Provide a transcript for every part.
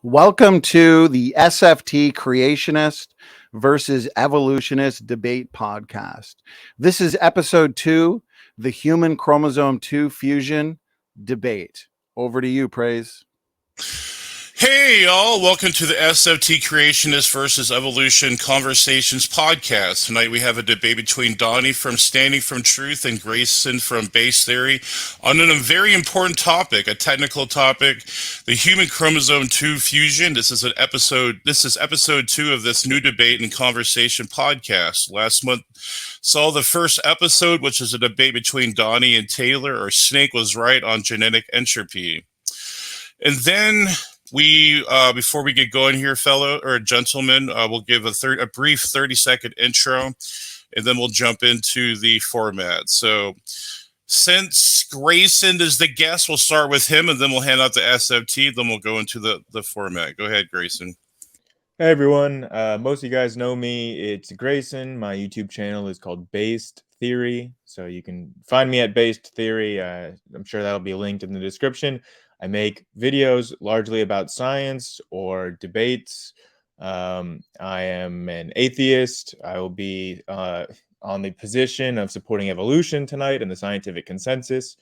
Welcome to the SFT Creationist versus Evolutionist Debate Podcast. This is episode 2, the Human Chromosome 2 Fusion Debate. Over to you, Praise. Hey, y'all. Welcome to the SFT Creationist versus Evolution Conversations podcast. Tonight we have a debate between Donny from Standing from Truth and Grayson from Base Theory on a very important topic, a technical topic, the Human Chromosome 2 Fusion. This is episode 2 of this new debate and conversation podcast. Last month saw the first episode, which is a debate between Donny and Taylor, or Snake was right on genetic entropy. And then before we get going here, fellow or gentlemen, we'll give a brief 30-second intro, and then we'll jump into the format. So since Grayson is the guest, we'll start with him, and then we'll hand out the SFT, then we'll go into the format. Go ahead, Grayson. Hey, everyone. Most of you guys know me. It's Grayson. My YouTube channel is called Based Theory, so you can find me at Based Theory. I'm sure that'll be linked in the description. I make videos largely about science or debates. I am an atheist. I will be on the position of supporting evolution tonight and the scientific consensus.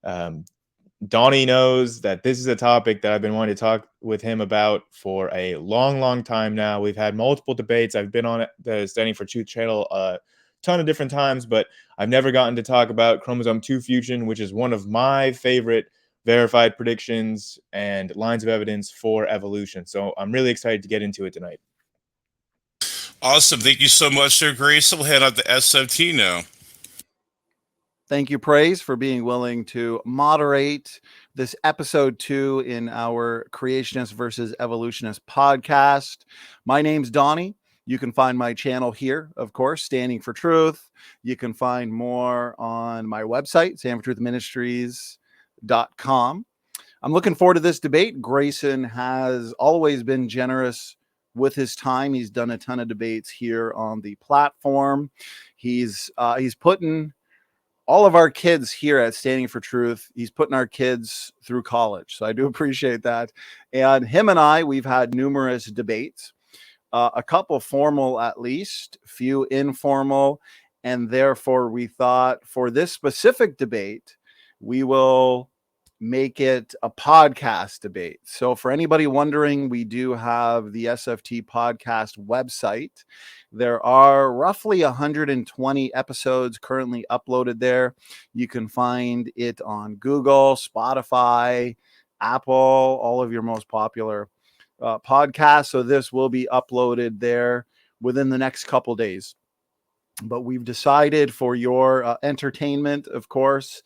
Donny knows that this is a topic that I've been wanting to talk with him about for a long time now. We've had multiple debates. I've been on the Standing for Truth channel a ton of different times, but I've never gotten to talk about chromosome 2 fusion, which is one of my favorite verified predictions and lines of evidence for evolution. So I'm really excited to get into it tonight. Awesome. Thank you so much, Sir Grayson. We'll hand out the SFT now. Thank you, Praise, for being willing to moderate this episode 2 in our Creationist versus Evolutionist podcast. My name's Donny. You can find my channel here, of course, Standing for Truth. You can find more on my website, standingfortruthministries.com. I'm looking forward to this debate. Grayson has always been generous with his time. He's done a ton of debates here on the platform. He's putting all of our kids here at Standing for Truth, he's putting our kids through college. So I do appreciate that. And him and I, we've had numerous debates, a couple formal at least, few informal. And therefore, we thought for this specific debate, we will make it a podcast debate. So for anybody wondering, we do have the SFT podcast website. There are roughly 120 episodes currently uploaded there. You can find it on Google, Spotify, Apple, all of your most popular podcasts. So this will be uploaded there within the next couple days. But we've decided for your entertainment, of course,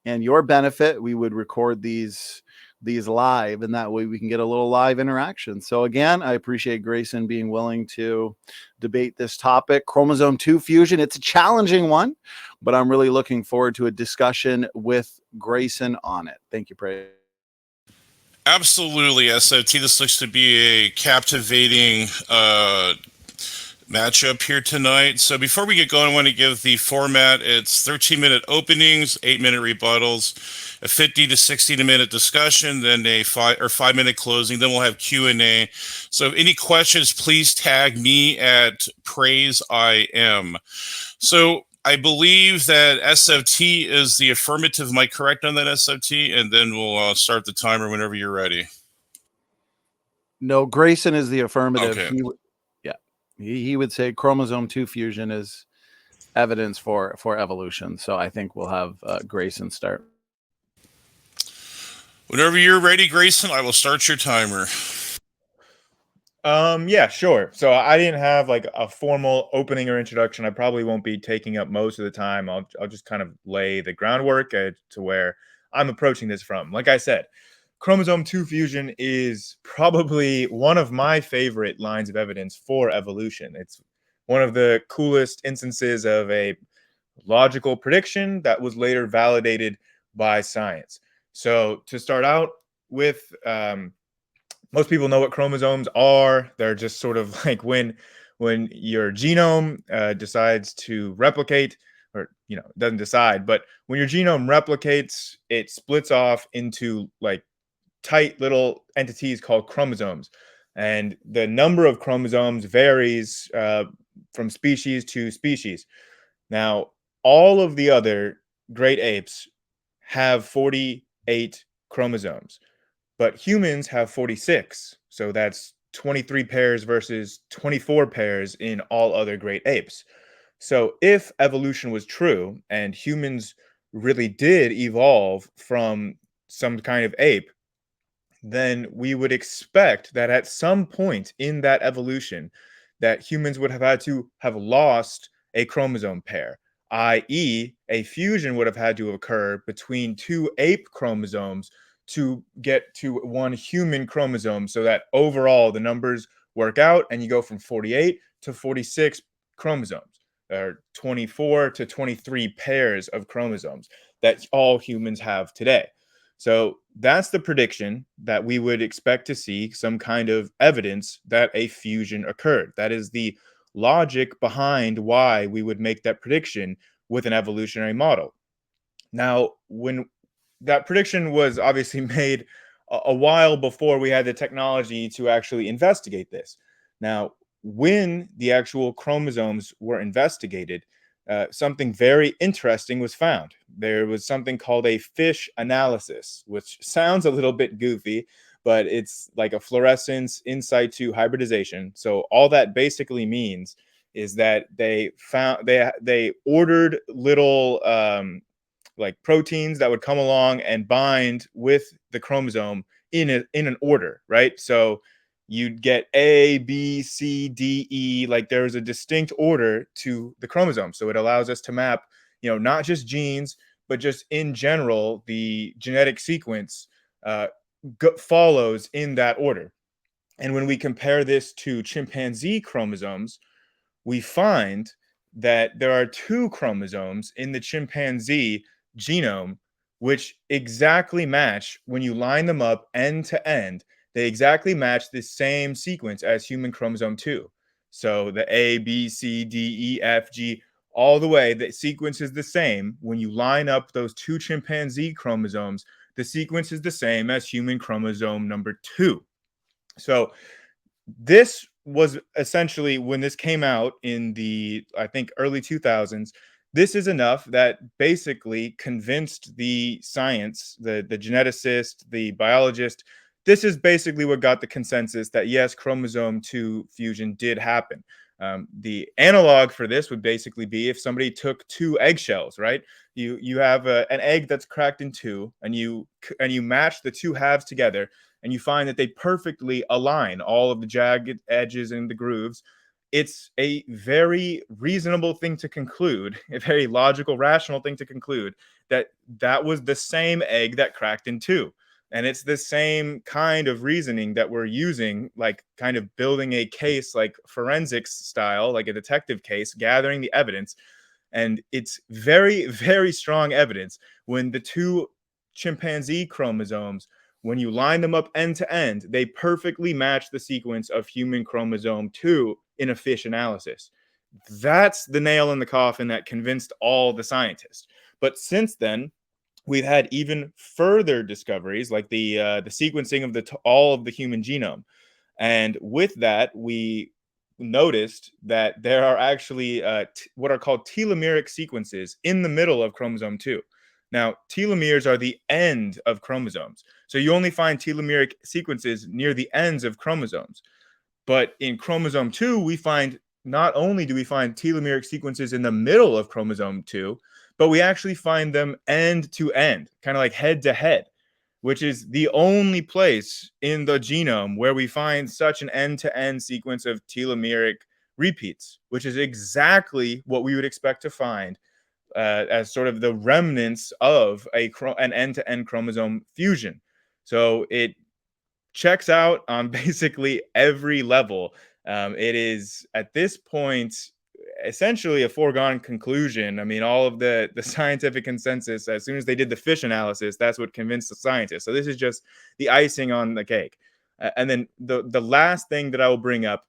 and your benefit, we would record these live, and that way we can get a little live interaction. So again, I appreciate Grayson being willing to debate this topic, chromosome 2 fusion. It's a challenging one, but I'm really looking forward to a discussion with Grayson on it. Thank you, Praise. Absolutely, SFT. This looks to be a captivating matchup here tonight. So before we get going, I want to give the format. It's 13-minute openings, 8-minute rebuttals, a 50 to 60-minute discussion, then a 5-minute closing. Then we'll have Q&A. So if any questions, please tag me at PraiseIM. So I believe that SFT is the affirmative. Am I correct on that, SFT? And then we'll start the timer whenever you're ready. No, Grayson is the affirmative. Okay. He would say chromosome 2 fusion is evidence for evolution. So I think we'll have Grayson start. Whenever you're ready, Grayson, I will start your timer. Yeah, sure. So I didn't have like a formal opening or introduction. I probably won't be taking up most of the time. I'll just kind of lay the groundwork to where I'm approaching this from. Like I said, chromosome 2 fusion is probably one of my favorite lines of evidence for evolution. It's one of the coolest instances of a logical prediction that was later validated by science. So to start out with, most people know what chromosomes are. They're just sort of like when your genome decides to replicate, or doesn't decide, but when your genome replicates, it splits off into like tight little entities called chromosomes. And the number of chromosomes varies from species to species. Now, all of the other great apes have 48 chromosomes, but humans have 46. So that's 23 pairs versus 24 pairs in all other great apes. So if evolution was true and humans really did evolve from some kind of ape, then we would expect that at some point in that evolution that humans would have had to have lost a chromosome pair, i.e., a fusion would have had to occur between two ape chromosomes to get to one human chromosome, so that overall the numbers work out and you go from 48 to 46 chromosomes, or 24 to 23 pairs of chromosomes that all humans have today. So that's the prediction, that we would expect to see some kind of evidence that a fusion occurred. That is the logic behind why we would make that prediction with an evolutionary model. Now, when that prediction was obviously made a while before we had the technology to actually investigate this. Now, when the actual chromosomes were investigated, something very interesting was found. There was something called a fish analysis, which sounds a little bit goofy, but it's like a fluorescence in situ hybridization. So all that basically means is that they ordered little like proteins that would come along and bind with the chromosome in an order, right? So you'd get A, B, C, D, E. Like there's a distinct order to the chromosome. So it allows us to map, not just genes, but just in general, the genetic sequence follows in that order. And when we compare this to chimpanzee chromosomes, we find that there are two chromosomes in the chimpanzee genome which exactly match. When you line them up end to end, they exactly match the same sequence as human chromosome 2. So the A, B, C, D, E, F, G, all the way, the sequence is the same. When you line up those two chimpanzee chromosomes, the sequence is the same as human chromosome number 2. So this was essentially, when this came out in the, I think, early 2000s, this is enough that basically convinced the science, the geneticist, the biologist. This is basically what got the consensus that yes, chromosome 2 fusion did happen. The analog for this would basically be if somebody took two eggshells, right? You have an egg that's cracked in two, and you match the two halves together, and you find that they perfectly align all of the jagged edges and the grooves. It's a very reasonable thing to conclude, a very logical, rational thing to conclude, that that was the same egg that cracked in two. And it's the same kind of reasoning that we're using, like kind of building a case like forensics style, like a detective case, gathering the evidence. And it's very, very strong evidence when the two chimpanzee chromosomes, when you line them up end to end, they perfectly match the sequence of human chromosome 2 in a fish analysis. That's the nail in the coffin that convinced all the scientists. But since then, we've had even further discoveries, like the sequencing of all of the human genome. And with that, we noticed that there are actually what are called telomeric sequences in the middle of chromosome 2. Now, telomeres are the end of chromosomes. So you only find telomeric sequences near the ends of chromosomes. But in chromosome 2, we find, not only do we find telomeric sequences in the middle of chromosome 2, but we actually find them end to end, kind of like head to head, which is the only place in the genome where we find such an end-to-end sequence of telomeric repeats, which is exactly what we would expect to find as sort of the remnants of an end-to-end chromosome fusion. So it checks out on basically every level. It is, at this point, essentially a foregone conclusion. I mean, all of the scientific consensus, as soon as they did the fish analysis, that's what convinced the scientists. So this is just the icing on the cake. And then the last thing that I will bring up,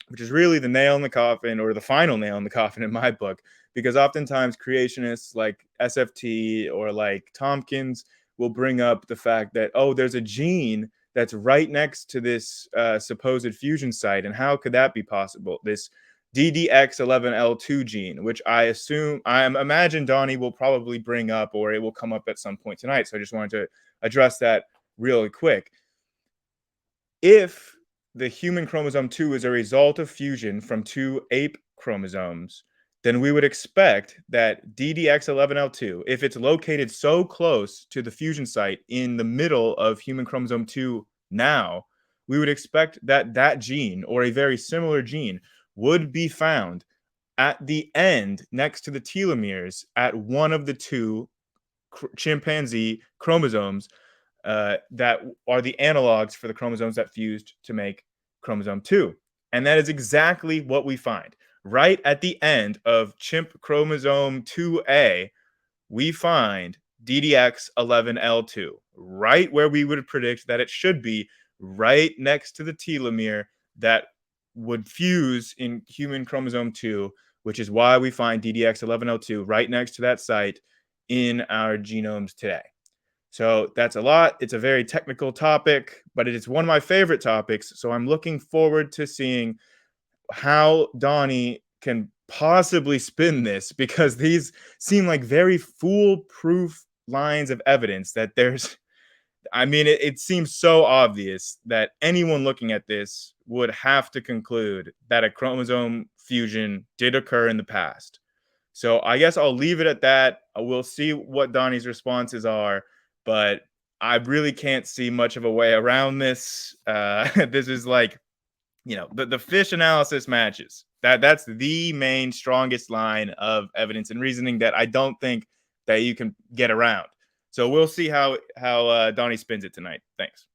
which is really the nail in the coffin, or the final nail in the coffin in my book, because oftentimes creationists like SFT or like Tompkins will bring up the fact that, oh, there's a gene that's right next to this supposed fusion site. And how could that be possible? This DDX11L2 gene, which I imagine Donny will probably bring up, or it will come up at some point tonight. So I just wanted to address that really quick. If the human chromosome 2 is a result of fusion from two ape chromosomes, then we would expect that DDX11L2, if it's located so close to the fusion site in the middle of human chromosome 2 now, we would expect that that gene, or a very similar gene, would be found at the end next to the telomeres at one of the two chimpanzee chromosomes that are the analogs for the chromosomes that fused to make chromosome 2. And that is exactly what we find. Right at the end of chimp chromosome 2A, we find DDX11L2, right where we would predict that it should be, right next to the telomere that would fuse in human chromosome 2, which is why we find DDX11L2 right next to that site in our genomes today. So that's a lot. It's a very technical topic, but it is one of my favorite topics. So I'm looking forward to seeing how Donny can possibly spin this, because these seem like very foolproof lines of evidence that there's, I mean, it seems so obvious that anyone looking at this would have to conclude that a chromosome fusion did occur in the past. So I guess I'll leave it at that. We'll see what Donny's responses are, but I really can't see much of a way around this. This is like, you know, the fish analysis matches. That's the main strongest line of evidence and reasoning that I don't think that you can get around. So we'll see how Donny spins it tonight. Thanks.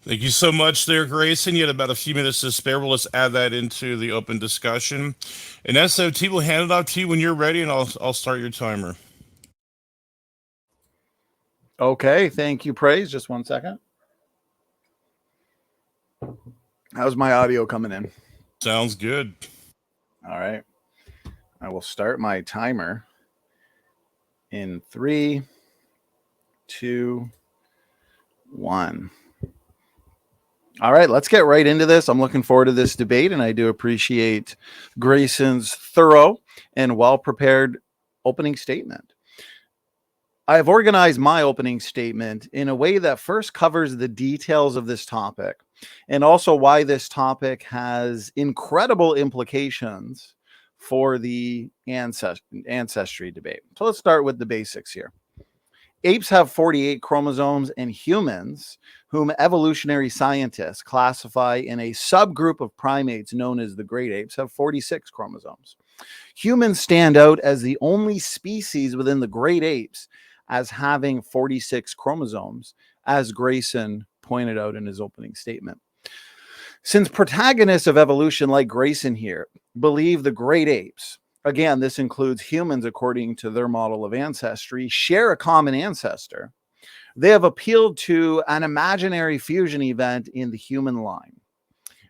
Thank you so much there, Grayson. You had about a few minutes to spare. Well, let's add that into the open discussion. And SFT, will hand it off to you when you're ready, and I'll start your timer. Okay, thank you, Praise. Just one second. How's my audio coming in? Sounds good. All right. I will start my timer in 3, 2, 1. All right, let's get right into this. I'm looking forward to this debate, and I do appreciate Grayson's thorough and well-prepared opening statement. I have organized my opening statement in a way that first covers the details of this topic, and also why this topic has incredible implications for the ancestry debate. So let's start with the basics here. Apes have 48 chromosomes, and humans, whom evolutionary scientists classify in a subgroup of primates known as the great apes, have 46 chromosomes. Humans stand out as the only species within the great apes as having 46 chromosomes, as Grayson pointed out in his opening statement. Since protagonists of evolution like Grayson here believe the great apes, again, this includes humans according to their model of ancestry, share a common ancestor, they have appealed to an imaginary fusion event in the human line.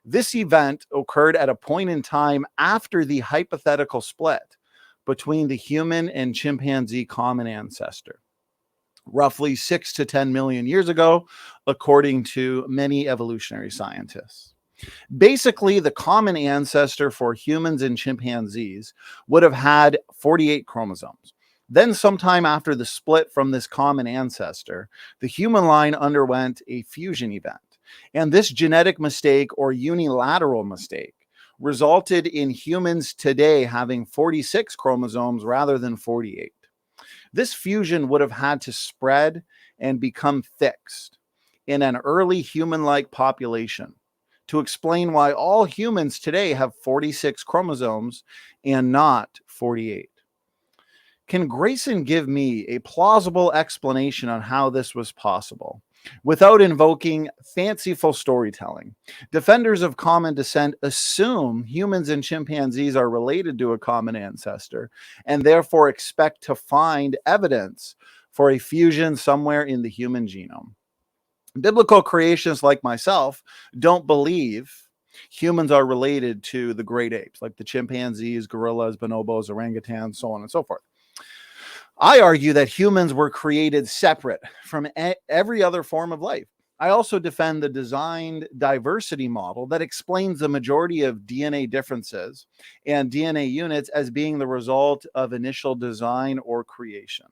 This event occurred at a point in time after the hypothetical split between the human and chimpanzee common ancestor, roughly 6 to 10 million years ago, according to many evolutionary scientists. Basically, the common ancestor for humans and chimpanzees would have had 48 chromosomes. Then, sometime after the split from this common ancestor, the human line underwent a fusion event. And this genetic mistake, or unilateral mistake, resulted in humans today having 46 chromosomes rather than 48. This fusion would have had to spread and become fixed in an early human-like population to explain why all humans today have 46 chromosomes and not 48. Can Grayson give me a plausible explanation on how this was possible without invoking fanciful storytelling? Defenders of common descent assume humans and chimpanzees are related to a common ancestor and therefore expect to find evidence for a fusion somewhere in the human genome. Biblical creationists like myself don't believe humans are related to the great apes, like the chimpanzees, gorillas, bonobos, orangutans, so on and so forth. I argue that humans were created separate from every other form of life. I also defend the designed diversity model that explains the majority of DNA differences and DNA units as being the result of initial design or creation.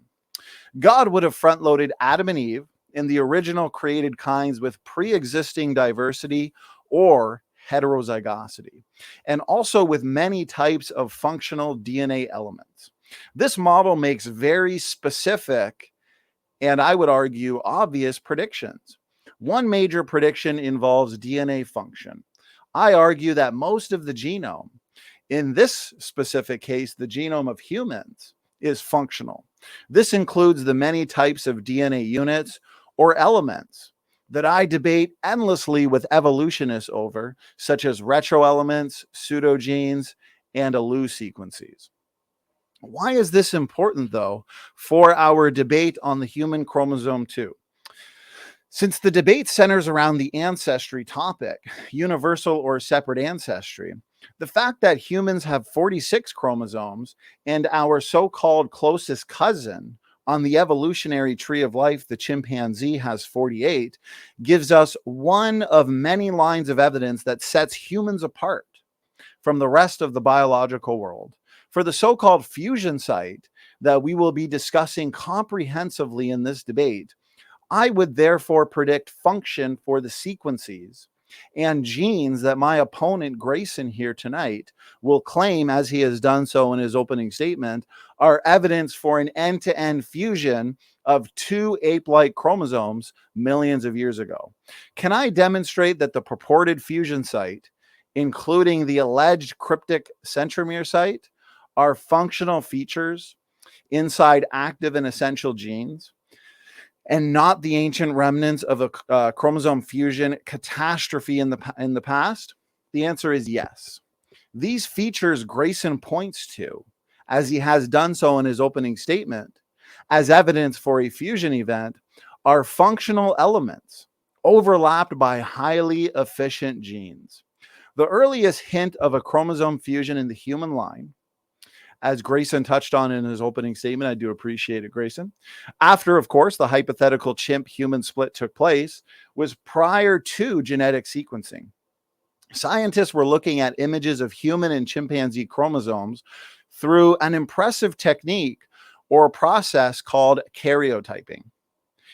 God would have front loaded Adam and Eve in the original created kinds with pre existing diversity or heterozygosity, and also with many types of functional DNA elements. This model makes very specific and, I would argue, obvious predictions. One major prediction involves DNA function. I argue that most of the genome, in this specific case, the genome of humans, is functional. This includes the many types of DNA units or elements that I debate endlessly with evolutionists over, such as retroelements, pseudogenes, and allele sequences. Why is this important, though, for our debate on the human chromosome 2? Since the debate centers around the ancestry topic, universal or separate ancestry, the fact that humans have 46 chromosomes and our so-called closest cousin on the evolutionary tree of life, the chimpanzee, has 48, gives us one of many lines of evidence that sets humans apart from the rest of the biological world. For the so-called fusion site that we will be discussing comprehensively in this debate, I would therefore predict function for the sequences and genes that my opponent Grayson here tonight will claim, as he has done so in his opening statement, are evidence for an end-to-end fusion of two ape-like chromosomes millions of years ago. Can I demonstrate that the purported fusion site, including the alleged cryptic centromere site, are functional features inside active and essential genes, and not the ancient remnants of a chromosome fusion catastrophe in the past? The answer is yes. These features Grayson points to, as he has done so in his opening statement, as evidence for a fusion event, are functional elements overlapped by highly efficient genes. The earliest hint of a chromosome fusion in the human line, as Grayson touched on in his opening statement, I do appreciate it, Grayson, after, of course, the hypothetical chimp-human split took place, was prior to genetic sequencing. Scientists were looking at images of human and chimpanzee chromosomes through an impressive technique or process called karyotyping.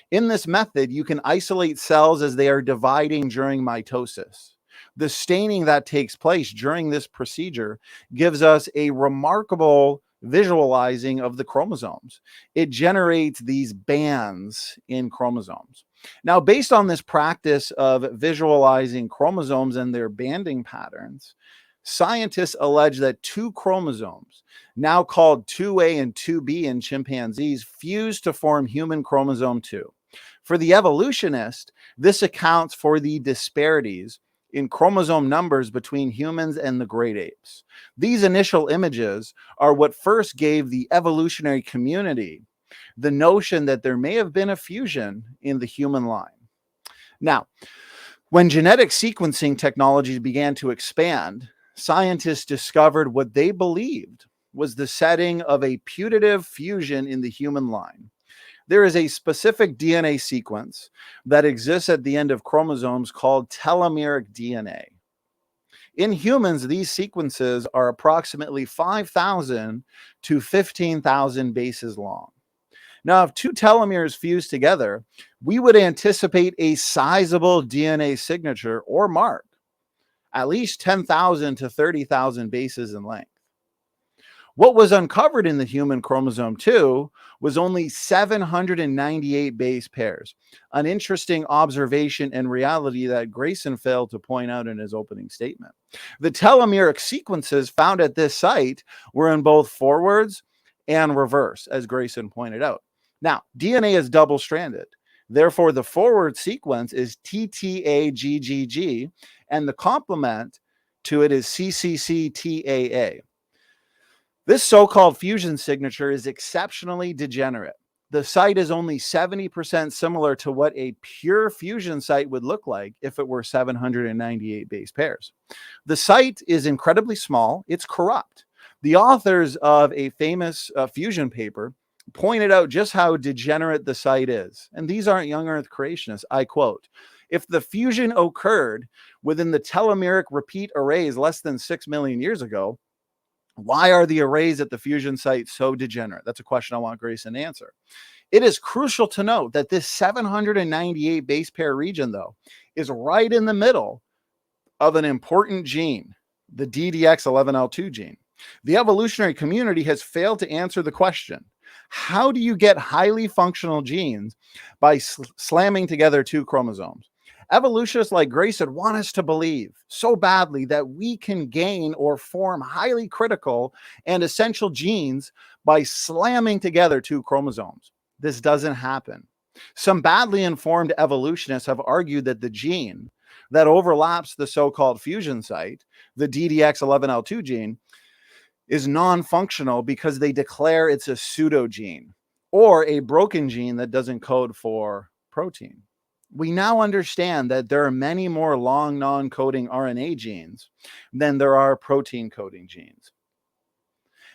In this method, you can isolate cells as they are dividing during mitosis. The staining that takes place during this procedure gives us a remarkable visualizing of the chromosomes. It generates these bands in chromosomes. Now, based on this practice of visualizing chromosomes and their banding patterns, scientists allege that two chromosomes, now called 2A and 2B in chimpanzees, fuse to form human chromosome 2. For the evolutionist, this accounts for the disparities in chromosome numbers between humans and the great apes. These initial images are what first gave the evolutionary community the notion that there may have been a fusion in the human line. Now, when genetic sequencing technology began to expand, scientists discovered what they believed was the setting of a putative fusion in the human line. There is a specific DNA sequence that exists at the end of chromosomes called telomeric DNA. In humans, these sequences are approximately 5,000 to 15,000 bases long. Now, if two telomeres fuse together, we would anticipate a sizable DNA signature or mark, at least 10,000 to 30,000 bases in length. What was uncovered in the human chromosome 2 was only 798 base pairs, an interesting observation and reality that Grayson failed to point out in his opening statement. The telomeric sequences found at this site were in both forwards and reverse, as Grayson pointed out. Now, DNA is double-stranded. Therefore, the forward sequence is TTAGGG, and the complement to it is CCCTAA. This so-called fusion signature is exceptionally degenerate. The site is only 70% similar to what a pure fusion site would look like if it were 798 base pairs. The site is incredibly small. It's corrupt. The authors of a famous fusion paper pointed out just how degenerate the site is. And these aren't young Earth creationists. I quote, "If the fusion occurred within the telomeric repeat arrays less than 6 million years ago, why are the arrays at the fusion site so degenerate?" That's a question I want Grayson to answer. It is crucial to note that this 798 base pair region, though, is right in the middle of an important gene, the DDX11L2 gene. The evolutionary community has failed to answer the question, how do you get highly functional genes by slamming together two chromosomes? Evolutionists like Grayson want us to believe so badly that we can gain or form highly critical and essential genes by slamming together two chromosomes. This doesn't happen. Some badly informed evolutionists have argued that the gene that overlaps the so-called fusion site, the DDX11L2 gene, is non-functional because they declare it's a pseudogene or a broken gene that doesn't code for protein. We now understand that there are many more long non-coding RNA genes than there are protein coding genes.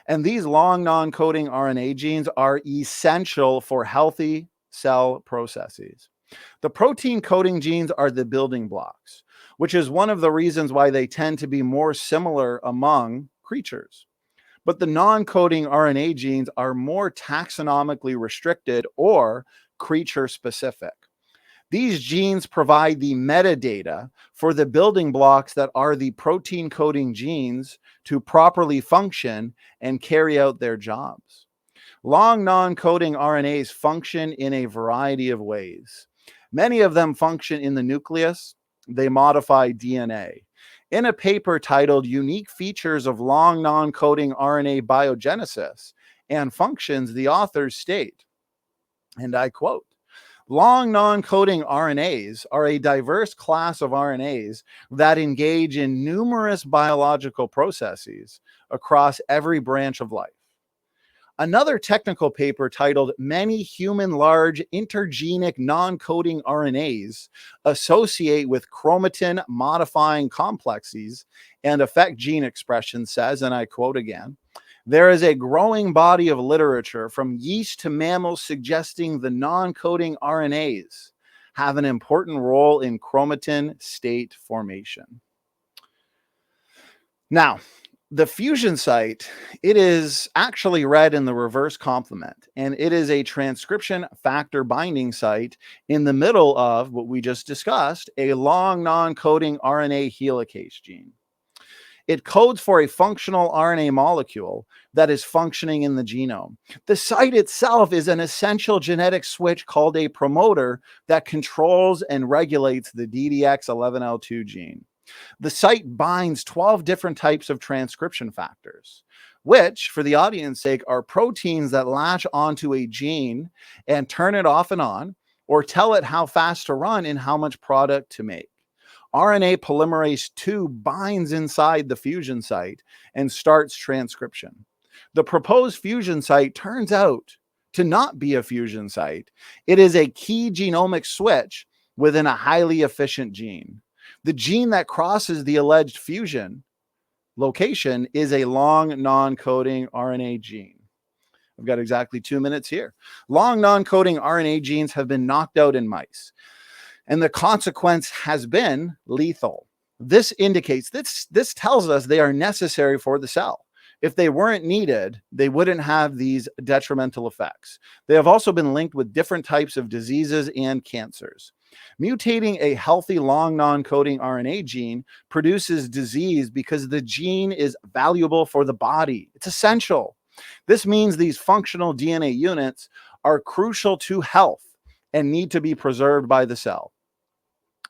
And these long non-coding RNA genes are essential for healthy cell processes. The protein coding genes are the building blocks, which is one of the reasons why they tend to be more similar among creatures. But the non-coding RNA genes are more taxonomically restricted or creature specific. These genes provide the metadata for the building blocks that are the protein coding genes to properly function and carry out their jobs. Long non-coding RNAs function in a variety of ways. Many of them function in the nucleus. They modify DNA. In a paper titled "Unique Features of Long Non-Coding RNA Biogenesis and Functions," the authors state, and I quote, "Long non-coding RNAs are a diverse class of RNAs that engage in numerous biological processes across every branch of life." Another technical paper titled "Many Human Large Intergenic Non-Coding RNAs Associate with Chromatin Modifying Complexes and Affect Gene Expression" says, and I quote again, "There is a growing body of literature from yeast to mammals suggesting the non-coding RNAs have an important role in chromatin state formation." Now, the fusion site, it is actually read in the reverse complement, and it is a transcription factor binding site in the middle of what we just discussed, a long non-coding RNA helicase gene. It codes for a functional RNA molecule that is functioning in the genome. The site itself is an essential genetic switch called a promoter that controls and regulates the DDX11L2 gene. The site binds 12 different types of transcription factors, which, for the audience's sake, are proteins that latch onto a gene and turn it off and on, or tell it how fast to run and how much product to make. RNA polymerase II binds inside the fusion site and starts transcription. The proposed fusion site turns out to not be a fusion site. It is a key genomic switch within a highly efficient gene. The gene that crosses the alleged fusion location is a long non-coding RNA gene. I've got exactly 2 minutes here. Long non-coding RNA genes have been knocked out in mice, and the consequence has been lethal. This indicates, this tells us they are necessary for the cell. If they weren't needed, they wouldn't have these detrimental effects. They have also been linked with different types of diseases and cancers. Mutating a healthy long non-coding RNA gene produces disease because the gene is valuable for the body. It's essential. This means these functional DNA units are crucial to health and need to be preserved by the cell.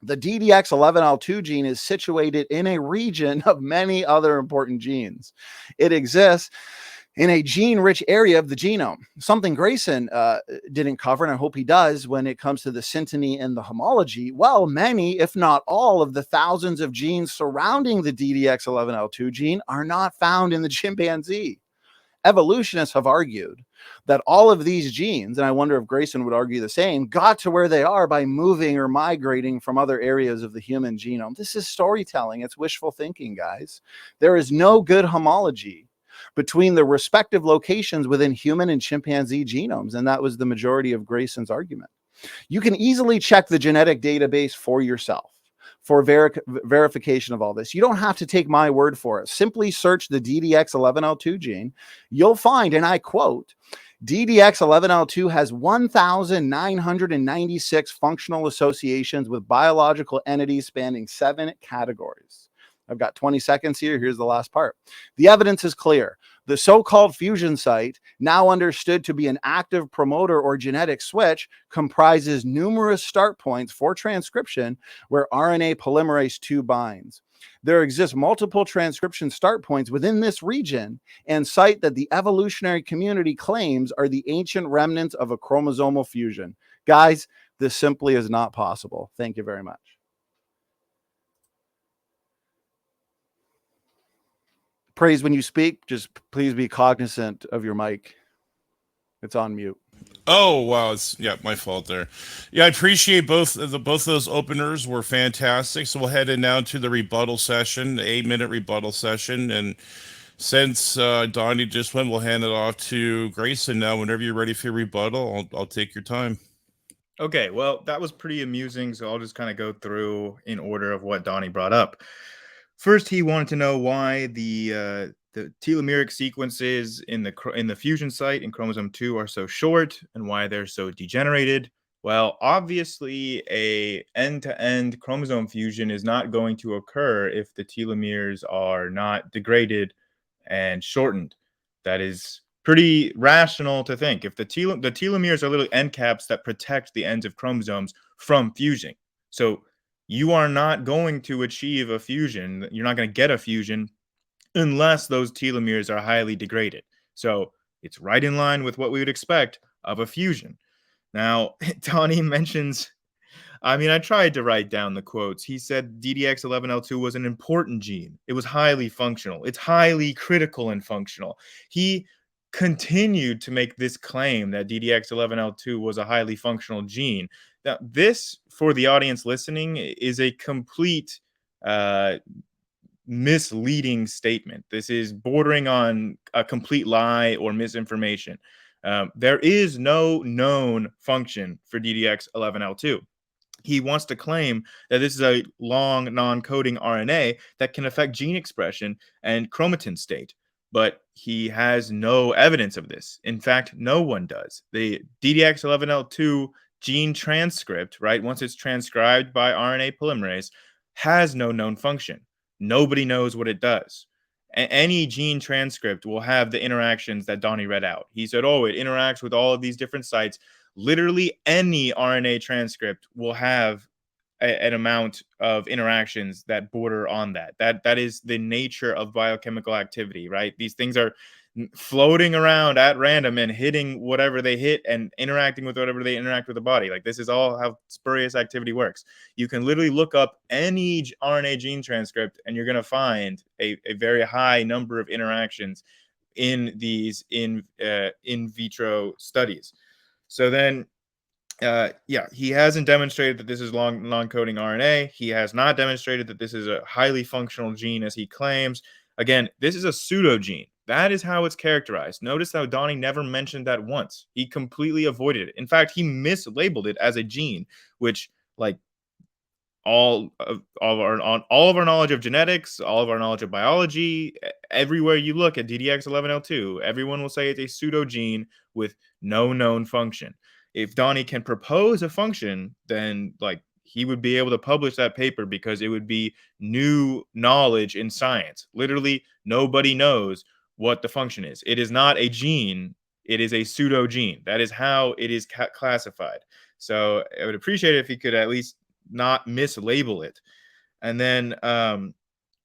The DDX11L2 gene is situated in a region of many other important genes. It exists in a gene-rich area of the genome, something Grayson didn't cover, and I hope he does when it comes to the synteny and the homology. Well, many, if not all, of the thousands of genes surrounding the DDX11L2 gene are not found in the chimpanzee. Evolutionists have argued that all of these genes, and I wonder if Grayson would argue the same, got to where they are by moving or migrating from other areas of the human genome. This is storytelling. It's wishful thinking, guys. There is no good homology. between the respective locations within human and chimpanzee genomes. And that was the majority of Grayson's argument. You can easily check the genetic database for yourself for verification of all this. You don't have to take my word for it. Simply search the DDX11L2 gene. You'll find, and I quote, DDX11L2 has 1,996 functional associations with biological entities spanning 7 categories. I've got 20 seconds here. Here's the last part. The evidence is clear. The so-called fusion site, now understood to be an active promoter or genetic switch, comprises numerous start points for transcription where RNA polymerase II binds. There exist multiple transcription start points within this region and site that the evolutionary community claims are the ancient remnants of a chromosomal fusion. Guys, this simply is not possible. Thank you very much. Praise when you speak, just please be cognizant of your mic. It's on mute. Oh, wow. It's my fault there. Yeah, I appreciate both those openers were fantastic. So we'll head in now to the rebuttal session, the 8-minute rebuttal session. And since Donny just went, we'll hand it off to Grayson now. Whenever you're ready for your rebuttal, I'll take your time. Okay, well, that was pretty amusing. So I'll just kind of go through in order of what Donny brought up. First, he wanted to know why the telomeric sequences in the fusion site in chromosome 2 are so short and why they're so degenerated. Well, obviously, a end-to-end chromosome fusion is not going to occur if the telomeres are not degraded and shortened. That is pretty rational to think. If the telomeres are little end caps that protect the ends of chromosomes from fusing. So you are not going to achieve a fusion. You're not going to get a fusion unless those telomeres are highly degraded. So it's right in line with what we would expect of a fusion. Now, Donny mentions, I tried to write down the quotes. He said DDX11L2 was an important gene. It was highly functional. It's highly critical and functional. He continued to make this claim that DDX11L2 was a highly functional gene. Now, this, for the audience listening, is a complete misleading statement. This is bordering on a complete lie or misinformation. There is no known function for DDX11L2. He wants to claim that this is a long non-coding RNA that can affect gene expression and chromatin state. But he has no evidence of this. In fact, no one does. The DDX11L2 gene transcript, right, once it's transcribed by RNA polymerase, has no known function. Nobody knows what it does. Any gene transcript will have the interactions that Donny read out. He said, oh, it interacts with all of these different sites. Literally any RNA transcript will have an amount of interactions that border on that. That is the nature of biochemical activity, right? These things are floating around at random and hitting whatever they hit and interacting with whatever they interact with the body. Like, this is all how spurious activity works. You can literally look up any RNA gene transcript and you're going to find a very high number of interactions in these in vitro studies. So then he hasn't demonstrated that this is non-coding RNA. He has not demonstrated that this is a highly functional gene as he claims. Again, this is a pseudogene. That is how it's characterized. Notice how Donny never mentioned that once. He completely avoided it. In fact, he mislabeled it as a gene, which, like, all of our knowledge of genetics, all of our knowledge of biology, everywhere you look at DDX11L2, everyone will say it's a pseudogene with no known function. If Donny can propose a function, then he would be able to publish that paper because it would be new knowledge in science. Literally, nobody knows what the function is. It is not a gene. It is a pseudogene. That is how it is classified. So I would appreciate it if he could at least not mislabel it. And then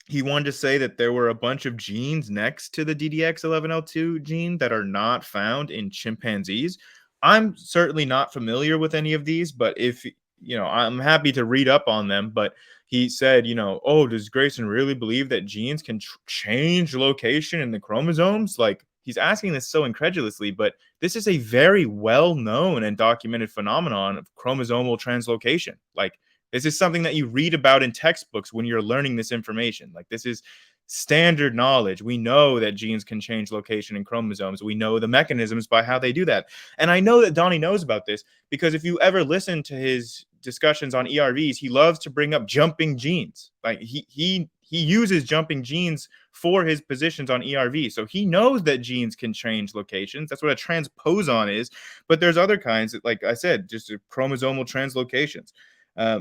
he wanted to say that there were a bunch of genes next to the DDX11L2 gene that are not found in chimpanzees. I'm certainly not familiar with any of these, but if I'm happy to read up on them. But he said, oh, does Grayson really believe that genes can change location in the chromosomes? Like, he's asking this so incredulously, but this is a very well-known and documented phenomenon of chromosomal translocation. Like, this is something that you read about in textbooks when you're learning this information. Like, this is standard knowledge. We know that genes can change location in chromosomes. We know the mechanisms by how they do that. And I know that Donny knows about this because if you ever listen to his discussions on ERVs, he loves to bring up jumping genes. Like he uses jumping genes for his positions on ERV. So he knows that genes can change locations. That's what a transposon is. But there's other kinds, like I said, just chromosomal translocations.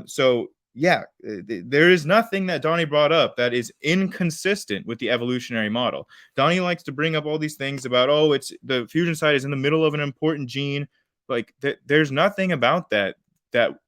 So yeah, there is nothing that Donny brought up that is inconsistent with the evolutionary model. Donny likes to bring up all these things about, oh, it's the fusion site is in the middle of an important gene. Like there's nothing about that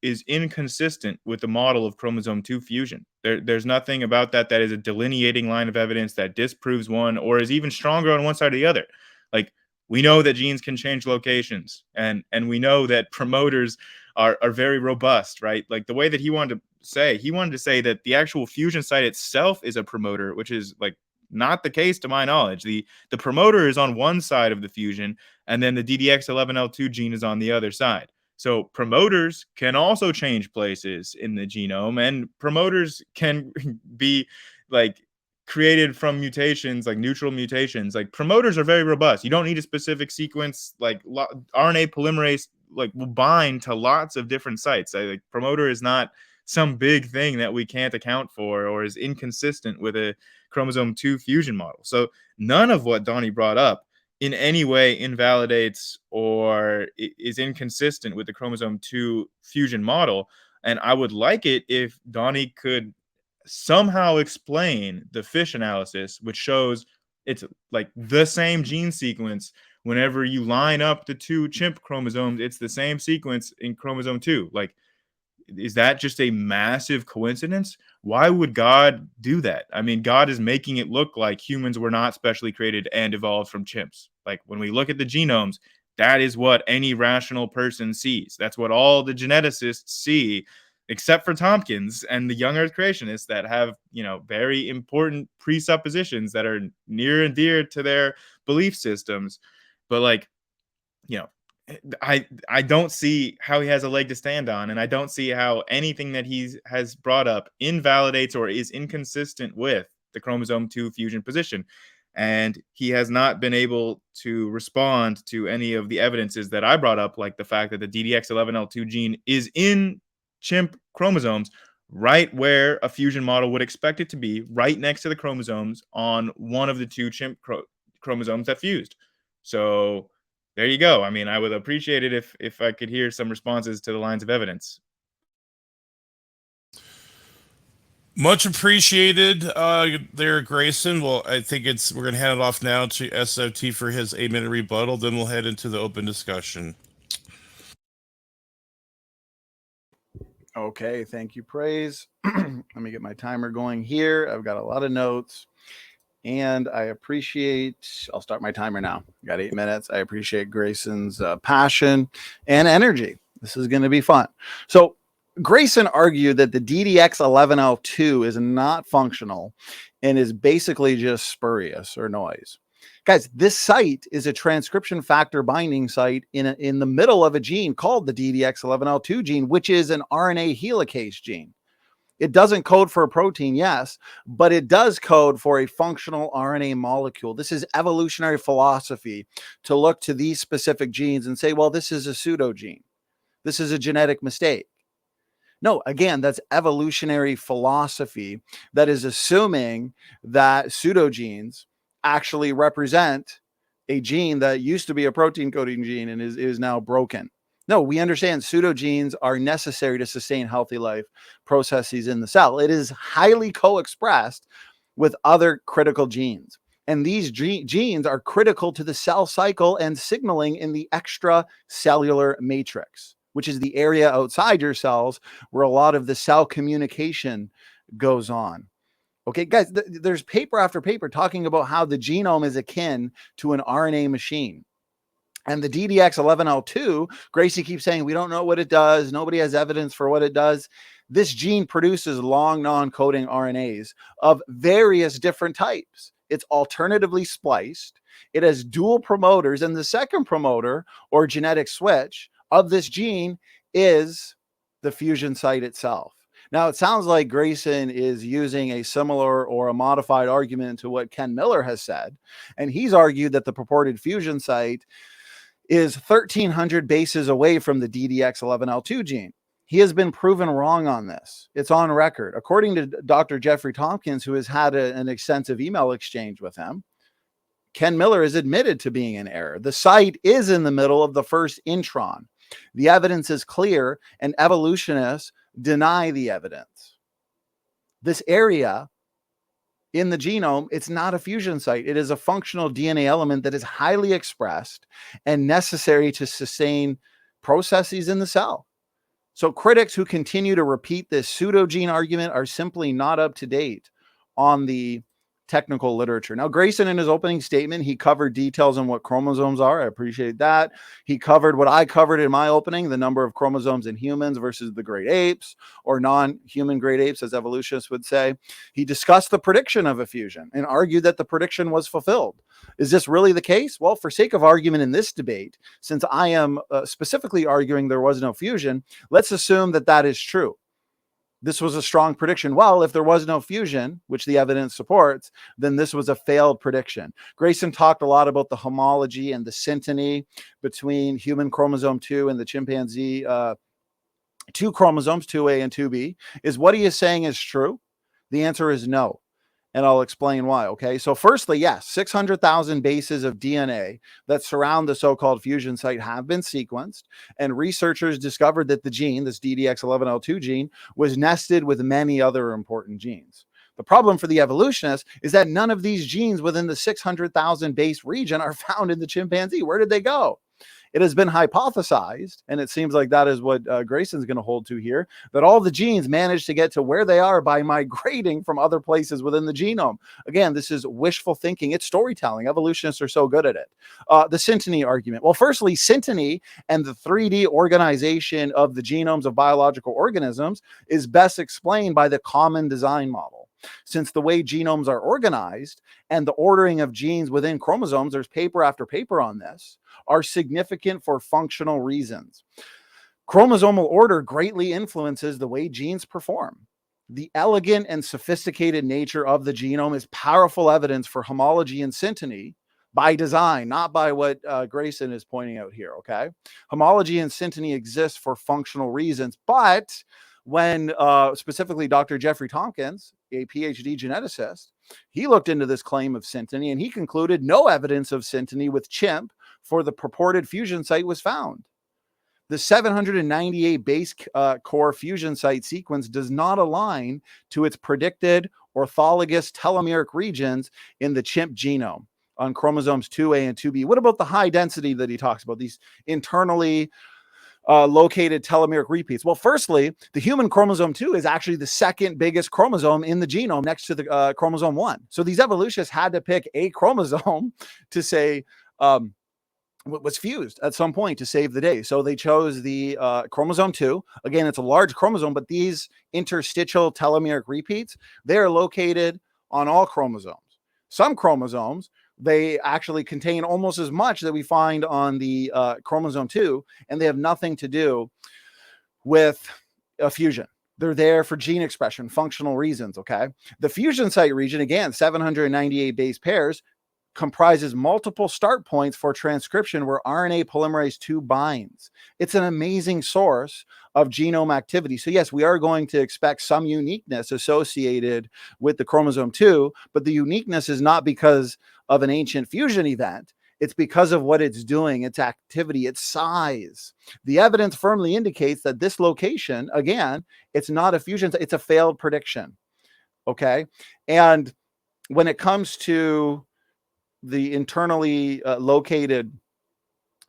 is inconsistent with the model of chromosome 2 fusion. There's nothing about that is a delineating line of evidence that disproves one or is even stronger on one side or the other. Like, we know that genes can change locations, and we know that promoters are very robust, right? Like the way that he wanted to say that the actual fusion site itself is a promoter, which is like not the case to my knowledge. The promoter is on one side of the fusion, and then the DDX11L2 gene is on the other side. So promoters can also change places in the genome, and promoters can be like created from mutations, like neutral mutations. Like promoters are very robust. You don't need a specific sequence. Like RNA polymerase like will bind to lots of different sites. Like promoter is not some big thing that we can't account for or is inconsistent with a chromosome 2 fusion model. So none of what Donny brought up in any way invalidates or is inconsistent with the chromosome 2 fusion model. And I would like it if Donny could somehow explain the fish analysis, which shows it's like the same gene sequence. Whenever you line up the two chimp chromosomes, it's the same sequence in chromosome 2. Like, is that just a massive coincidence? Why would God do that? I mean, God is making it look like humans were not specially created and evolved from chimps. Like when we look at the genomes, that is what any rational person sees. That's what all the geneticists see, except for Tompkins and the young earth creationists that have, very important presuppositions that are near and dear to their belief systems. But like, I don't see how he has a leg to stand on, and I don't see how anything that he has brought up invalidates or is inconsistent with the chromosome 2 fusion position. And he has not been able to respond to any of the evidences that I brought up, like the fact that the DDX11L2 gene is in chimp chromosomes, right where a fusion model would expect it to be, right next to the chromosomes on one of the two chimp chromosomes that fused. So there you go. I mean, I would appreciate it if I could hear some responses to the lines of evidence. Much appreciated there, Grayson. Well, I think we're going to hand it off now to SFT for his 8-minute rebuttal. Then we'll head into the open discussion. Okay, thank you, Praise. Let me get my timer going here. I've got a lot of notes. And I I'll start my timer now. Got 8 minutes. I appreciate Grayson's passion and energy. This is going to be fun. So Grayson argued that the DDX11L2 is not functional and is basically just spurious or noise. Guys, this site is a transcription factor binding site in the middle of a gene called the DDX11L2 gene, which is an RNA helicase gene. It doesn't code for a protein, yes, but it does code for a functional RNA molecule. This is evolutionary philosophy to look to these specific genes and say, well, this is a pseudogene. This is a genetic mistake. No, again, that's evolutionary philosophy that is assuming that pseudogenes actually represent a gene that used to be a protein coding gene and is now broken. No, we understand pseudogenes are necessary to sustain healthy life processes in the cell. It is highly co-expressed with other critical genes. And these genes are critical to the cell cycle and signaling in the extracellular matrix, which is the area outside your cells where a lot of the cell communication goes on. Okay, guys, there's paper after paper talking about how the genome is akin to an RNA machine. And the DDX11L2, Gracie keeps saying, we don't know what it does. Nobody has evidence for what it does. This gene produces long non-coding RNAs of various different types. It's alternatively spliced. It has dual promoters. And the second promoter or genetic switch of this gene is the fusion site itself. Now, it sounds like Grayson is using a similar or a modified argument to what Ken Miller has said. And he's argued that the purported fusion site is 1,300 bases away from the DDX11L2 gene. He has been proven wrong on this. It's on record. According to Dr. Jeffrey Tompkins, who has had an extensive email exchange with him, Ken Miller is admitted to being in error. The site is in the middle of the first intron. The evidence is clear, and evolutionists deny the evidence. This area in the genome, it's not a fusion site. It is a functional DNA element that is highly expressed and necessary to sustain processes in the cell. So critics who continue to repeat this pseudogene argument are simply not up to date on the technical literature. Now, Grayson, in his opening statement, he covered details on what chromosomes are. I appreciate that. He covered what I covered in my opening, the number of chromosomes in humans versus the great apes, or non-human great apes, as evolutionists would say. He discussed the prediction of a fusion and argued that the prediction was fulfilled. Is this really the case? Well, for sake of argument in this debate, since I am specifically arguing there was no fusion, let's assume that that is true. This was a strong prediction. Well, if there was no fusion, which the evidence supports, then this was a failed prediction. Grayson talked a lot about the homology and the synteny between human chromosome 2 and the chimpanzee 2 chromosomes, 2A and 2B. Is what he is saying is true? The answer is no. And I'll explain why, okay? So firstly, yes, 600,000 bases of DNA that surround the so-called fusion site have been sequenced, and researchers discovered that the gene, this DDX11L2 gene, was nested with many other important genes. The problem for the evolutionists is that none of these genes within the 600,000 base region are found in the chimpanzee. Where did they go? It has been hypothesized, and it seems like that is what Grayson's going to hold to here, that all the genes managed to get to where they are by migrating from other places within the genome. Again, this is wishful thinking. It's storytelling. Evolutionists are so good at it. The synteny argument. Well, firstly, synteny and the 3D organization of the genomes of biological organisms is best explained by the common design model. Since the way genomes are organized and the ordering of genes within chromosomes, there's paper after paper on this, are significant for functional reasons. Chromosomal order greatly influences the way genes perform. The elegant and sophisticated nature of the genome is powerful evidence for homology and synteny by design, not by what Grayson is pointing out here, okay? Homology and synteny exist for functional reasons, but when specifically Dr. Jeffrey Tompkins, a PhD geneticist, he looked into this claim of synteny and he concluded no evidence of synteny with chimp for the purported fusion site was found. The 798 base core fusion site sequence does not align to its predicted orthologous telomeric regions in the chimp genome on chromosomes 2A and 2B. What about the high density that he talks about, these internally located telomeric repeats? Well, firstly, the human chromosome 2 is actually the second biggest chromosome in the genome next to the chromosome 1. So these evolutionists had to pick a chromosome to say was fused at some point to save the day. So they chose the chromosome 2. Again, it's a large chromosome, but these interstitial telomeric repeats, they are located on all chromosomes. Some chromosomes, they actually contain almost as much that we find on the chromosome 2, and they have nothing to do with a fusion. They're there for gene expression, functional reasons, okay? The fusion site region, again, 798 base pairs, comprises multiple start points for transcription where RNA polymerase II binds. It's an amazing source of genome activity. So yes, we are going to expect some uniqueness associated with the chromosome 2, but the uniqueness is not because of an ancient fusion event. It's because of what it's doing, its activity, its size. The evidence firmly indicates that this location, again, it's not a fusion, it's a failed prediction. Okay. And when it comes to the internally located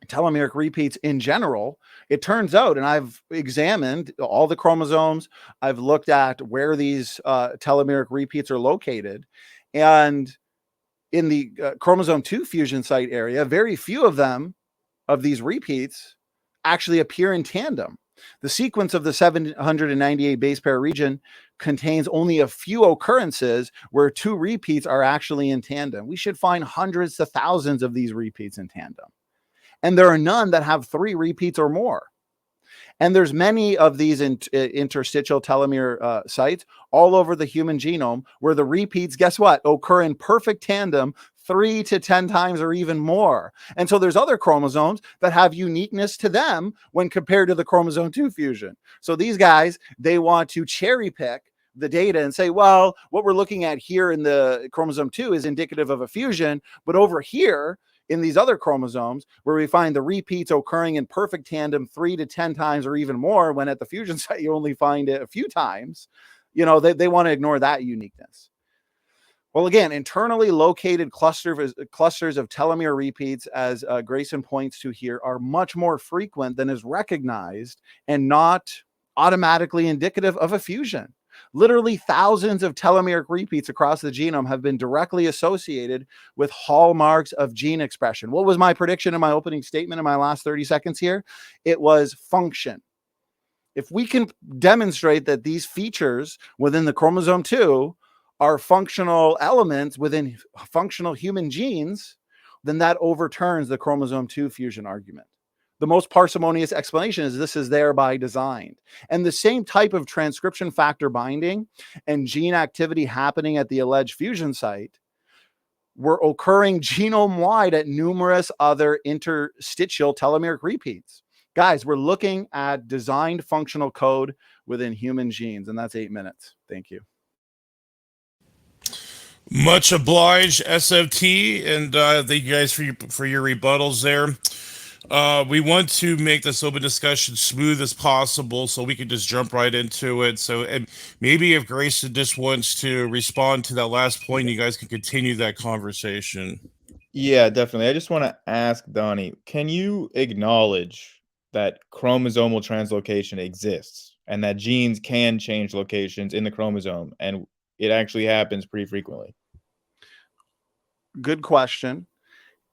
telomeric repeats in general, it turns out, and I've examined all the chromosomes, I've looked at where these telomeric repeats are located, and in the chromosome 2 fusion site area, very few of them, of these repeats, actually appear in tandem. The sequence of the 798 base pair region contains only a few occurrences where 2 repeats are actually in tandem. We should find hundreds to thousands of these repeats in tandem. And there are none that have 3 repeats or more. And there's many of these interstitial telomere sites all over the human genome where the repeats, guess what, occur in perfect tandem 3 to 10 times or even more. And so there's other chromosomes that have uniqueness to them when compared to the chromosome 2 fusion. So these guys, they want to cherry pick the data and say, well, what we're looking at here in the chromosome 2 is indicative of a fusion, but over here in these other chromosomes where we find the repeats occurring in perfect tandem 3 to 10 times or even more, when at the fusion site you only find it a few times, you know, they want to ignore that uniqueness. Well, again, internally located clusters of telomere repeats, as Grayson points to here, are much more frequent than is recognized and not automatically indicative of a fusion. Literally thousands of telomeric repeats across the genome have been directly associated with hallmarks of gene expression. What was my prediction in my opening statement in my last 30 seconds here? It was function. If we can demonstrate that these features within the chromosome 2 are functional elements within functional human genes, then that overturns the chromosome 2 fusion argument. The most parsimonious explanation is this is there by design. And the same type of transcription factor binding and gene activity happening at the alleged fusion site were occurring genome-wide at numerous other interstitial telomeric repeats. Guys, we're looking at designed functional code within human genes, and that's 8 minutes. Thank you. Much obliged, SFT, and thank you guys for your rebuttals there. We want to make this open discussion smooth as possible, so we can just jump right into it. So, and maybe if Grayson just wants to respond to that last point, you guys can continue that conversation. Yeah, definitely. I just want to ask Donny, can you acknowledge that chromosomal translocation exists and that genes can change locations in the chromosome, and it actually happens pretty frequently? Good question.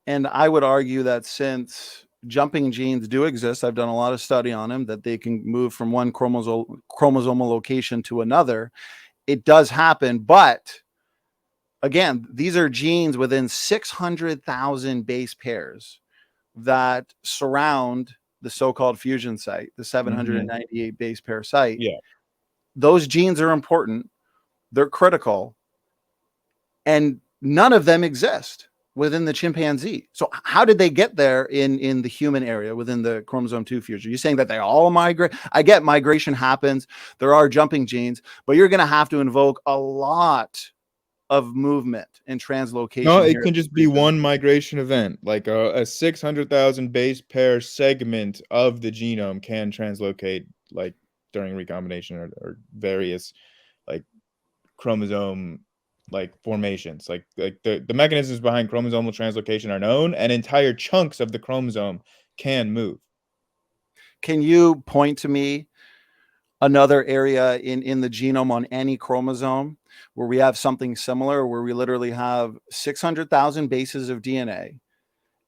And I would argue that since jumping genes do exist, I've done a lot of study on them, that they can move from one chromosomal location to another. It does happen, but again, these are genes within 600,000 base pairs that surround the so-called fusion site, the 798 base pair site. Yeah. Those genes are important. They're critical. And none of them exist within the chimpanzee. So how did they get there in the human area within the chromosome 2 fusion? You're saying that they all migrate? I get migration happens. There are jumping genes, but you're going to have to invoke a lot of movement and translocation. No, it can just be one migration event, like a 600,000 base pair segment of the genome can translocate, like during recombination or various like chromosome like formations. Like the mechanisms behind chromosomal translocation are known, and entire chunks of the chromosome can move. Can you point to me another area in the genome on any chromosome where we have something similar, where we literally have 600,000 bases of DNA?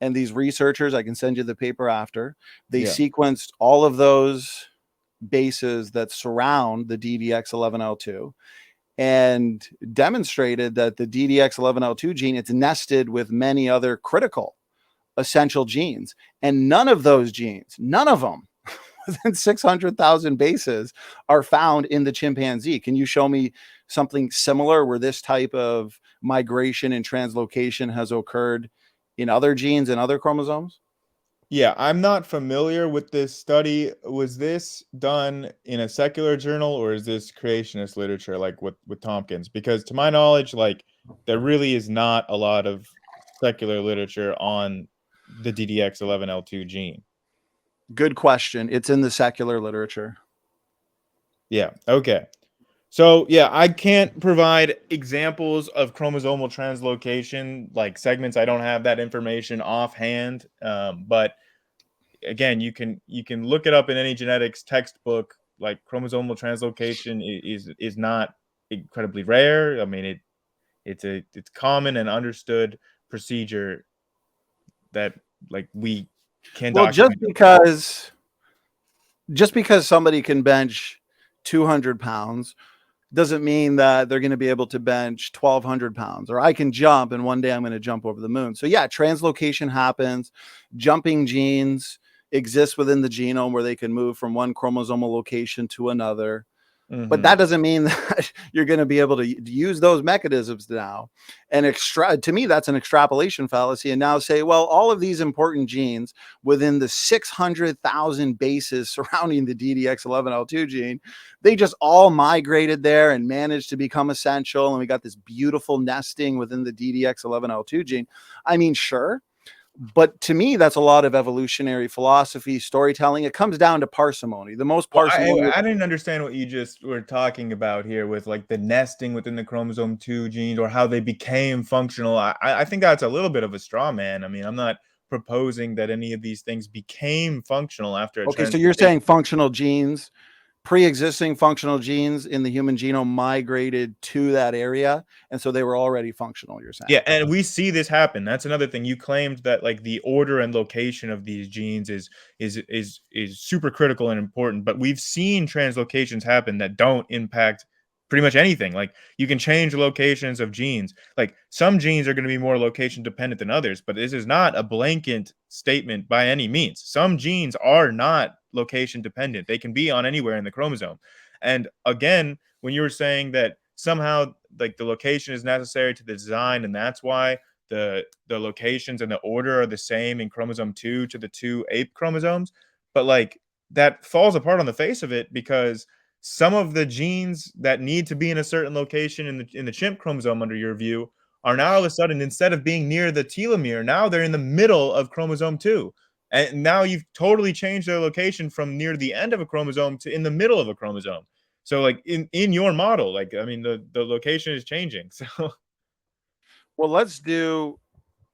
And these researchers, I can send you the paper after, they sequenced all of those bases that surround the DDX11L2 and demonstrated that the DDX11L2 gene, it's nested with many other critical essential genes. And none of those genes, none of them within 600,000 bases are found in the chimpanzee. Can you show me something similar where this type of migration and translocation has occurred in other genes and other chromosomes? Yeah, I'm not familiar with this study. Was this done in a secular journal, or is this creationist literature like with Tompkins? Because to my knowledge, like there really is not a lot of secular literature on the DDX11L2 gene. Good question. It's in the secular literature. Yeah, okay. So yeah, I can't provide examples of chromosomal translocation, like segments. I don't have that information offhand. But again, you can look it up in any genetics textbook. Like chromosomal translocation is not incredibly rare. I mean, it's common and understood procedure that like we can document. Just because somebody can bench 200 pounds doesn't mean that they're going to be able to bench 1,200 pounds, or I can jump and one day I'm going to jump over the moon. So yeah, translocation happens, jumping genes exists within the genome where they can move from one chromosomal location to another. But Mhm. that doesn't mean that you're going to be able to use those mechanisms now. And to me, that's an extrapolation fallacy. And now say, well, all of these important genes within the 600,000 bases surrounding the DDX11L2 gene, they just all migrated there and managed to become essential. And we got this beautiful nesting within the DDX11L2 gene. I mean, sure. But to me, that's a lot of evolutionary philosophy, storytelling. It comes down to parsimony. The most Well, parsimony. I didn't understand what you just were talking about here with like the nesting within the chromosome 2 genes or how they became functional. I think that's a little bit of a straw man. I mean, I'm not proposing that any of these things became functional after a Okay, so you're translocation. saying functional genes, pre-existing functional genes in the human genome migrated to that area, and so they were already functional, you're saying? Yeah, and we see this happen. That's another thing. You claimed that like the order and location of these genes is super critical and important, but we've seen translocations happen that don't impact pretty much anything. Like you can change locations of genes. Like some genes are going to be more location dependent than others, but this is not a blanket statement by any means. Some genes are not location dependent. They can be on anywhere in the chromosome. And again, when you were saying that somehow like the location is necessary to the design and that's why the locations and the order are the same in chromosome 2 to the two ape chromosomes, but like that falls apart on the face of it because some of the genes that need to be in a certain location in the chimp chromosome under your view are now all of a sudden, instead of being near the telomere, now they're in the middle of chromosome 2, and now you've totally changed their location from near the end of a chromosome to in the middle of a chromosome. So like in your model, like I mean the location is changing. So Well, let's do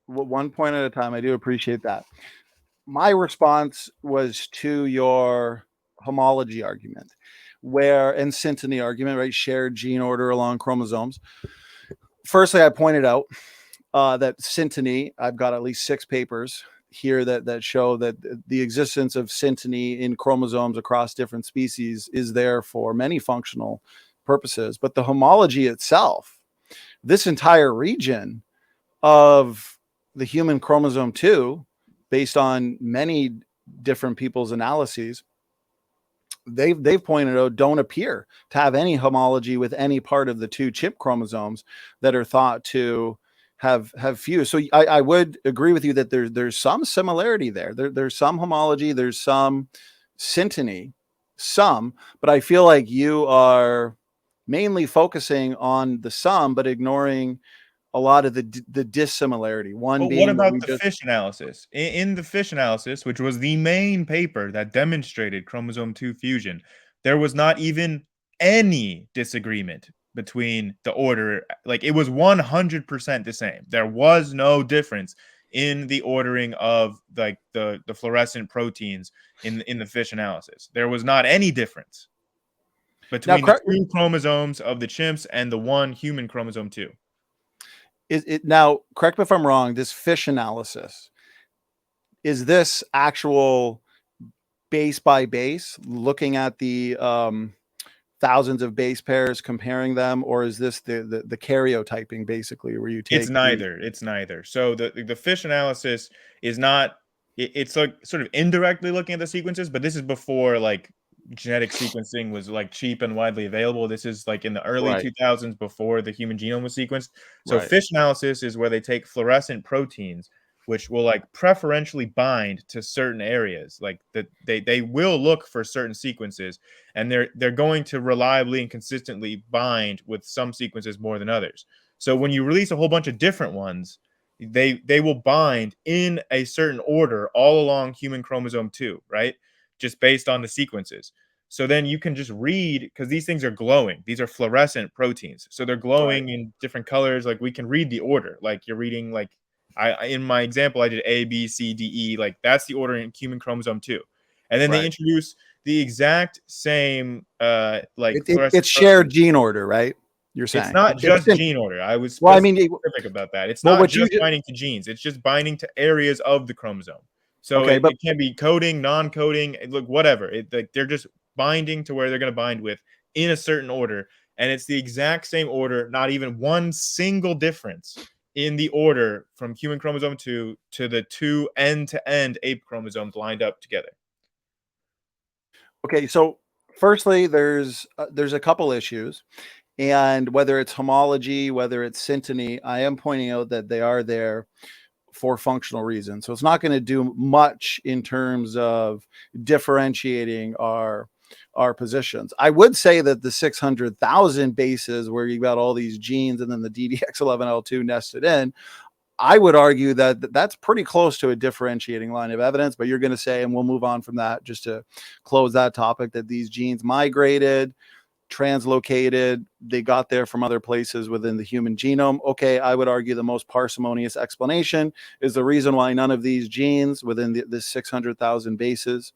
one point at a time. I do appreciate that. My response was to your homology argument, and synteny argument, right? Shared gene order along chromosomes. Firstly, I pointed out that synteny, I've got at least 6 papers here that show that the existence of synteny in chromosomes across different species is there for many functional purposes. But the homology itself, this entire region of the human chromosome 2, based on many different people's analyses, they've pointed out don't appear to have any homology with any part of the 2 chimp chromosomes that are thought to have fused. So I would agree with you that there's some similarity there. There's some homology, there's some synteny, but I feel like you are mainly focusing on the sum, but ignoring a lot of the dissimilarity. One but what being what about we the just fish analysis? In the fish analysis, which was the main paper that demonstrated chromosome 2 fusion, there was not even any disagreement between the order. Like it was 100% the same. There was no difference in the ordering of like the fluorescent proteins in the fish analysis. There was not any difference now between the two chromosomes of the chimps and the one human chromosome 2. now correct me if I'm wrong. This fish analysis, is this actual base by base, looking at the thousands of base pairs, comparing them, or is this the karyotyping, basically, where you It's take neither. It's neither. So the fish analysis is not. It's like sort of indirectly looking at the sequences, but this is before like genetic sequencing was like cheap and widely available. This is like in the early right, 2000s before the human genome was sequenced. So right, fish analysis is where they take fluorescent proteins, which will like preferentially bind to certain areas. Like that they will look for certain sequences, and they're going to reliably and consistently bind with some sequences more than others. So when you release a whole bunch of different ones, they will bind in a certain order all along human chromosome 2, right? Just based on the sequences. So then you can just read, because these things are glowing. These are fluorescent proteins. So they're right. glowing in different colors. Like we can read the order. Like you're reading like in my example, I did A, B, C, D, E. Like that's the order in human chromosome 2. And then they Right. introduce the exact same like It's fluorescent shared gene order, right? You're it's saying not it's just gene order. I was well, I mean, specific about that. It's well, not what you just binding to genes. It's just binding to areas of the chromosome. So okay, but it can be coding, non-coding, look, whatever. Like they're just binding to where they're going to bind with in a certain order, and it's the exact same order. Not even one single difference in the order from human chromosome 2 to the two end-to-end ape chromosomes lined up together? Okay, so firstly, there's a couple issues, and whether it's homology, whether it's synteny, I am pointing out that they are there for functional reasons. So it's not going to do much in terms of differentiating our positions. I would say that the 600,000 bases where you've got all these genes and then the DDX11L2 nested in, I would argue that that's pretty close to a differentiating line of evidence, but you're going to say, and we'll move on from that just to close that topic, that these genes migrated, translocated, they got there from other places within the human genome. Okay, I would argue the most parsimonious explanation is the reason why none of these genes within this 600,000 bases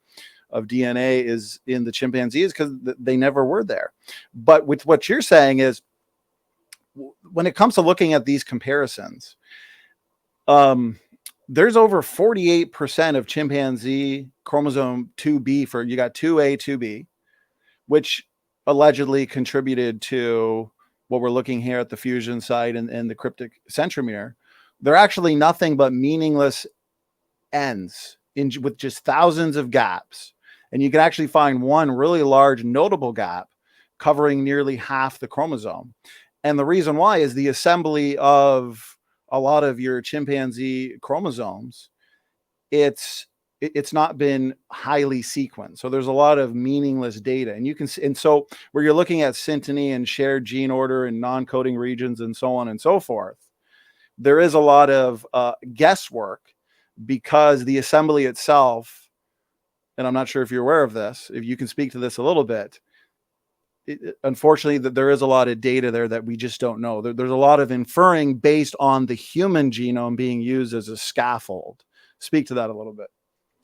of DNA is in the chimpanzees, because they never were there. But with what you're saying is, when it comes to looking at these comparisons, there's over 48% of chimpanzee chromosome 2B, for you got 2A, 2B, which allegedly contributed to what we're looking here at the fusion site and the cryptic centromere. They're actually nothing but meaningless ends with just thousands of gaps. And you can actually find one really large notable gap covering nearly half the chromosome. And the reason why is the assembly of a lot of your chimpanzee chromosomes, it's not been highly sequenced. So there's a lot of meaningless data. And you can, and so where you're looking at synteny and shared gene order and non-coding regions and so on and so forth, there is a lot of guesswork, because the assembly itself, and I'm not sure if you're aware of this, if you can speak to this a little bit, unfortunately, that there is a lot of data there that we just don't know. There's a lot of inferring based on the human genome being used as a scaffold. Speak to that a little bit.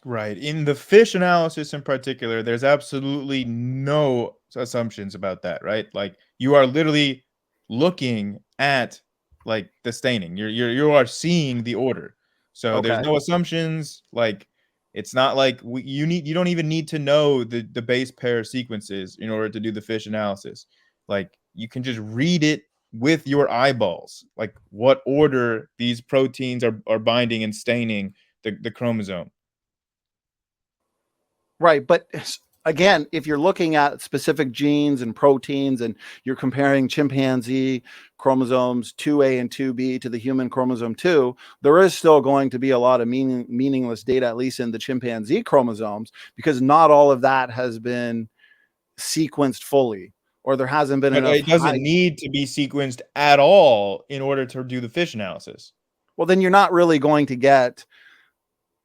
Right. In the fish analysis in particular, there's absolutely no assumptions about that, right? Like, you are literally looking at like the staining. You are seeing the order. So there's Okay. no assumptions. Like, it's not like you don't even need to know the base pair sequences in order to do the fish analysis. Like, you can just read it with your eyeballs, like what order these proteins are binding and staining the chromosome. Right. But again, if you're looking at specific genes and proteins and you're comparing chimpanzee chromosomes 2A and 2B to the human chromosome 2, there is still going to be a lot of meaningless data, at least in the chimpanzee chromosomes, because not all of that has been sequenced fully, or there hasn't been But enough it doesn't need to be sequenced at all in order to do the fish analysis. Well, then you're not really going to get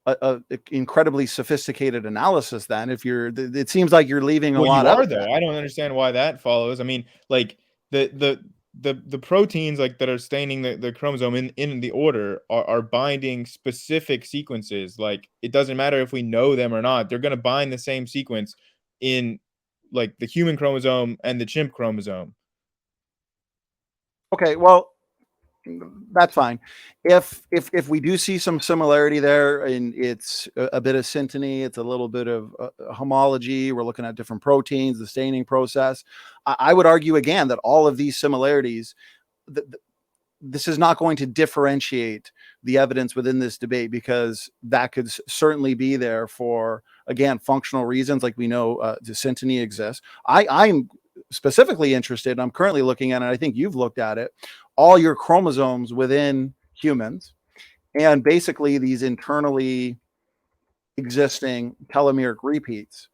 a incredibly sophisticated analysis then. If you're, it seems like you're leaving a Well, lot you out are though. there. I don't understand why that follows. I mean, like, the proteins like that are staining the chromosome in the order are binding specific sequences. Like, it doesn't matter if we know them or not. They're going to bind the same sequence in like the human chromosome and the chimp chromosome. Okay, well, that's fine. If we do see some similarity there, and it's a bit of synteny, it's a little bit of homology, we're looking at different proteins, the staining process, I would argue again that all of these similarities, this is not going to differentiate the evidence within this debate, because that could certainly be there for, again, functional reasons. Like we know the synteny exists. I'm specifically interested, I'm currently looking at it, I think you've looked at it, all your chromosomes within humans, and basically these internally existing telomeric repeats,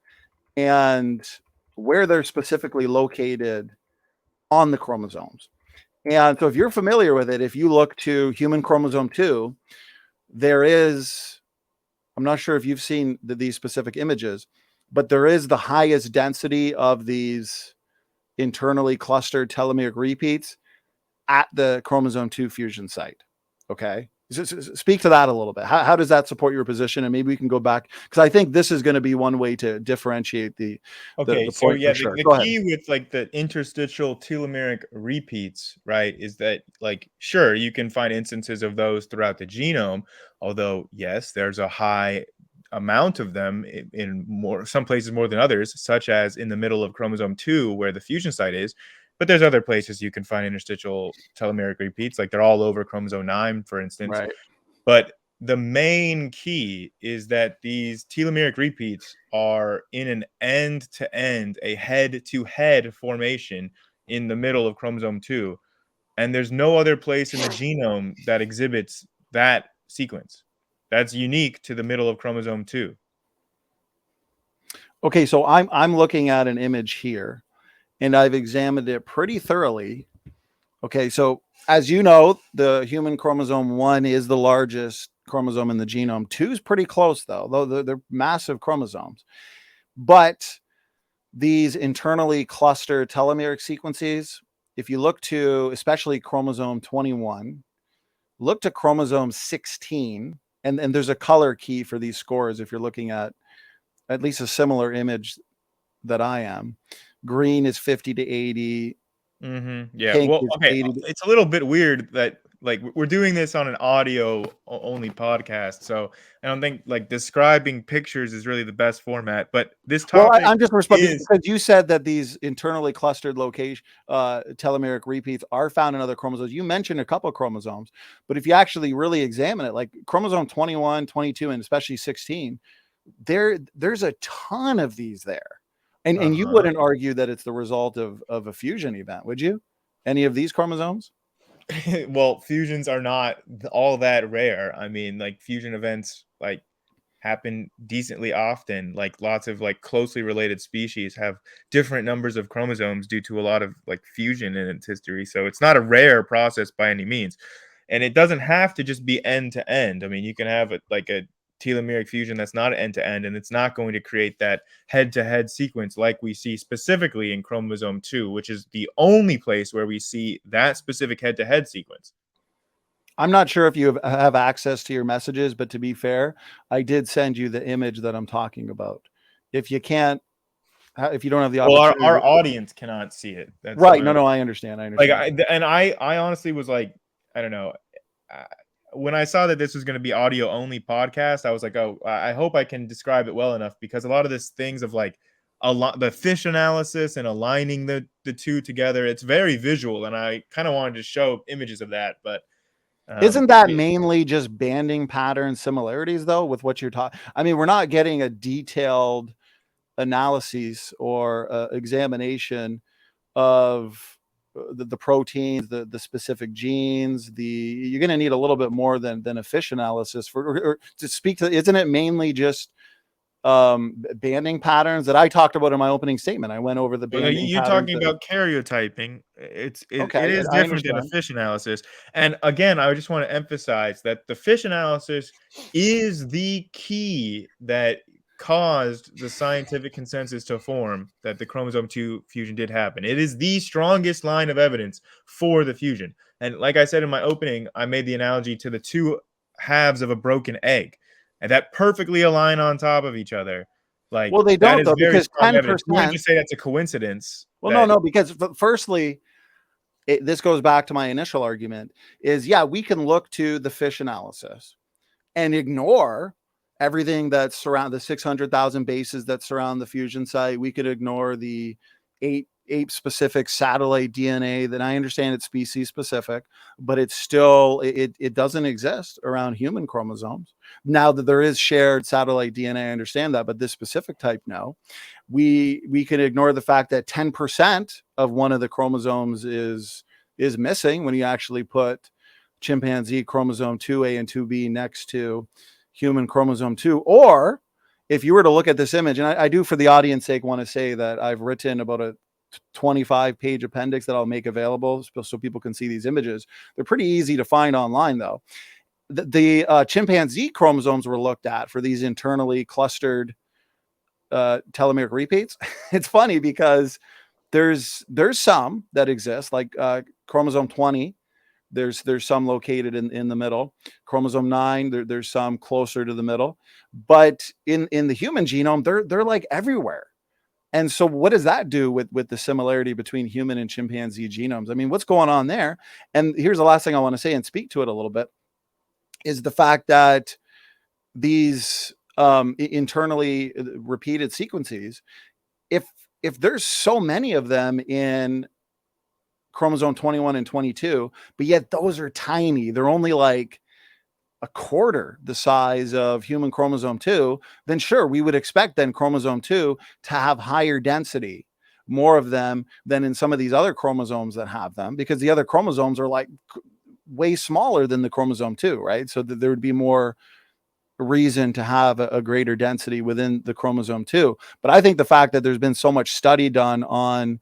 and where they're specifically located on the chromosomes. And so if you're familiar with it, if you look to human chromosome 2, there is, I'm not sure if you've seen these specific images, but there is the highest density of these internally clustered telomeric repeats at the chromosome 2 fusion site. Okay. Speak to that a little bit. How does that support your position? And maybe we can go back, because I think this is going to be one way to differentiate the Okay, so point yeah, for sure. the Go ahead. key with like the interstitial telomeric repeats, right, is that, like, sure, you can find instances of those throughout the genome, although yes, there's a high amount of them in more some places more than others, such as in the middle of chromosome 2 where the fusion site is. but there's other places you can find interstitial telomeric repeats, like they're all over chromosome 9, for instance. Right. But the main key is that these telomeric repeats are in an end-to-end, a head-to-head formation in the middle of chromosome 2. And there's no other place in the genome that exhibits that sequence. That's unique to the middle of chromosome 2. Okay, so I'm looking at an image here, and I've examined it pretty thoroughly. Okay, so as you know, the human chromosome 1 is the largest chromosome in the genome. 2 is pretty close, though they're massive chromosomes. But these internally clustered telomeric sequences, if you look to especially chromosome 21, look to chromosome 16, and there's a color key for these scores if you're looking at least a similar image that I am. Green is 50 to 80. Yeah. Pink Well, is okay. 80 to, It's a little bit weird that like we're doing this on an audio only podcast, so I don't think like describing pictures is really the best format. But this well, topic I'm just responding is because you said that these internally clustered telomeric repeats are found in other chromosomes. You mentioned a couple of chromosomes, but if you actually really examine it, like chromosome 21, 22, and especially 16, there's a ton of these there. And you wouldn't argue that it's the result of a fusion event, would you? Any of these chromosomes? well, fusions are not all that rare. I mean, like fusion events like happen decently often. Like lots of like closely related species have different numbers of chromosomes due to a lot of like fusion in its history. So it's not a rare process by any means. And it doesn't have to just be end to end. I mean, you can have like a telomeric fusion that's not end to end, and it's not going to create that head to head sequence like we see specifically in chromosome 2, which is the only place where we see that specific head to head sequence. I'm not sure if you have access to your messages, but to be fair, I did send you the image that I'm talking about. If you can't, if you don't have the Well, opportunity, our audience cannot see it. That's right? my No, I understand. I like understand. I honestly was like, I don't know. When I saw that this was going to be audio only podcast, I was like, oh, I hope I can describe it well enough, because a lot of this things of like the fish analysis and aligning the two together, it's very visual, and I kind of wanted to show images of that. But Isn't that mainly just banding pattern similarities, though, with what you're talking? I mean, we're not getting a detailed analysis or examination of the proteins, the specific genes. You're going to need a little bit more than a fish analysis or to speak to. Isn't it mainly just banding patterns that I talked about in my opening statement? I went over the banding You're patterns. talking about karyotyping. It Okay, is I different than a understand. fish analysis. And again, I just want to emphasize that the fish analysis is the key that caused the scientific consensus to form that the chromosome 2 fusion did happen. It is the strongest line of evidence for the fusion. And like I said in my opening, I made the analogy to the two halves of a broken egg, and that perfectly align on top of each other. Like Well, they that don't is though, very because strong evidence. You wouldn't 10%. just say that's a coincidence. Well, That no, because firstly, this goes back to my initial argument is, yeah, we can look to the fish analysis and ignore everything that's surround the 600,000 bases that surround the fusion site. We could ignore the ape specific satellite DNA that I understand it's species specific, but it's still, it doesn't exist around human chromosomes. Now that there is shared satellite DNA, I understand that, but this specific type, no. We can ignore the fact that 10% of one of the chromosomes is missing when you actually put chimpanzee chromosome 2A and 2B next to human chromosome 2. Or if you were to look at this image, and I do for the audience sake want to say that I've written about a 25-page appendix that I'll make available so people can see these images. They're pretty easy to find online, though. The chimpanzee chromosomes were looked at for these internally clustered telomeric repeats. It's funny because there's some that exist, like chromosome 20. There's some located in the middle. Chromosome 9, there's some closer to the middle, but in the human genome, they're like everywhere. And so what does that do with the similarity between human and chimpanzee genomes? I mean, what's going on there? And here's the last thing I want to say and speak to it a little bit is the fact that these internally repeated sequences, if there's so many of them in chromosome 21 and 22, but yet those are tiny. They're only like a quarter the size of human chromosome 2, then sure, we would expect then chromosome 2 to have higher density, more of them than in some of these other chromosomes that have them, because the other chromosomes are like way smaller than the chromosome 2, right? So there would be more reason to have a greater density within the chromosome 2. But I think the fact that there's been so much study done on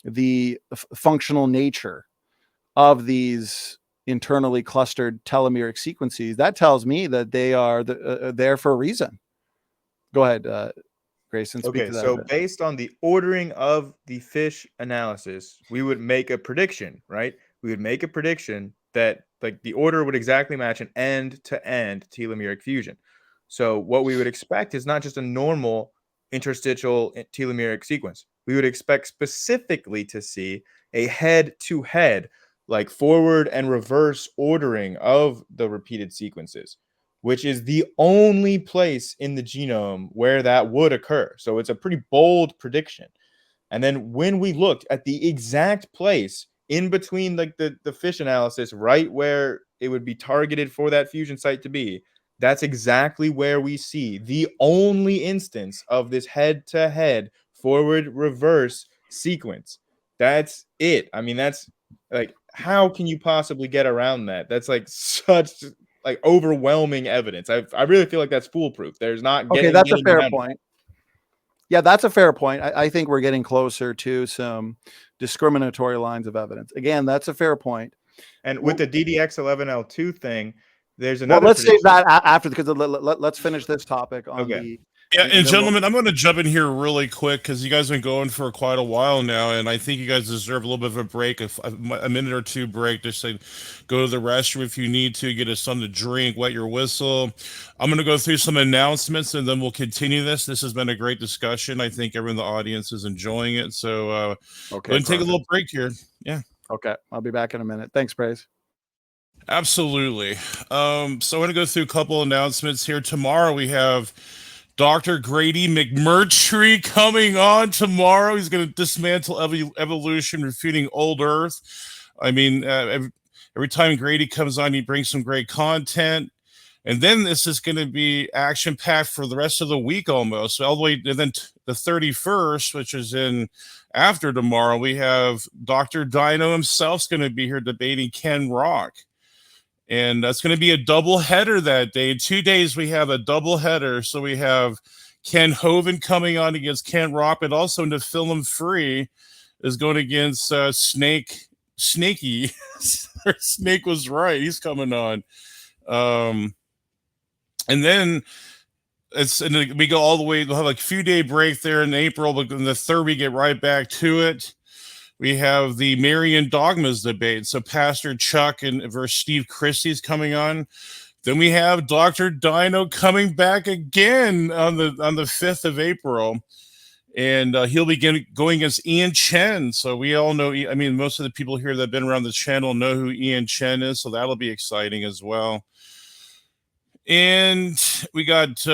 the functional nature of these internally clustered telomeric sequences, that tells me that they are there for a reason. Go ahead, Grayson, speak Okay, to that a so bit. based on the ordering of the fish analysis, we would make a prediction, right? We would make a prediction that like the order would exactly match an end-to-end telomeric fusion. So what we would expect is not just a normal interstitial telomeric sequence. We would expect specifically to see a head-to-head, like forward and reverse ordering of the repeated sequences, which is the only place in the genome where that would occur. So it's a pretty bold prediction. And then when we looked at the exact place in between like the fish analysis, right where it would be targeted for that fusion site to be, that's exactly where we see the only instance of this head-to-head forward reverse sequence. That's it. I mean, that's like, how can you possibly get around that? That's like such like overwhelming evidence. I really feel like that's foolproof. There's not Okay, getting that's a fair around it. point. Yeah, that's a fair point. I think we're getting closer to some discriminatory lines of evidence. Again, that's a fair point. And with the DDX11L2 thing, there's Well, another let's save prediction. that after, because let's finish this topic on Okay. the. Yeah, and then we'll- gentlemen, I'm going to jump in here really quick because you guys have been going for quite a while now, and I think you guys deserve a little bit of a break, a minute or two break, just to go to the restroom if you need to, get us something to drink, wet your whistle. I'm going to go through some announcements, and then we'll continue this. This has been a great discussion. I think everyone in the audience is enjoying it, so okay, go ahead and take a little break here. Yeah. Okay, I'll be back in a minute. Thanks, Praise. Absolutely. So I'm going to go through a couple announcements here. Tomorrow we have Dr. Grady McMurtry coming on tomorrow. He's going to dismantle evolution, refuting old Earth. I mean, every time Grady comes on, he brings some great content. And then this is going to be action-packed for the rest of the week almost. All the way, and then the 31st, which is in after tomorrow, we have Dr. Dino himself's going to be here debating Ken Rock. And that's going to be a double header that day. In 2 days, we have a double header. So we have Ken Hovind coming on against Ken Rock, but also Nephilim Free is going against Snaky. Snake was right. He's coming on. And then we go all the way. We'll have like a few day break there in April, but in the 3rd, we get right back to it. We have the Marian Dogmas debate. So Pastor Chuck versus Steve Christie's coming on. Then we have Dr. Dino coming back again on the 5th of April. And he'll be going against Ian Chen. So we all know, I mean, most of the people here that have been around the channel know who Ian Chen is. So that'll be exciting as well. And we got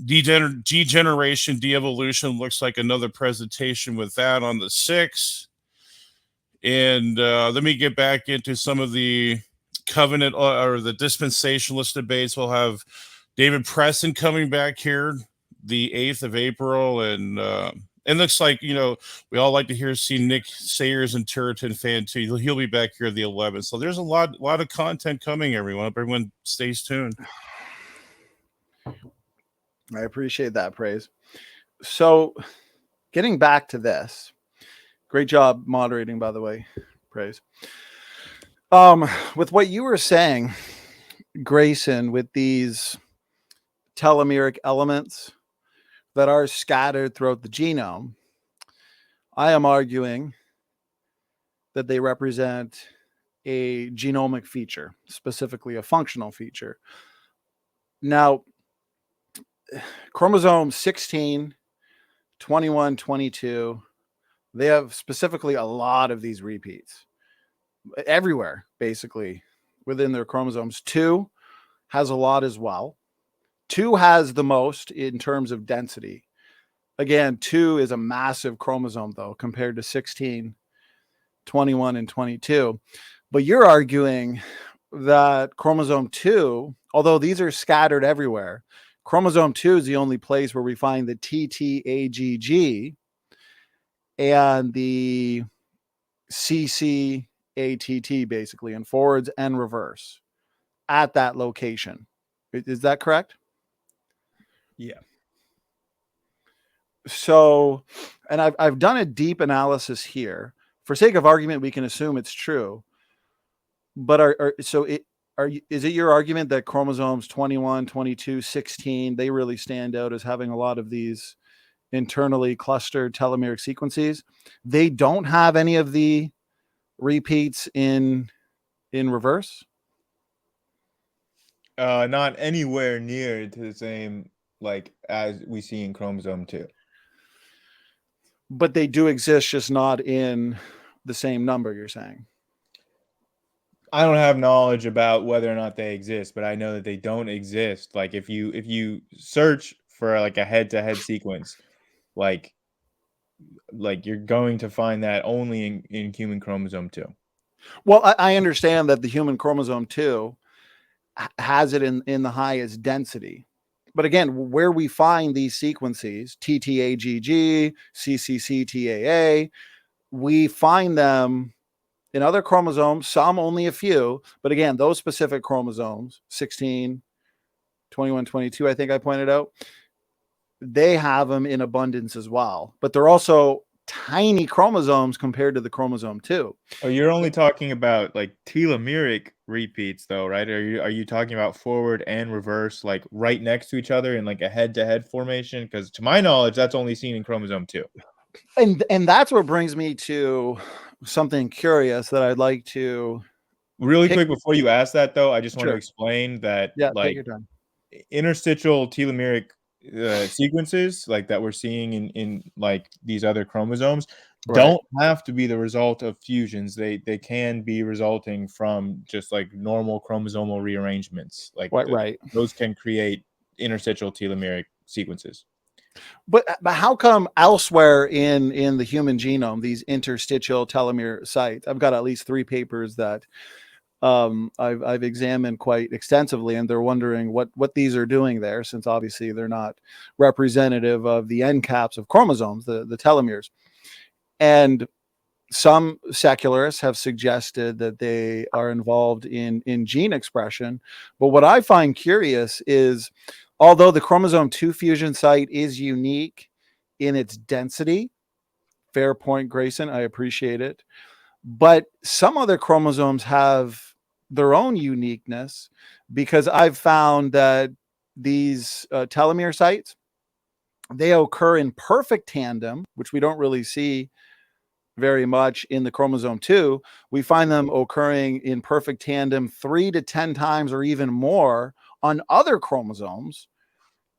degeneration, de-evolution. Looks like another presentation with that on the 6th. And let me get back into some of the covenant or the dispensationalist debates. We'll have David Preston coming back here the 8th of April. And it looks like, you know, we all like to see Nick Sayers and Turretin fan too. He'll be back here the 11th. So there's a lot of content coming, everyone. Everyone stays tuned. I appreciate that, Praise. So getting back to this, great job moderating, by the way, Praise. With what you were saying, Grayson, with these telomeric elements that are scattered throughout the genome, I am arguing that they represent a genomic feature, specifically a functional feature. Now, chromosome 16, 21, 22, they have specifically a lot of these repeats everywhere, basically, within their chromosomes. 2 has a lot as well. 2 has the most in terms of density. Again, 2 is a massive chromosome, though, compared to 16 21, and 22. But you're arguing that chromosome 2, although these are scattered everywhere, chromosome 2 is the only place where we find the TTAGG and the CCATT, basically, in forwards and reverse at that location. Is that correct? Yeah. So, and I've done a deep analysis here. For sake of argument, we can assume it's true. But is it your argument that chromosomes 21, 22, 16, they really stand out as having a lot of these internally clustered telomeric sequences? They don't have any of the repeats in reverse? Not anywhere near to the same like as we see in chromosome 2. But they do exist, just not in the same number, you're saying? I don't have knowledge about whether or not they exist, but I know that they don't exist. Like if you search for like a head-to-head sequence, like you're going to find that only in human chromosome 2. Well, I understand that the human chromosome 2 has it in the highest density. But again, where we find these sequences, TTAGG, CCCTAA, we find them in other chromosomes, some only a few. But again, those specific chromosomes, 16, 21, 22, I think I pointed out, they have them in abundance as well. But they're also tiny chromosomes compared to the chromosome 2. Oh, you're only talking about like telomeric repeats though, right? Are you talking about forward and reverse like right next to each other in like a head-to-head formation? Because to my knowledge, that's only seen in chromosome 2. And that's what brings me to something curious that I'd like to Really quick before you ask that though, I just want to Sure. explain that Yeah, take like your time. interstitial telomeric sequences like that we're seeing in like these other chromosomes don't have to be the result of fusions. They can be resulting from just like normal chromosomal rearrangements. Like Right. those can create interstitial telomeric sequences. But how come elsewhere in the human genome, these interstitial telomere sites? I've got at least 3 papers that I've examined quite extensively, and they're wondering what these are doing there, since obviously they're not representative of the end caps of chromosomes, the telomeres. And some secularists have suggested that they are involved in gene expression. But what I find curious is, although the chromosome 2 fusion site is unique in its density, fair point, Grayson, I appreciate it, but some other chromosomes have their own uniqueness, because I've found that these telomere sites, they occur in perfect tandem, which we don't really see very much in the chromosome 2. We find them occurring in perfect tandem 3 to 10 times or even more on other chromosomes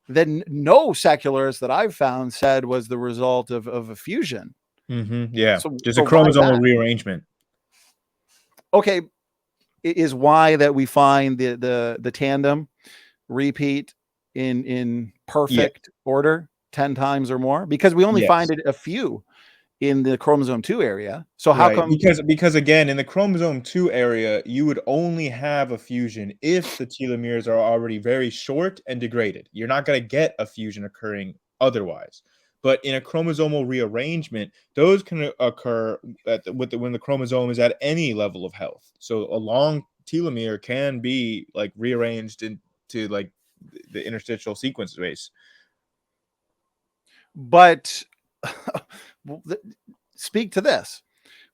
that no secularists that I've found said was the result of a fusion. Yeah, So, just so a chromosomal rearrangement. Okay, is why that we find the tandem repeat in perfect order 10 times or more, because we only find it a few in the chromosome 2 area. So how come? Because again, in the chromosome 2 area, you would only have a fusion if the telomeres are already very short and degraded. You're not going to get a fusion occurring otherwise. But in a chromosomal rearrangement, those can occur when the chromosome is at any level of health. So a long telomere can be like rearranged into like the interstitial sequence space. But speak to this.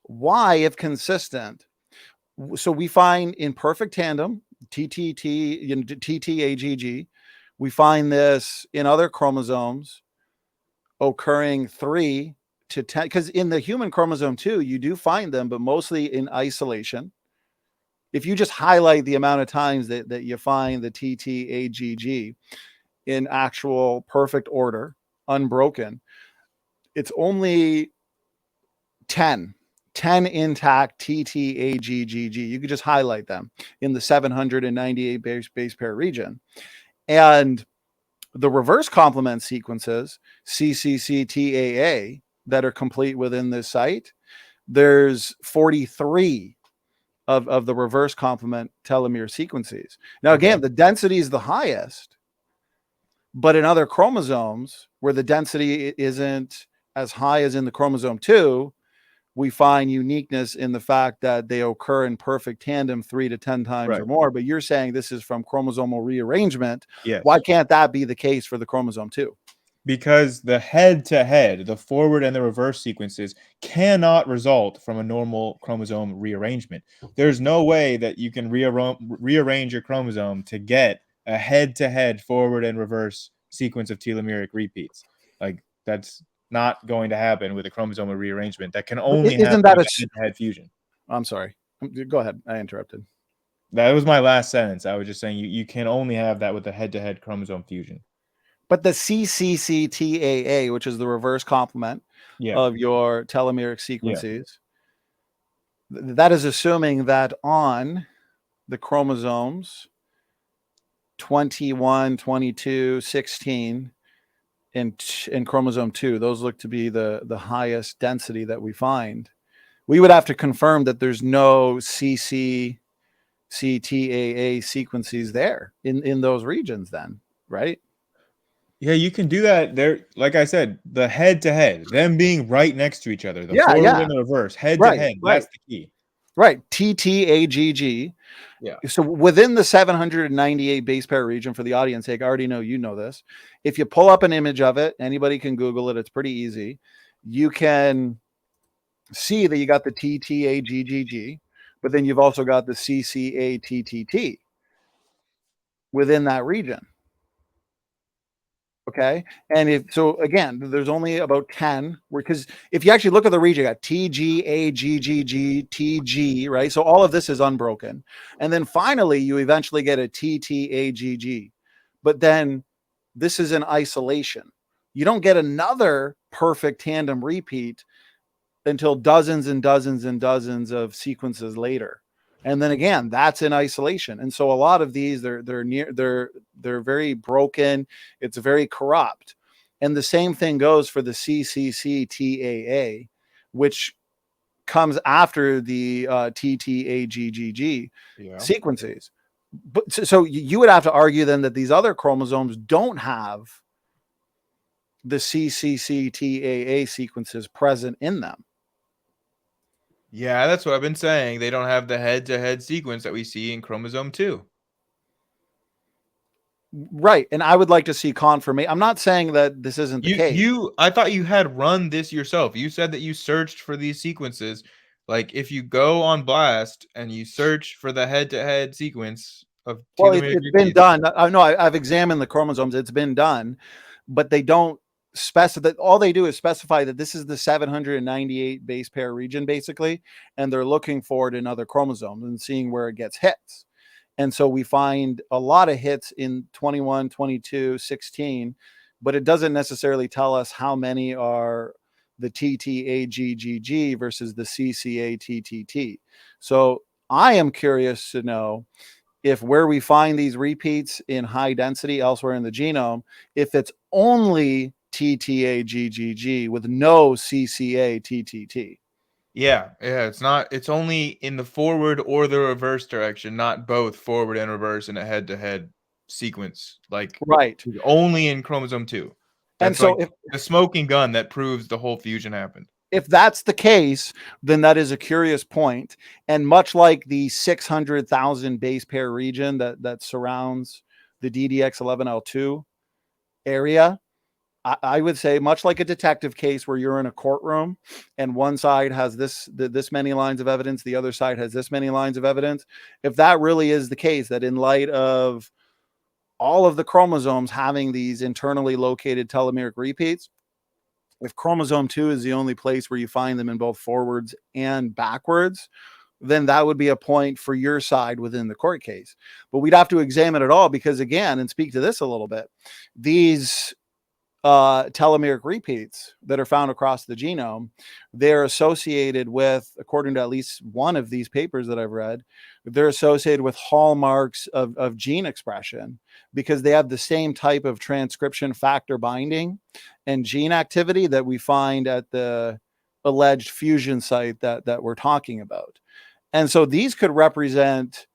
Why, if consistent? So we find in perfect tandem, TTAGG. We find this in other chromosomes occurring 3 to 10, because in the human chromosome 2, you do find them, but mostly in isolation. If you just highlight the amount of times that you find the TTAGG in actual perfect order, unbroken, it's only 10 intact TTAGGG. You could just highlight them in the 798 base pair region. And the reverse complement sequences, CCCTAA, that are complete within this site, there's 43 of the reverse complement telomere sequences. Now, again, the density is the highest, but in other chromosomes where the density isn't as high as in the chromosome 2, we find uniqueness in the fact that they occur in perfect tandem 3 to 10 times or more. But you're saying this is from chromosomal rearrangement. Yes. Why can't that be the case for the chromosome 2? Because the head-to-head, the forward and the reverse sequences cannot result from a normal chromosome rearrangement. There's no way that you can rearrange your chromosome to get a head-to-head forward and reverse sequence of telomeric repeats. Like, that's not going to happen with a chromosomal rearrangement. That can only happen with a head-to-head fusion. I'm sorry. Go ahead. I interrupted. That was my last sentence. I was just saying you can only have that with a head-to-head chromosome fusion. But the CCCTAA, which is the reverse complement of your telomeric sequences, that is assuming that on the chromosomes 21, 22, 16, and chromosome 2, those look to be the highest density that we find. We would have to confirm that there's no CCCTAA sequences there in those regions then, right? Yeah, you can do that there. Like I said, the head-to-head, them being right next to each other, the forward and the reverse, head-to-head, that's the key. Right, TTAGG. Yeah. So within the 798 base pair region, for the audience sake, I already know you know this. If you pull up an image of it, anybody can Google it. It's pretty easy. You can see that you got the TTAGGG, but then you've also got the CCATTT within that region. Okay. And if so, again, there's only about 10, because if you actually look at the region, you got TGAGGG, TG, right? So all of this is unbroken. And then finally, you eventually get a TTAGG. But then this is in isolation. You don't get another perfect tandem repeat until dozens and dozens and dozens of sequences later. And then again, that's in isolation. And so a lot of these, they're very broken. It's very corrupt. And the same thing goes for the CCCTAA, which comes after the TTAGGG sequences. But so you would have to argue then that these other chromosomes don't have the CCCTAA sequences present in them. Yeah, that's what I've been saying. They don't have the head-to-head sequence that we see in chromosome 2. Right. And I would like to see confirmation. I'm not saying that this isn't the case. I thought you had run this yourself. You said that you searched for these sequences. Like, if you go on Blast and you search for the head-to-head sequence of telomeric it's been done. I know I've examined the chromosomes. It's been done, but they don't specify that. All they do is specify that this is the 798 base pair region, basically, and they're looking for it in other chromosomes and seeing where it gets hits. And so we find a lot of hits in 21, 22, 16, but it doesn't necessarily tell us how many are the TTAGGG versus the CCATTT. So I am curious to know if where we find these repeats in high density elsewhere in the genome, if it's only TTAGGG with no CCATTT. Yeah, it's only in the forward or the reverse direction, not both forward and reverse in a head-to-head sequence. Like, right. Only in chromosome 2. That's and so like the smoking gun that proves the whole fusion happened. If that's the case, then that is a curious point. And much like the 600,000 base pair region that surrounds the DDX11L2 area, I would say much like a detective case where you're in a courtroom and one side has this many lines of evidence, the other side has this many lines of evidence. If that really is the case, that in light of all of the chromosomes having these internally located telomeric repeats, if chromosome 2 is the only place where you find them in both forwards and backwards, then that would be a point for your side within the court case. But we'd have to examine it all because, again, and speak to this a little bit, these telomeric repeats that are found across the genome, they're associated with, according to at least one of these papers that I've read, they're associated with hallmarks of gene expression because they have the same type of transcription factor binding and gene activity that we find at the alleged fusion site that we're talking about. And so these could represent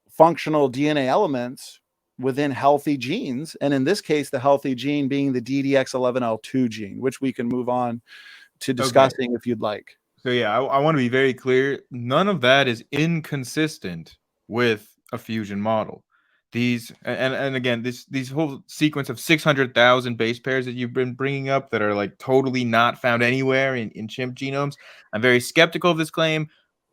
functional DNA elements within healthy genes. And in this case, the healthy gene being the DDX11L2 gene, which we can move on to discussing if you'd like. So yeah, I want to be very clear. None of that is inconsistent with a fusion model. These and again, these whole sequence of 600,000 base pairs that you've been bringing up that are like totally not found anywhere in chimp genomes. I'm very skeptical of this claim.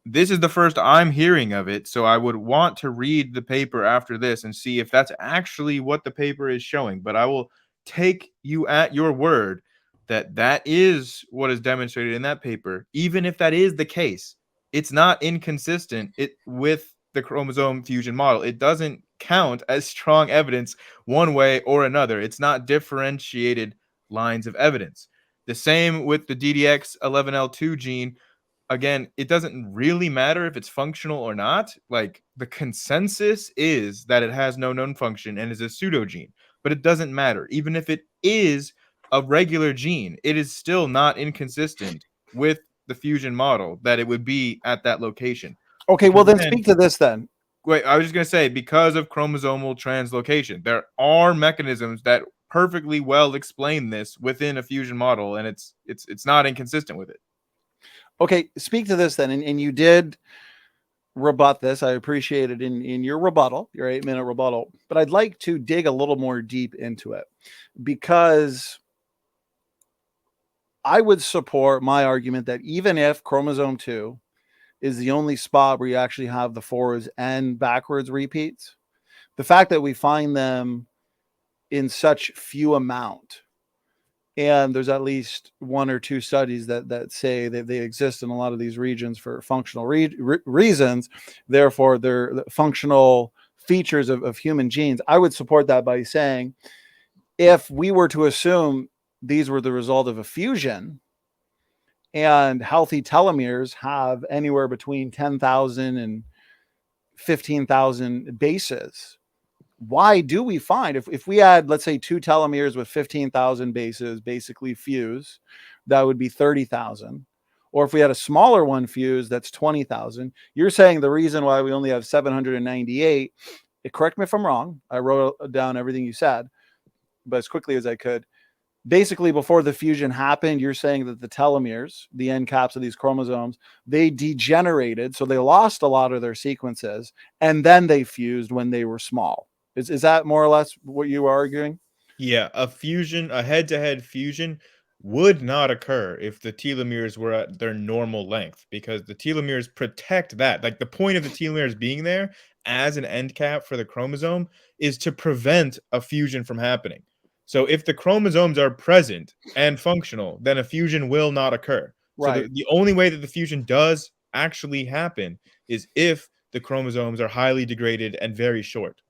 This is the first I'm hearing of it, so I would want to read the paper after this and see if that's actually what the paper is showing. But I will take you at your word that that is what is demonstrated in that paper. Even if that is the case, it's not inconsistent with the chromosome fusion model. It doesn't count as strong evidence one way or another. It's not differentiated lines of evidence. The same with the DDX11L2 gene. Again, it doesn't really matter if it's functional or not. Like, the consensus is that it has no known function and is a pseudogene, but it doesn't matter. Even if it is a regular gene, it is still not inconsistent with the fusion model that it would be at that location. Okay, well then speak to this then. Wait, I was just going to say, because of chromosomal translocation, there are mechanisms that perfectly well explain this within a fusion model, and it's not inconsistent with it. Okay, speak to this then. And you did rebut this. I appreciate it in your rebuttal, your 8-minute rebuttal. But I'd like to dig a little more deep into it, because I would support my argument that even if chromosome 2 is the only spot where you actually have the forwards and backwards repeats, the fact that we find them in such few amount, and there's at least 1 or 2 studies that say that they exist in a lot of these regions for functional reasons. Therefore, they're the functional features of human genes. I would support that by saying, if we were to assume these were the result of a fusion, and healthy telomeres have anywhere between 10,000 and 15,000 bases, why do we find, if we had, let's say, 2 telomeres with 15,000 bases basically fuse, that would be 30,000. Or if we had a smaller one fuse, that's 20,000. You're saying the reason why we only have 798, correct me if I'm wrong, I wrote down everything you said, but as quickly as I could. Basically, before the fusion happened, you're saying that the telomeres, the end caps of these chromosomes, they degenerated. So they lost a lot of their sequences, and then they fused when they were small. Is that more or less what you are arguing? Yeah, a head-to-head fusion would not occur if the telomeres were at their normal length, because the telomeres protect that. Like, the point of the telomeres being there as an end cap for the chromosome is to prevent a fusion from happening. So if the chromosomes are present and functional, then a fusion will not occur. So Right. the only way that the fusion does actually happen is if the chromosomes are highly degraded and very short.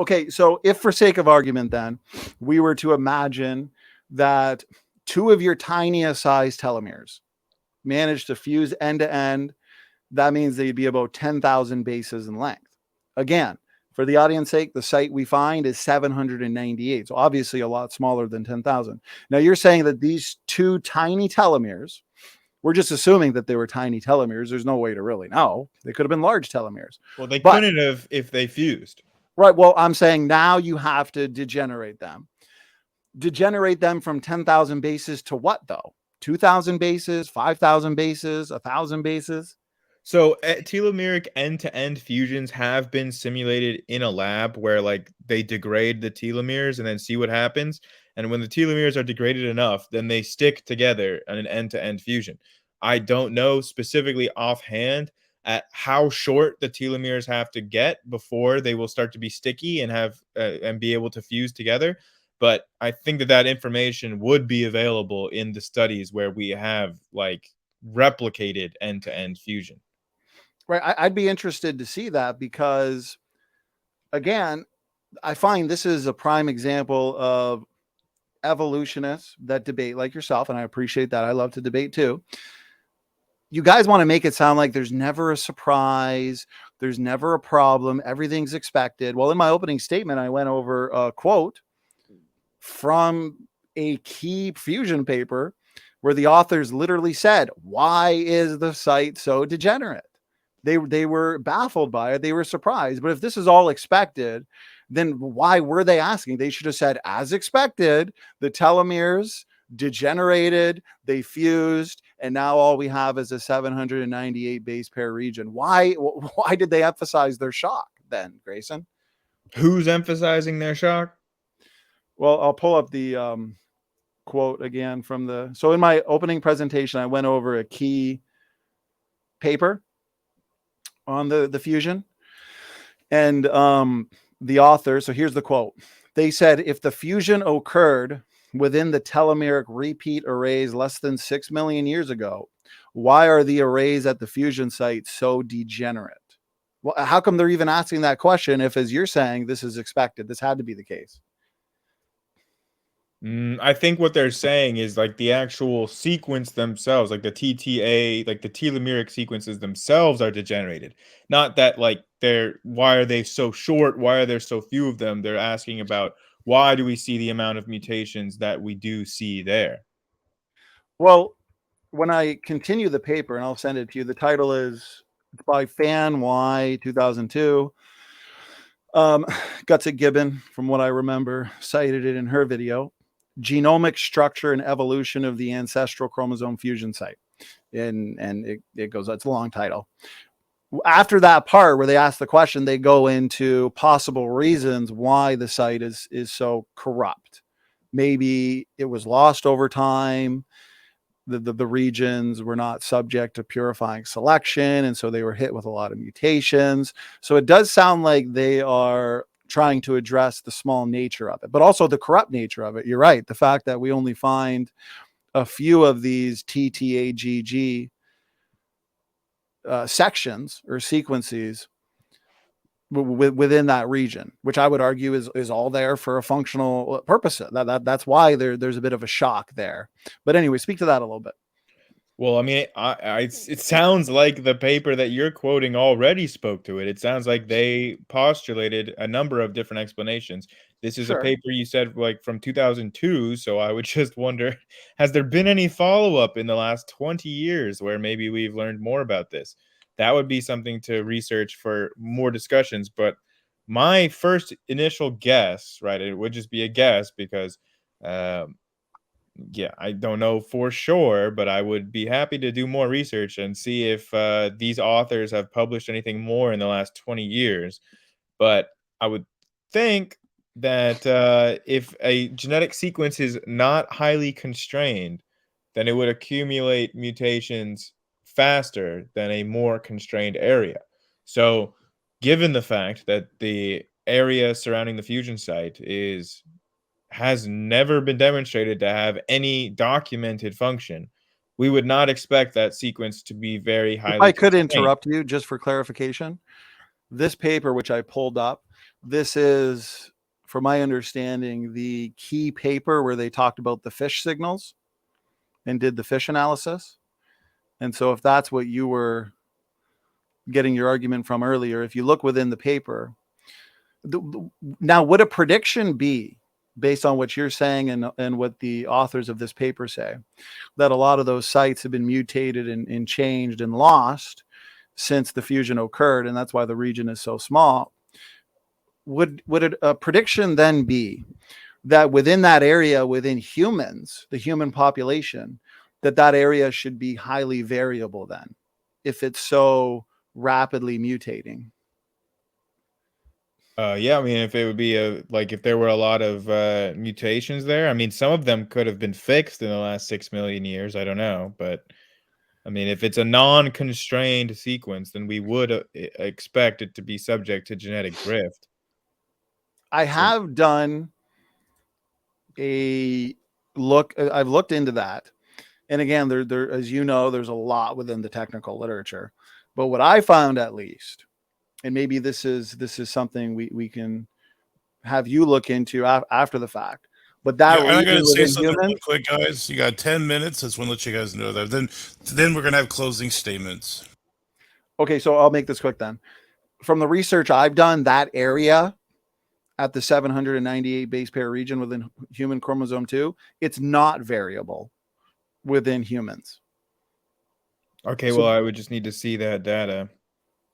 Okay, so if for sake of argument, then we were to imagine that 2 of your tiniest size telomeres managed to fuse end to end, that means they'd be about 10,000 bases in length. Again, for the audience sake, the site we find is 798. So obviously a lot smaller than 10,000. Now you're saying that these 2 tiny telomeres, we're just assuming that they were tiny telomeres. There's no way to really know. They could have been large telomeres. Well, they couldn't have if they fused. Right. Well, I'm saying now you have to degenerate them. Degenerate them from 10,000 bases to what, though? 2,000 bases, 5,000 bases, 1,000 bases? So telomeric end-to-end fusions have been simulated in a lab where, like, they degrade the telomeres and then see what happens. And when the telomeres are degraded enough, then they stick together in an end-to-end fusion. I don't know specifically offhand at how short the telomeres have to get before they will start to be sticky and have and be able to fuse together. But I think that information would be available in the studies where we have, like, replicated end-to-end fusion. Right. I'd be interested to see that, because, again, I find this is a prime example of evolutionists that debate like yourself, and I appreciate that. I love to debate too. You guys want to make it sound like there's never a surprise, there's never a problem, everything's expected. Well, in my opening statement, I went over a quote from a key fusion paper where the authors literally said, why is the site so degenerate? They were baffled by it. They were surprised. But if this is all expected, then why were they asking? They should have said, as expected, the telomeres degenerated, they fused, and now all we have is a 798 base pair region. Why did they emphasize their shock then, Grayson? Who's emphasizing their shock? Well, I'll pull up the quote again from so in my opening presentation, I went over a key paper on the fusion, and the author, so here's the quote. They said, if the fusion occurred within the telomeric repeat arrays less than 6 million years ago, why are the arrays at the fusion site so degenerate? Well, how come they're even asking that question if, as you're saying, this is expected? This had to be the case. I think what they're saying is like the actual sequence themselves, like the TTA, like the telomeric sequences themselves are degenerated. Not that like why are they so short? Why are there so few of them? They're asking about why do we see the amount of mutations that we do see there? Well, when I continue the paper, and I'll send it to you, the title is by Fan Y 2002. Gutsy Gibbon, from what I remember, cited it in her video. Genomic structure and evolution of the ancestral chromosome fusion site. And it goes, it's a long title. After that part where they ask the question, they go into possible reasons why the site is so corrupt. Maybe it was lost over time. The regions were not subject to purifying selection, and so they were hit with a lot of mutations. So it does sound like they are trying to address the small nature of it, but also the corrupt nature of it. You're right. The fact that we only find a few of these TTAGG sections or sequences within that region, which I would argue is all there for a functional purpose. That's why there's a bit of a shock there. But anyway, speak to that a little bit. Well, I mean, it sounds like the paper that you're quoting already spoke to it. It sounds like they postulated a number of different explanations. This is a paper you said like from 2002, so I would just wonder, has there been any follow-up in the last 20 years where maybe we've learned more about this? That would be something to research for more discussions, but my first initial guess, right, it would just be a guess because yeah, I don't know for sure, but I would be happy to do more research and see if these authors have published anything more in the last 20 years. But I would think that if a genetic sequence is not highly constrained, then it would accumulate mutations faster than a more constrained area. So, given the fact that the area surrounding the fusion site has never been demonstrated to have any documented function, we would not expect that sequence to be very highly If I could constrained. interrupt you just for clarification, this paper, which I pulled up, this is, from my understanding, the key paper where they talked about the fish signals and did the fish analysis. And so if that's what you were getting your argument from earlier, if you look within the paper, now would a prediction be, based on what you're saying and what the authors of this paper say, that a lot of those sites have been mutated and changed and lost since the fusion occurred, and that's why the region is so small? Would a prediction then be that within that area, within humans, the human population, that area should be highly variable then, if it's so rapidly mutating? Yeah, I mean, if it would be if there were a lot of mutations there, I mean, some of them could have been fixed in the last 6 million years. I don't know, but I mean, if it's a non-constrained sequence, then we would expect it to be subject to genetic drift. I have done a look. I've looked into that, and again, there, as you know, there's a lot within the technical literature. But what I found, at least, and maybe this is something we can have you look into after the fact. But that yeah, I'm going to say something humans, real quick, guys. You got 10 minutes. I just want to let you guys know that. Then we're going to have closing statements. Okay, so I'll make this quick then. From the research I've done, that area at the 798 base pair region within human chromosome 2, it's not variable. within humans. Okay, So- well, I would just need to see that data.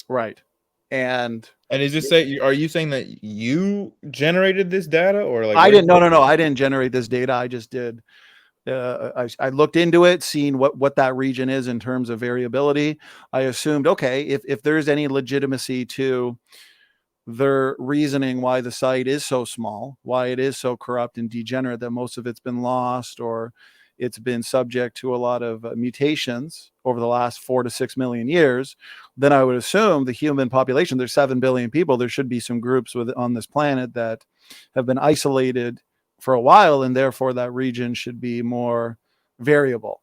Right. And is this are you saying that you generated this data, or like I didn't, no, I didn't generate this data. I just did. I looked into it, seeing what that region is in terms of variability. I assumed, okay, if there's any legitimacy to their reasoning why the site is so small, why it is so corrupt and degenerate, that most of it's been lost or it's been subject to a lot of mutations over the last 4 to 6 million years, then I would assume the human population, there's 7 billion people, there should be some groups on this planet that have been isolated for a while, and therefore that region should be more variable.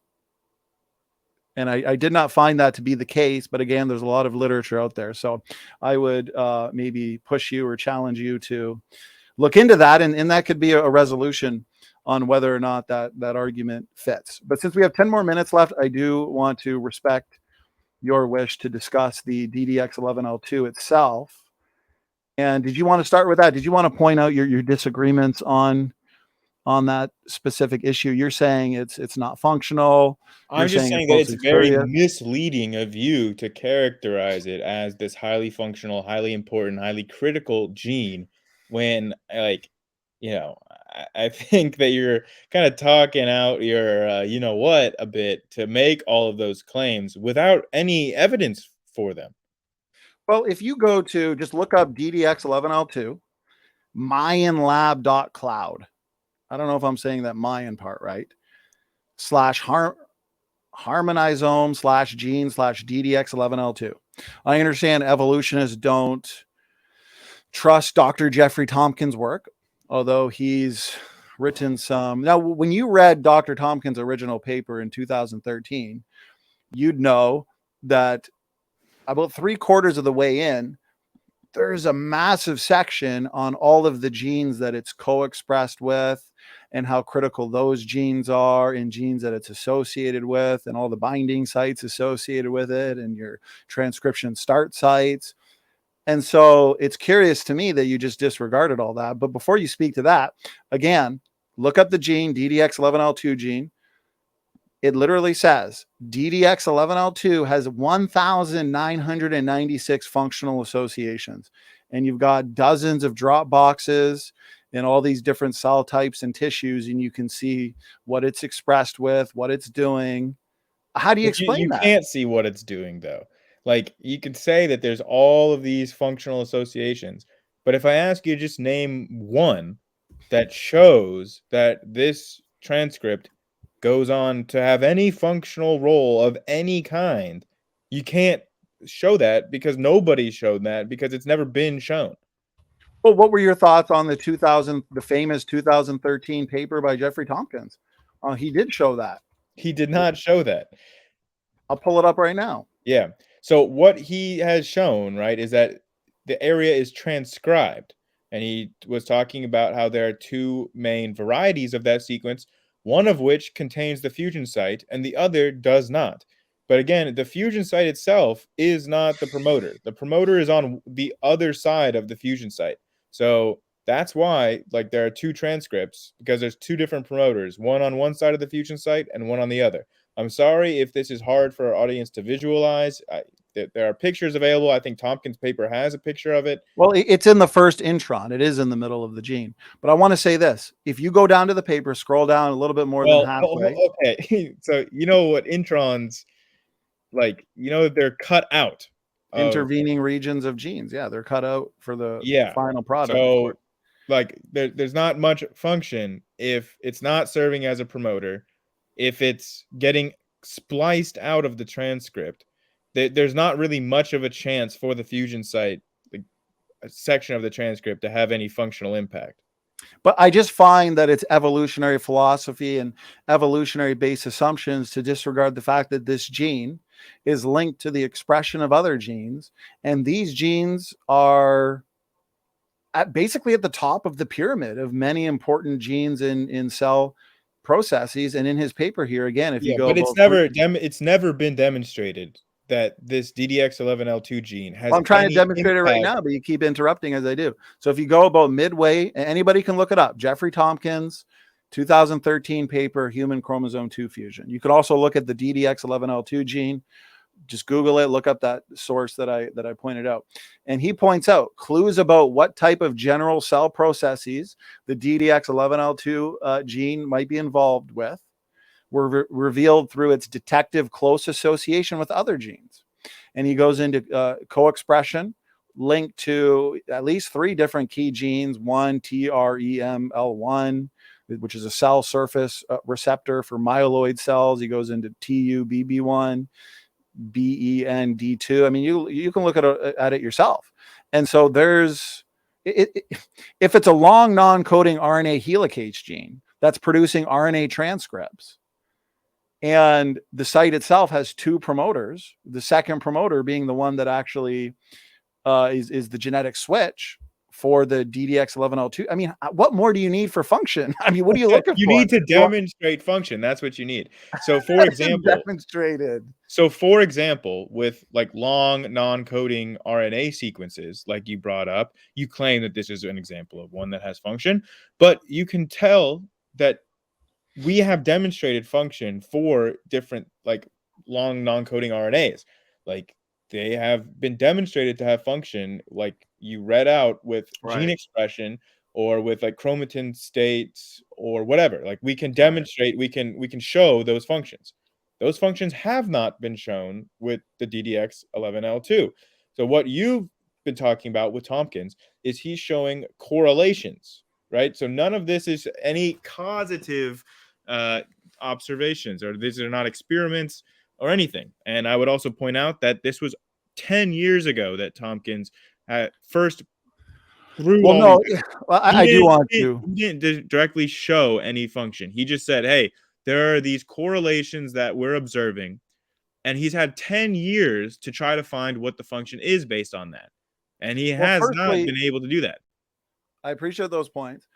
And I did not find that to be the case, but again, there's a lot of literature out there. So I would maybe push you or challenge you to look into that, and that could be a resolution on whether or not that argument fits. But since we have 10 more minutes left, I do want to respect your wish to discuss the DDX11L2 itself. And did you want to start with that? Did you want to point out your disagreements on that specific issue? You're saying it's not functional. I'm just saying that it's very misleading of you to characterize it as this highly functional, highly important, highly critical gene when, like, you know, I think that you're kind of talking out your, you know what, a bit to make all of those claims without any evidence for them. Well, if you go to just look up DDX11L2, MayanLab.cloud. I don't know if I'm saying that Mayan part right. /harmonizome/gene/DDX11L2. I understand evolutionists don't trust Dr. Jeffrey Tompkins' work, although he's written some. Now, when you read Dr. Tompkins' original paper in 2013, you'd know that about 3/4 of the way in, there's a massive section on all of the genes that it's co-expressed with and how critical those genes are in genes that it's associated with and all the binding sites associated with it and your transcription start sites. And so it's curious to me that you just disregarded all that. But before you speak to that, again, look up the gene, DDX11L2 gene. It literally says DDX11L2 has 1,996 functional associations. And you've got dozens of drop boxes in all these different cell types and tissues, and you can see what it's expressed with, what it's doing. How do you explain that? You can't see what it's doing, though. Like, you could say that there's all of these functional associations, but if I ask you to just name one that shows that this transcript goes on to have any functional role of any kind, you can't show that because nobody showed that because it's never been shown. Well, what were your thoughts on the famous 2013 paper by Jeffrey Tompkins? He did show that. He did not show that. I'll pull it up right now. Yeah. So what he has shown, right, is that the area is transcribed. And he was talking about how there are two main varieties of that sequence, one of which contains the fusion site and the other does not. But again, the fusion site itself is not the promoter. The promoter is on the other side of the fusion site. So that's why, like, there are two transcripts, because there's two different promoters, one on one side of the fusion site and one on the other. I'm sorry if this is hard for our audience to visualize. There are pictures available. I think Tompkins' paper has a picture of it. Well, it's in the first intron. It is in the middle of the gene. But I want to say this. If you go down to the paper, scroll down a little bit more than halfway. Okay. So you know what introns, like, you know, they're cut out. Intervening regions of genes. Yeah, they're cut out for the final product. So, like, there's not much function if it's not serving as a promoter, if it's getting spliced out of the transcript. There's not really much of a chance for the fusion site, like, a section of the transcript, to have any functional impact. But I just find that it's evolutionary philosophy and evolutionary based assumptions to disregard the fact that this gene is linked to the expression of other genes. And these genes are basically at the top of the pyramid of many important genes in cell processes. And in his paper here, again, if you go, but it's never been demonstrated that this DDX11L2 gene has. Well, I'm trying to demonstrate it right now, but you keep interrupting as I do. So if you go about midway, anybody can look it up. Jeffrey Tompkins, 2013 paper, human chromosome 2 fusion. You could also look at the DDX11L2 gene. Just Google it, look up that source that I pointed out. And he points out clues about what type of general cell processes the DDX11L2 gene might be involved with were revealed through its detective close association with other genes. And he goes into co-expression linked to at least 3 different key genes, one TREML1, which is a cell surface receptor for myeloid cells. He goes into TUBB1, BEND2. I mean, you can look at it yourself. And so there's, if it's a long non-coding RNA helicase gene that's producing RNA transcripts, and the site itself has 2 promoters, the second promoter being the one that actually is the genetic switch for the DDX11L2. I mean, what more do you need for function? I mean, what are you looking for? You need to demonstrate function. That's what you need. So for example, demonstrated. So for example, with like long non-coding RNA sequences, like you brought up, you claim that this is an example of one that has function, but you can tell that we have demonstrated function for different like long non-coding RNAs. Like they have been demonstrated to have function, like you read out with gene expression or with like chromatin states or whatever. Like we can demonstrate, we can show those functions. Those functions have not been shown with the DDX11L2. So what you've been talking about with Tompkins is he's showing correlations, right? So none of this is any causative observations, or these are not experiments or anything. And I would also point out that this was 10 years ago that Tompkins first threw well, I do want to. He didn't directly show any function. He just said, hey, there are these correlations that we're observing, and he's had 10 years to try to find what the function is based on that. And he has not been able to do that. I appreciate those points.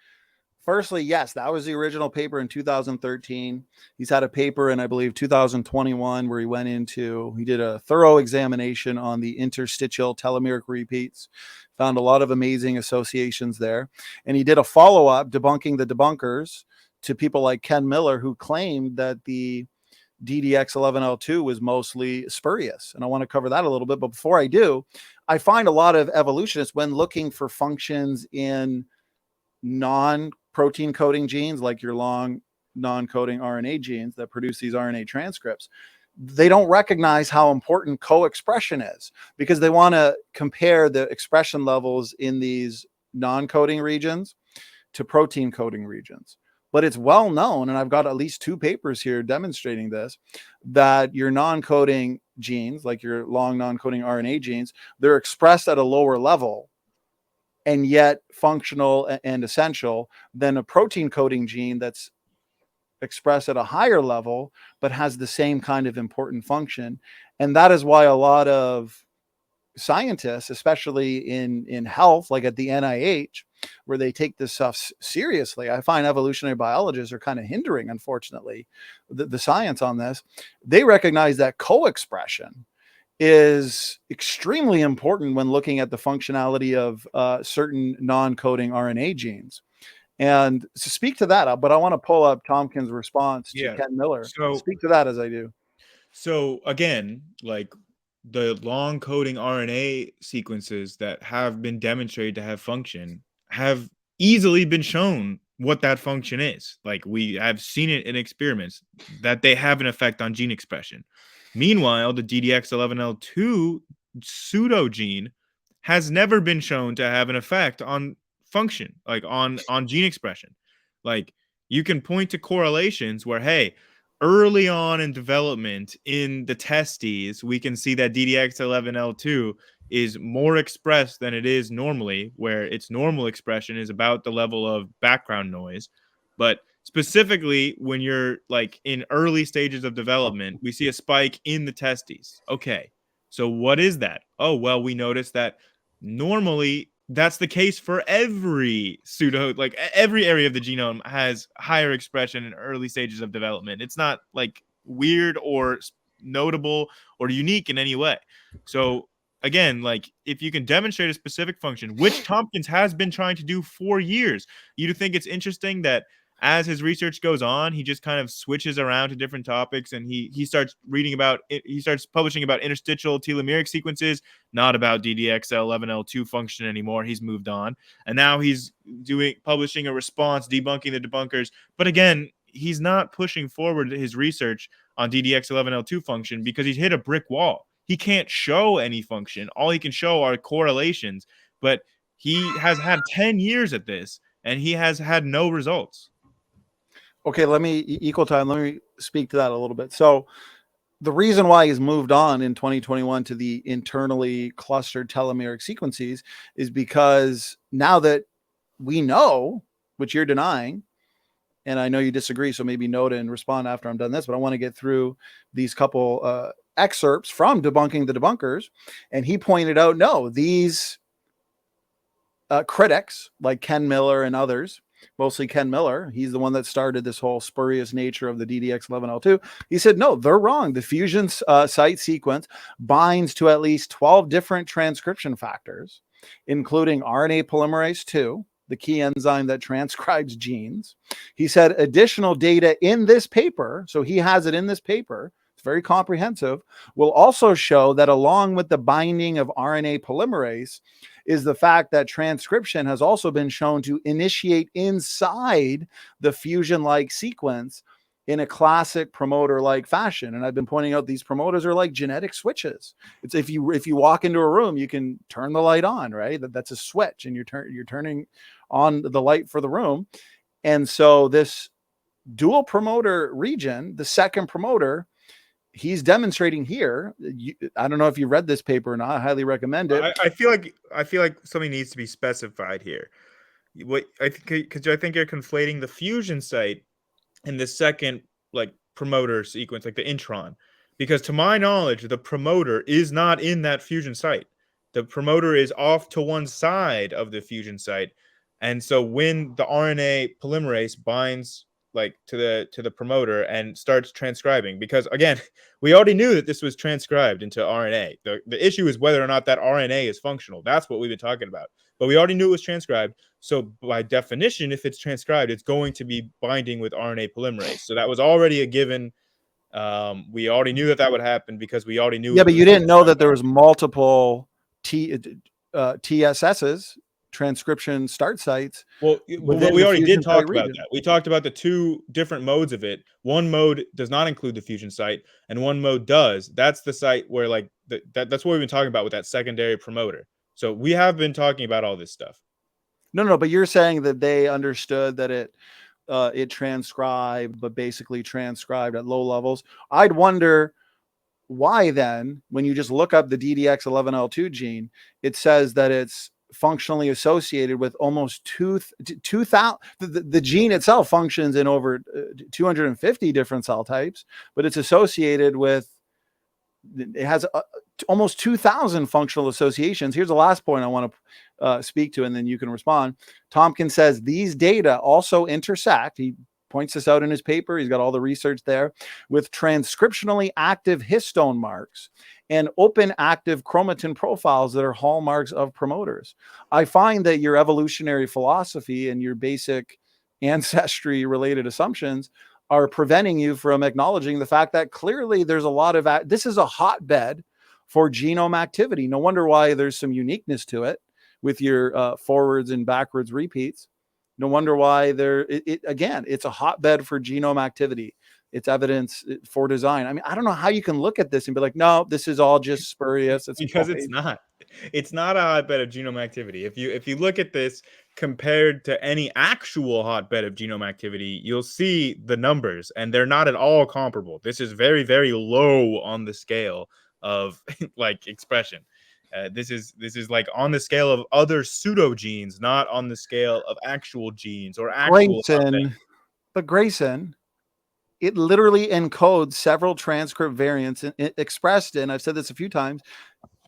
Firstly, yes, that was the original paper in 2013. He's had a paper in, I believe, 2021 where he did a thorough examination on the interstitial telomeric repeats, found a lot of amazing associations there. And he did a follow-up debunking the debunkers to people like Ken Miller, who claimed that the DDX11L2 was mostly spurious. And I want to cover that a little bit. But before I do, I find a lot of evolutionists, when looking for functions in non-protein coding genes, like your long non-coding RNA genes that produce these RNA transcripts, they don't recognize how important co-expression is, because they want to compare the expression levels in these non-coding regions to protein coding regions. But it's well known, and I've got at least 2 papers here demonstrating this, that your non-coding genes, like your long non-coding RNA genes, they're expressed at a lower level and yet functional and essential than a protein coding gene that's expressed at a higher level but has the same kind of important function. And that is why a lot of scientists, especially in health, like at the NIH, where they take this stuff seriously, I find evolutionary biologists are kind of hindering, unfortunately, the science on this. They recognize that co-expression is extremely important when looking at the functionality of certain non-coding RNA genes. And to speak to that, but I want to pull up Tompkins' response to Ken Miller. So speak to that as I do. So again, like the long coding RNA sequences that have been demonstrated to have function have easily been shown what that function is. Like we have seen it in experiments that they have an effect on gene expression. Meanwhile, the DDX11L2 pseudo gene has never been shown to have an effect on function, like on gene expression. Like you can point to correlations where, hey, early on in development in the testes, we can see that DDX11L2 is more expressed than it is normally, where its normal expression is about the level of background noise. But specifically, when you're like in early stages of development, we see a spike in the testes. Okay, so what is that? Oh, well, we noticed that normally that's the case for every like every area of the genome has higher expression in early stages of development. It's not like weird or notable or unique in any way. So again, like if you can demonstrate a specific function, which Tompkins has been trying to do for years, you'd think it's interesting that as his research goes on, he just kind of switches around to different topics, and he starts reading about it. He starts publishing about interstitial telomeric sequences, not about DDXL11L2 function anymore. He's moved on, and now he's publishing a response debunking the debunkers. But again, he's not pushing forward his research on DDX11L2 function because he's hit a brick wall. He can't show any function. All he can show are correlations, but he has had 10 years at this, and he has had no results. Okay, let me speak to that a little bit. So the reason why he's moved on in 2021 to the internally clustered telomeric sequences is because now that we know, which you're denying, and I know you disagree, so maybe note and respond after I'm done this, but I want to get through these couple excerpts from Debunking the Debunkers. And he pointed out, no, these critics like Ken Miller and others, mostly Ken Miller, he's the one that started this whole spurious nature of the DDX11L2. He said, no, they're wrong. The fusion site sequence binds to at least 12 different transcription factors, including RNA polymerase 2, the key enzyme that transcribes genes. He said additional data in this paper, so he has it in this paper, it's very comprehensive, will also show that along with the binding of RNA polymerase is the fact that transcription has also been shown to initiate inside the fusion-like sequence in a classic promoter-like fashion. And I've been pointing out these promoters are like genetic switches. It's if you walk into a room, you can turn the light on, right? That's a switch, and you're turning on the light for the room. And so this dual promoter region, the second promoter, he's demonstrating here. I don't know if you read this paper or not. I highly recommend it. I feel like something needs to be specified here. What I think, because I think you're conflating the fusion site and the second like promoter sequence, like the intron, because to my knowledge, the promoter is not in that fusion site. The promoter is off to one side of the fusion site, and so when the RNA polymerase binds like to the promoter and starts transcribing, because again, we already knew that this was transcribed into RNA. The issue is whether or not that RNA is functional. That's what we've been talking about. But we already knew it was transcribed. So by definition, if it's transcribed, it's going to be binding with RNA polymerase. So that was already a given. We already knew that would happen because we already knew. Yeah, but you didn't know that there was multiple TSSs, transcription start sites. Well, we already did talk about that. We talked about the two different modes of it. One mode does not include the fusion site, and one mode does. That's the site where like that's what we've been talking about with that secondary promoter. So we have been talking about all this stuff. No, but you're saying that they understood that it transcribed, but basically transcribed at low levels. I'd wonder why then, when you just look up the DDX11L2 gene, it says that it's functionally associated with almost 2,000. The gene itself functions in over 250 different cell types, but it's associated with, it has almost 2,000 functional associations. Here's the last point I want to speak to, and then you can respond. Tompkins says these data also intersect, he points this out in his paper, he's got all the research there, with transcriptionally active histone marks and open active chromatin profiles that are hallmarks of promoters. I find that your evolutionary philosophy and your basic ancestry related assumptions are preventing you from acknowledging the fact that clearly there's a lot of, this is a hotbed for genome activity. No wonder why there's some uniqueness to it with your forwards and backwards repeats. No wonder why again, it's a hotbed for genome activity. It's evidence for design. I mean, I don't know how you can look at this and be like, no, this is all just spurious. It's because it's not a hotbed of genome activity. If you look at this compared to any actual hotbed of genome activity, you'll see the numbers, and they're not at all comparable. This is very, very low on the scale of like expression. This is like on the scale of other pseudogenes, not on the scale of actual genes or actual Grayson. But Grayson, it literally encodes several transcript variants expressed in, I've said this a few times,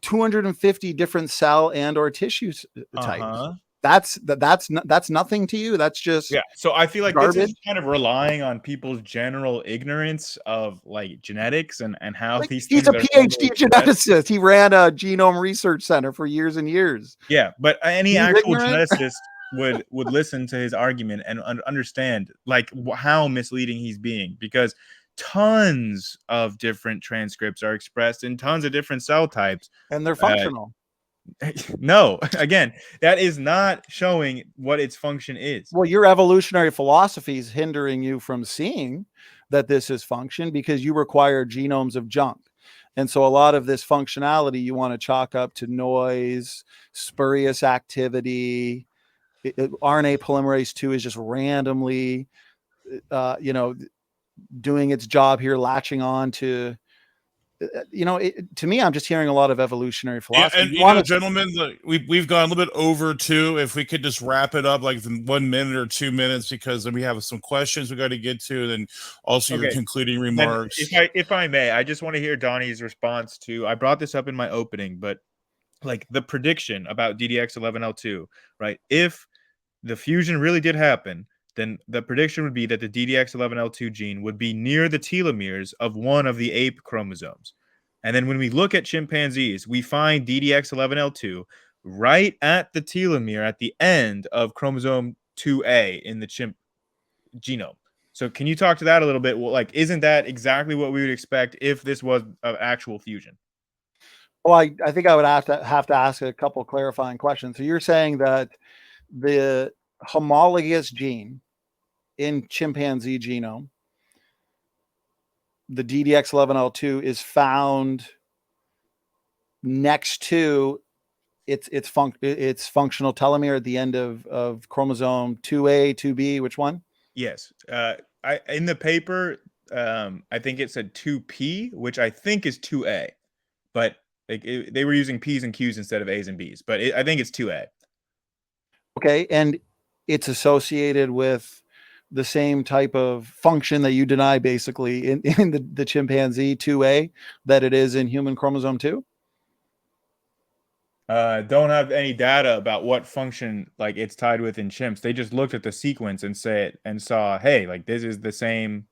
250 different cell and or tissue types. That's nothing to you. That's just, yeah. So I feel like garbage. This is kind of relying on people's general ignorance of like genetics and how like, these he's things a PhD geneticist. He ran a genome research center for years and years. Yeah, but any actual geneticist would listen to his argument and understand like how misleading he's being, because tons of different transcripts are expressed in tons of different cell types. And they're functional. No, again, that is not showing what its function is. Well, your evolutionary philosophy is hindering you from seeing that this is function because you require genomes of junk. And so a lot of this functionality you want to chalk up to noise, spurious activity. RNA polymerase 2 is just randomly, doing its job here, latching on to, to me, I'm just hearing a lot of evolutionary philosophy. Yeah, and gentlemen, we've gone a little bit over too. If we could just wrap it up like in 1 minute or 2 minutes, because then we have some questions we got to get to, and then also your concluding remarks. If I may, I just want to hear Donnie's response to. I brought this up in my opening, but like the prediction about DDX11L2, right? If the fusion really did happen, then the prediction would be that the DDX11L2 gene would be near the telomeres of one of the ape chromosomes. And then when we look at chimpanzees, we find DDX11L2 right at the telomere at the end of chromosome 2A in the chimp genome. So can you talk to that a little bit? Well, like, isn't that exactly what we would expect if this was an actual fusion? Well, I think I would have to ask a couple clarifying questions. So you're saying that the homologous gene in chimpanzee genome, the DDX11L2, is found next to its functional telomere at the end of chromosome 2A, 2B. Which one? Yes. In the paper, I think it said 2P, which I think is 2A, but they were using P's and Q's instead of A's and B's, but I think it's 2A. Okay, and it's associated with the same type of function that you deny basically in the chimpanzee 2A that it is in human chromosome 2? Don't have any data about what function like it's tied with in chimps. They just looked at the sequence and saw, hey, like this is the same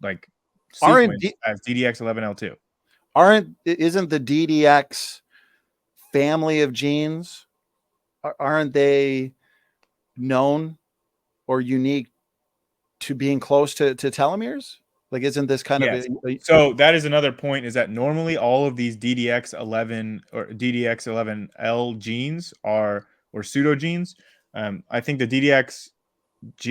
like sequence as DDX11L2. Isn't the DDX family of genes, aren't they known or unique to being close to telomeres? Like, isn't this kind of so that is another point, is that normally all of these DDX11 or DDX11L genes are, or pseudogenes. I think the DDX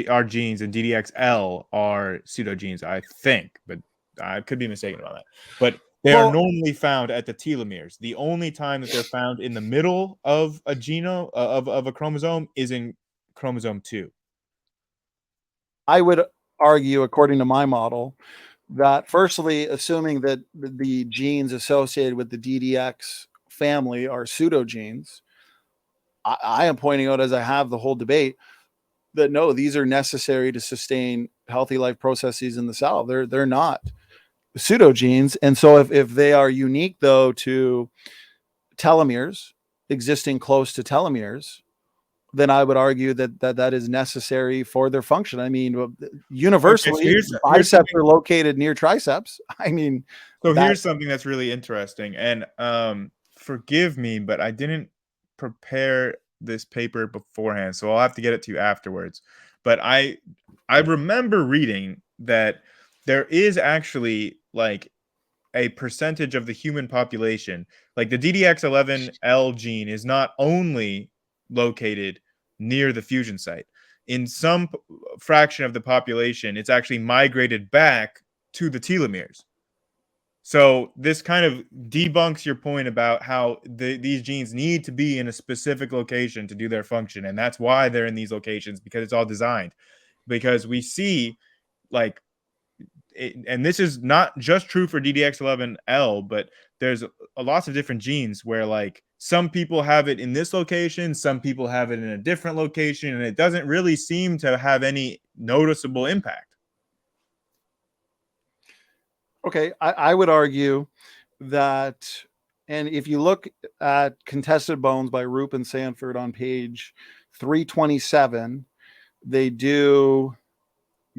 are genes and DDXL are pseudogenes, I think, but I could be mistaken about that. But they are normally found at the telomeres. The only time that they're found in the middle of a genome of a chromosome is in chromosome 2. I would argue, according to my model, that firstly, assuming that the genes associated with the DDX family are pseudogenes, I am pointing out, as I have the whole debate, that no, these are necessary to sustain healthy life processes in the cell. They're not pseudogenes. And so if they are unique, though, to telomeres, existing close to telomeres, then I would argue that is necessary for their function. I mean, universally, biceps are located near triceps. I mean, so here's something that's really interesting. And forgive me, but I didn't prepare this paper beforehand, so I'll have to get it to you afterwards. But I remember reading that there is actually like a percentage of the human population, like the DDX11L gene is not only located near the fusion site. In some fraction of the population, it's actually migrated back to the telomeres. So this kind of debunks your point about how these genes need to be in a specific location to do their function. And that's why they're in these locations, because it's all designed. Because we see like, and this is not just true for DDX11L, but there's lots of different genes where like some people have it in this location, some people have it in a different location, and it doesn't really seem to have any noticeable impact. Okay, I would argue that, and if you look at Contested Bones by Roop and Sanford on page 327, they do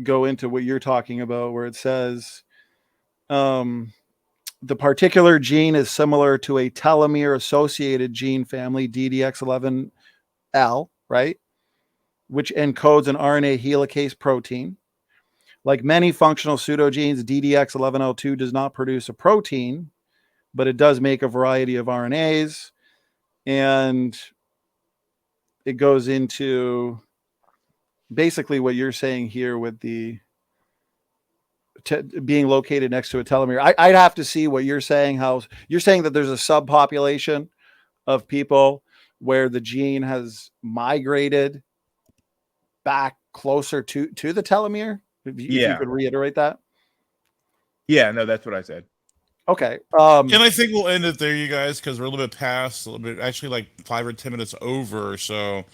go into what you're talking about, where it says the particular gene is similar to a telomere associated gene family, DDX11L, right? which encodes an RNA helicase protein. Like many functional pseudogenes, DDX11L2 does not produce a protein, but it does make a variety of RNAs. And it goes into basically what you're saying here with the being located next to a telomere. I'd have to see what you're saying. How you're saying that there's a subpopulation of people where the gene has migrated back closer to the telomere. If you could reiterate that. Yeah, no, that's what I said. Okay. And I think we'll end it there, you guys, because we're a little bit past, a little bit, actually like 5 or 10 minutes over. So,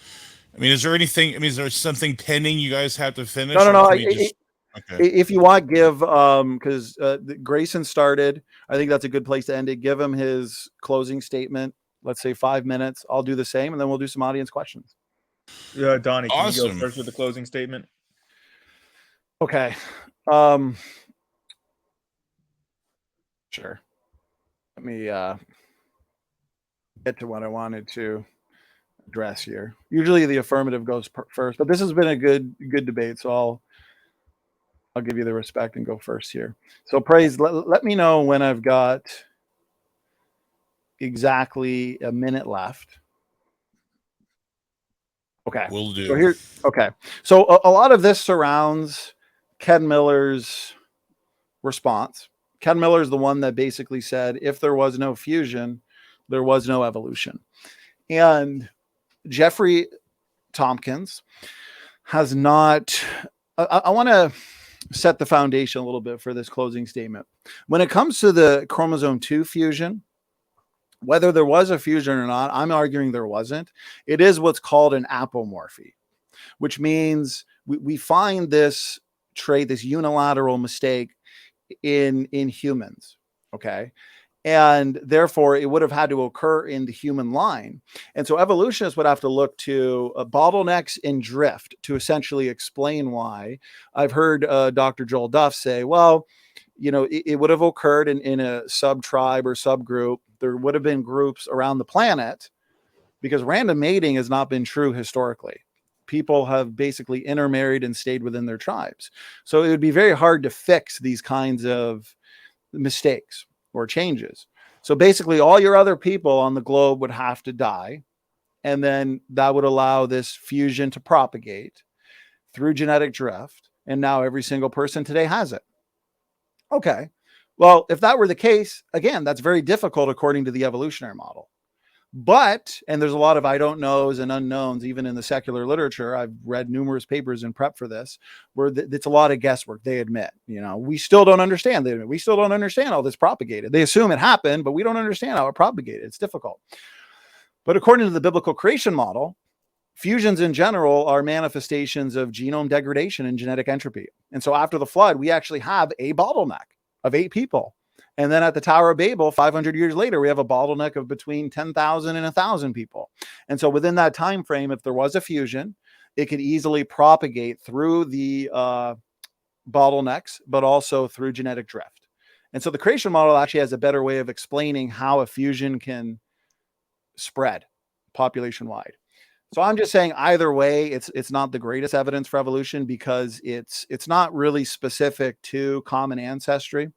I mean, is there anything, I mean, is there something pending you guys have to finish? No. Okay. If you want, give, because Grayson started, I think that's a good place to end it. Give him his closing statement. Let's say 5 minutes. I'll do the same, and then we'll do some audience questions. Donny, can you go Awesome. first with the closing statement? Okay. Sure. Let me get to what I wanted to address here. Usually the affirmative goes first, but this has been a good debate, so I'll give you the respect and go first here. So praise, let me know when I've got exactly a minute left. Okay. Will do. So here, okay. So a lot of this surrounds Ken Miller's response. Ken Miller is the one that basically said, if there was no fusion, there was no evolution. And Jeffrey Tompkins has not, I want to set the foundation a little bit for this closing statement. When it comes to the chromosome 2 fusion, whether there was a fusion or not, I'm arguing there wasn't. It is what's called an apomorphy, which means we find this trait, this unilateral mistake in humans. Okay. And therefore it would have had to occur in the human line. And so evolutionists would have to look to bottlenecks and drift to essentially explain why. I've heard Dr. Joel Duff say, well, it would have occurred in a sub-tribe or subgroup. There would have been groups around the planet, because random mating has not been true historically. People have basically intermarried and stayed within their tribes. So it would be very hard to fix these kinds of mistakes or changes. So basically all your other people on the globe would have to die. And then that would allow this fusion to propagate through genetic drift. And now every single person today has it. Okay. Well, if that were the case, again, that's very difficult according to the evolutionary model. But, and there's a lot of I don't knows and unknowns, even in the secular literature. I've read numerous papers in prep for this, where it's a lot of guesswork. They admit, we still don't understand. They admit, we still don't understand how this propagated. They assume it happened, but we don't understand how it propagated. It's difficult. But according to the biblical creation model, fusions in general are manifestations of genome degradation and genetic entropy. And so after the flood, we actually have a bottleneck of 8 people. And then at the Tower of Babel, 500 years later, we have a bottleneck of between 10,000 and 1,000 people. And so within that time frame, if there was a fusion, it could easily propagate through the bottlenecks, but also through genetic drift. And so the creation model actually has a better way of explaining how a fusion can spread population wide. So I'm just saying either way, it's not the greatest evidence for evolution, because it's not really specific to common ancestry.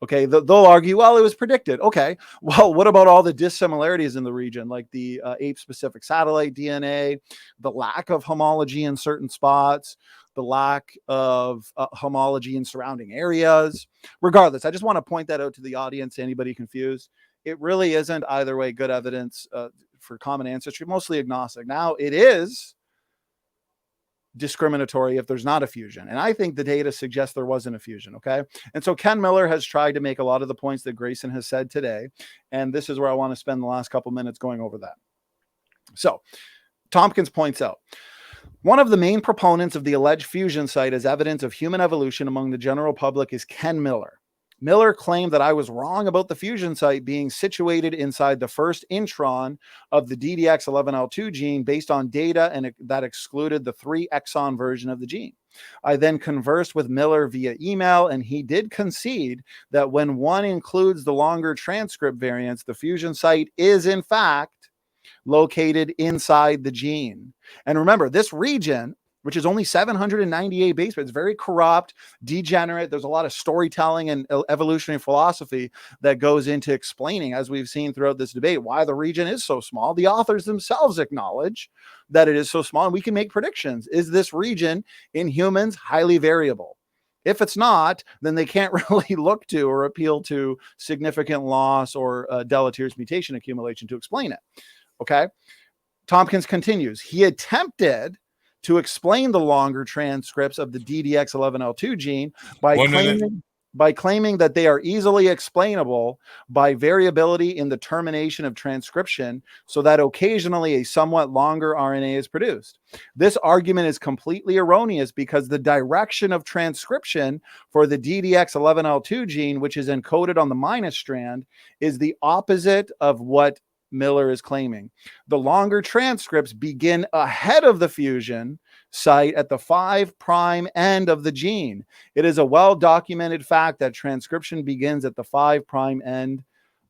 Okay, they'll argue, well, it was predicted. Okay, well, what about all the dissimilarities in the region, like the ape-specific satellite DNA, the lack of homology in certain spots, the lack of homology in surrounding areas? Regardless, I just want to point that out to the audience, anybody confused. It really isn't either way good evidence for common ancestry, mostly agnostic. Now, it is discriminatory if there's not a fusion. And I think the data suggests there wasn't a fusion. Okay. And so Ken Miller has tried to make a lot of the points that Grayson has said today. And this is where I want to spend the last couple minutes going over that. So Tompkins points out, one of the main proponents of the alleged fusion site as evidence of human evolution among the general public is Ken Miller. Miller claimed that I was wrong about the fusion site being situated inside the first intron of the DDX11L2 gene based on data and that excluded the 3 exon version of the gene. I then conversed with Miller via email, and he did concede that when one includes the longer transcript variants, the fusion site is in fact located inside the gene. And remember, this region, which is only 798 base pairs, it's very corrupt, degenerate. There's a lot of storytelling and evolutionary philosophy that goes into explaining, as we've seen throughout this debate, why the region is so small. The authors themselves acknowledge that it is so small, and we can make predictions. Is this region in humans highly variable? If it's not, then they can't really look to or appeal to significant loss or deleterious mutation accumulation to explain it. Okay. Tompkins continues. He attempted to explain the longer transcripts of the DDX11L2 gene by claiming that they are easily explainable by variability in the termination of transcription, so that occasionally a somewhat longer RNA is produced. This argument is completely erroneous because the direction of transcription for the DDX11L2 gene, which is encoded on the minus strand, is the opposite of what Miller is claiming. The longer transcripts begin ahead of the fusion site at the 5' end of the gene. It is a well-documented fact that transcription begins at the 5' end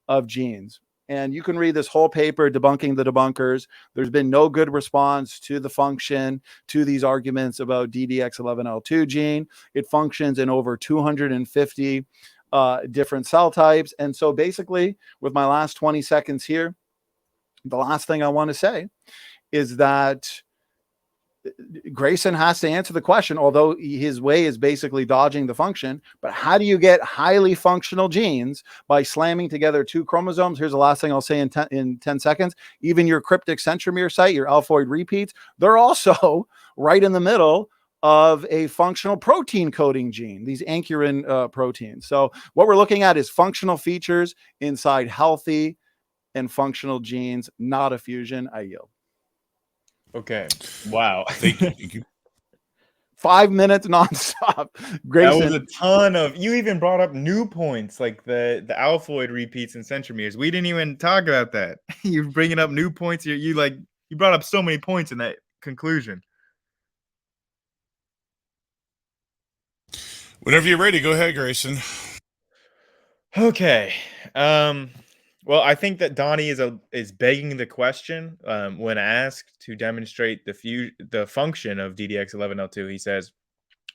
of genes. And you can read this whole paper debunking the debunkers. There's been no good response to the function, to these arguments about DDX11L2 gene. It functions in over 250 different cell types. And so basically, with my last 20 seconds here, the last thing I want to say is that Grayson has to answer the question, although his way is basically dodging the function. But how do you get highly functional genes by slamming together two chromosomes? Here's the last thing I'll say in 10 seconds. Even your cryptic centromere site, your alphoid repeats, they're also right in the middle of a functional protein coding gene, these ankyrin proteins. So what we're looking at is functional features inside healthy and functional genes, not a fusion. I yield. Okay. Wow. Thank you. 5 minutes nonstop. Grayson. That was a ton of. You even brought up new points like the alphoid repeats and centromeres. We didn't even talk about that. You're bringing up new points. You brought up so many points in that conclusion. Whenever you're ready, go ahead, Grayson. Okay. Well, I think that Donny is begging the question when asked to demonstrate the function of DDX11L2. He says,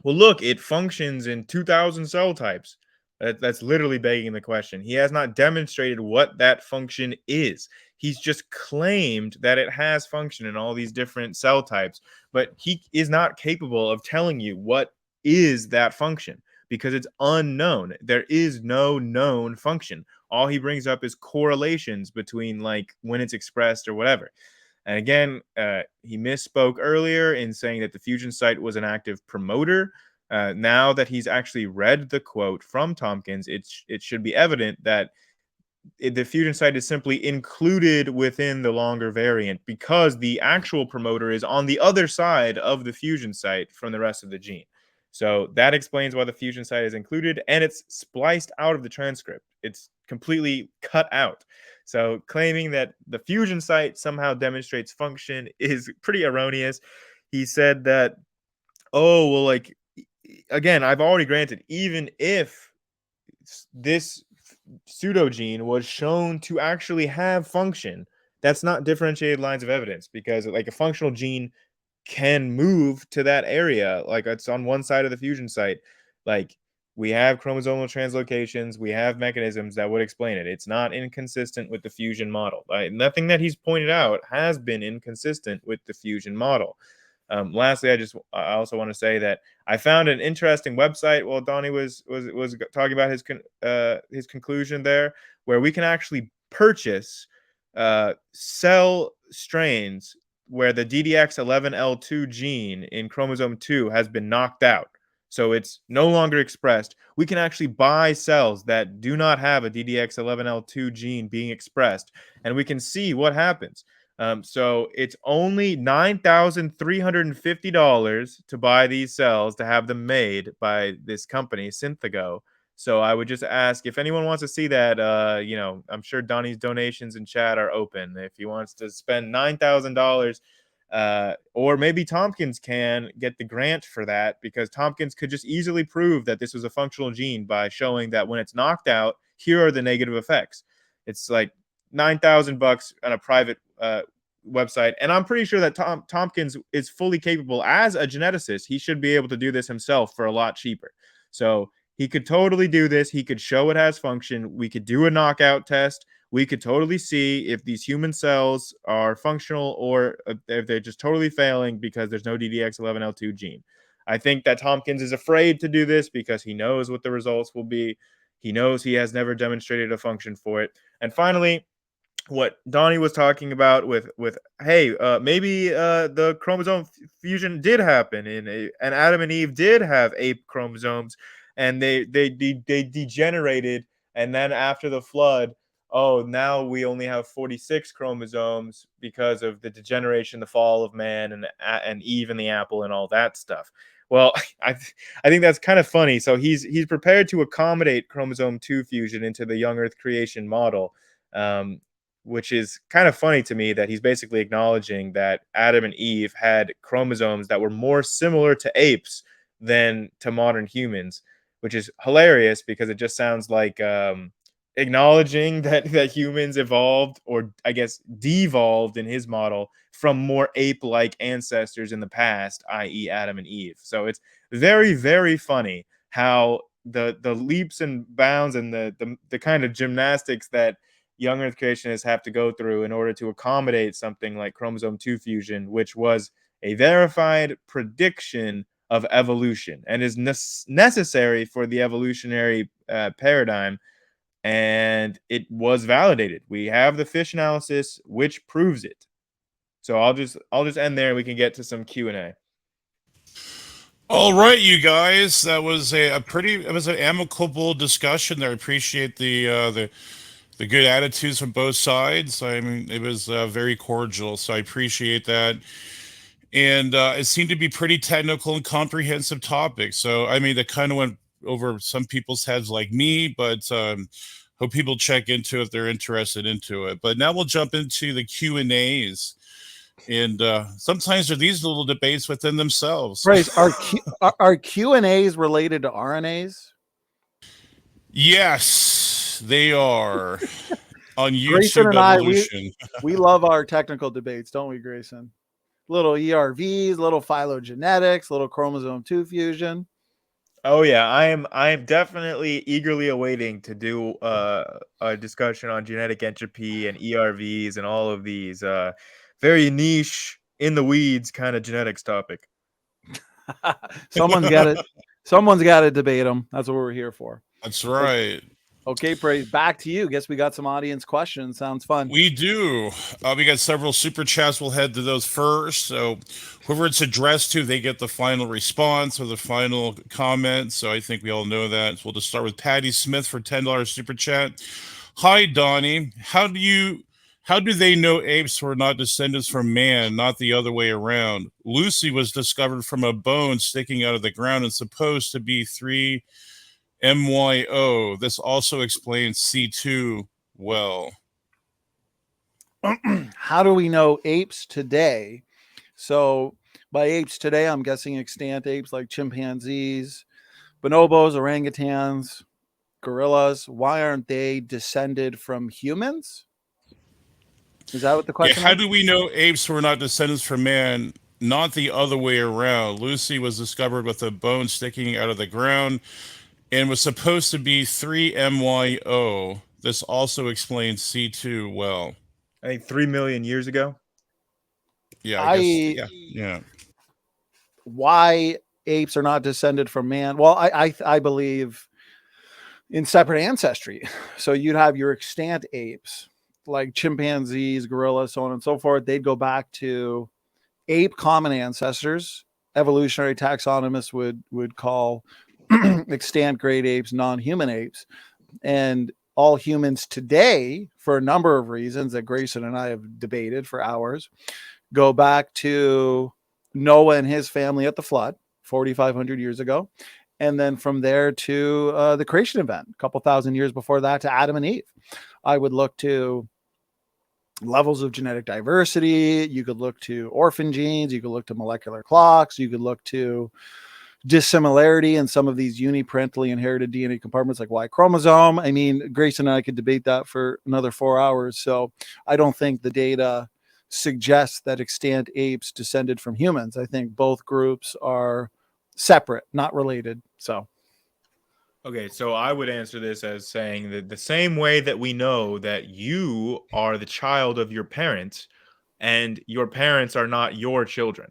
"Well, look, it functions in 2,000 cell types." That's literally begging the question. He has not demonstrated what that function is. He's just claimed that it has function in all these different cell types, but he is not capable of telling you what is that function because it's unknown. There is no known function. All he brings up is correlations between like when it's expressed or whatever. And again, he misspoke earlier in saying that the fusion site was an active promoter. Now that he's actually read the quote from Tompkins, it should be evident that the fusion site is simply included within the longer variant because the actual promoter is on the other side of the fusion site from the rest of the gene. So that explains why the fusion site is included, and it's spliced out of the transcript. It's completely cut out. So claiming that the fusion site somehow demonstrates function is pretty erroneous. He said that, oh, well, like, again, I've already granted, even if this pseudogene was shown to actually have function, that's not differentiated lines of evidence because like a functional gene can move to that area. Like it's on one side of the fusion site. Like we have chromosomal translocations, we have mechanisms that would explain it. It's not inconsistent with the fusion model. Nothing that he's pointed out has been inconsistent with the fusion model. Lastly, I also want to say that I found an interesting website while Donny was talking about his conclusion there, where we can actually purchase cell strains where the DDX11L2 gene in chromosome 2 has been knocked out. So it's no longer expressed. We can actually buy cells that do not have a DDX11L2 gene being expressed, and we can see what happens. So it's only $9,350 to buy these cells to have them made by this company, Synthago. So I would just ask if anyone wants to see that, I'm sure Donny's donations in chat are open. If he wants to spend $9,000, or maybe Tompkins can get the grant for that, because Tompkins could just easily prove that this was a functional gene by showing that when it's knocked out, here are the negative effects. It's like $9,000 on a private website, and I'm pretty sure that Tompkins is fully capable as a geneticist. He should be able to do this himself for a lot cheaper. So he could totally do this. He could show it has function. We could do a knockout test. We could totally see if these human cells are functional or if they're just totally failing because there's no DDX11L2 gene. I think that Tompkins is afraid to do this because he knows what the results will be. He knows he has never demonstrated a function for it. And finally, what Donny was talking about with hey, maybe the chromosome fusion did happen and Adam and Eve did have ape chromosomes, and they degenerated, and then after the flood, oh, now we only have 46 chromosomes because of the degeneration, the fall of man, and Eve and the apple and all that stuff. Well, I think that's kind of funny. So he's prepared to accommodate chromosome 2 fusion into the young Earth creation model, which is kind of funny to me that he's basically acknowledging that Adam and Eve had chromosomes that were more similar to apes than to modern humans, which is hilarious because it just sounds like acknowledging that humans evolved, or I guess devolved in his model, from more ape-like ancestors in the past, i.e. Adam and Eve. So it's very, very funny how the leaps and bounds and the kind of gymnastics that young Earth creationists have to go through in order to accommodate something like chromosome 2 fusion, which was a verified prediction of evolution and is necessary for the evolutionary paradigm. And it was validated. We have the fish analysis, which proves it. So I'll just end there. We can get to some Q&A. All right, you guys. That was it was an amicable discussion there. I appreciate the good attitudes from both sides. I mean, it was very cordial, so I appreciate that. And it seemed to be pretty technical and comprehensive topic. So, I mean, that kind of went over some people's heads like me, but hope people check into it if they're interested into it. But now we'll jump into the Q&As. And sometimes there are these little debates within themselves. Right. Are Q&As related to RNAs? Yes, they are. On YouTube Grayson and Evolution. we love our technical debates, don't we, Grayson? Little ERVs, little phylogenetics, little chromosome 2 fusion. Oh yeah, I am definitely eagerly awaiting to do a discussion on genetic entropy and ERVs and all of these very niche, in the weeds kind of genetics topic. Someone's got to debate them. That's what we're here for. That's right. Okay, Praise, back to you. Guess we got some audience questions. Sounds fun. We do. We got several super chats. We'll head to those first. So whoever it's addressed to, they get the final response or the final comment. So I think we all know that. So we'll just start with Patty Smith for $10 super chat. Hi, Donny. How do they know apes were not descendants from man, not the other way around? Lucy was discovered from a bone sticking out of the ground and supposed to be 3 MYO. This also explains C2 well. How do we know apes today? So by apes today, I'm guessing extant apes like chimpanzees, bonobos, orangutans, gorillas. Why aren't they descended from humans? Is that what the question is? How do we know apes were not descendants from man, not the other way around? Lucy was discovered with a bone sticking out of the ground and was supposed to be 3 MYO. This also explains C2 well. I think 3 million years ago. Yeah, I guess, yeah. Why apes are not descended from man? Well, I believe in separate ancestry. So you'd have your extant apes like chimpanzees, gorillas, so on and so forth. They'd go back to ape common ancestors. Evolutionary taxonomists would call extant great apes non-human apes, and all humans today, for a number of reasons that Grayson and I have debated for hours, go back to Noah and his family at the flood 4,500 years ago, and then from there to the creation event a couple thousand years before that to Adam and Eve. I would look to levels of genetic diversity. You could look to orphan genes. You could look to molecular clocks. You could look to dissimilarity in some of these uniparentally inherited DNA compartments like Y chromosome. I mean, Grayson and I could debate that for another 4 hours. So I don't think the data suggest that extant apes descended from humans. I think both groups are separate, not related. So, Okay, so I would answer this as saying that the same way that we know that you are the child of your parents and your parents are not your children.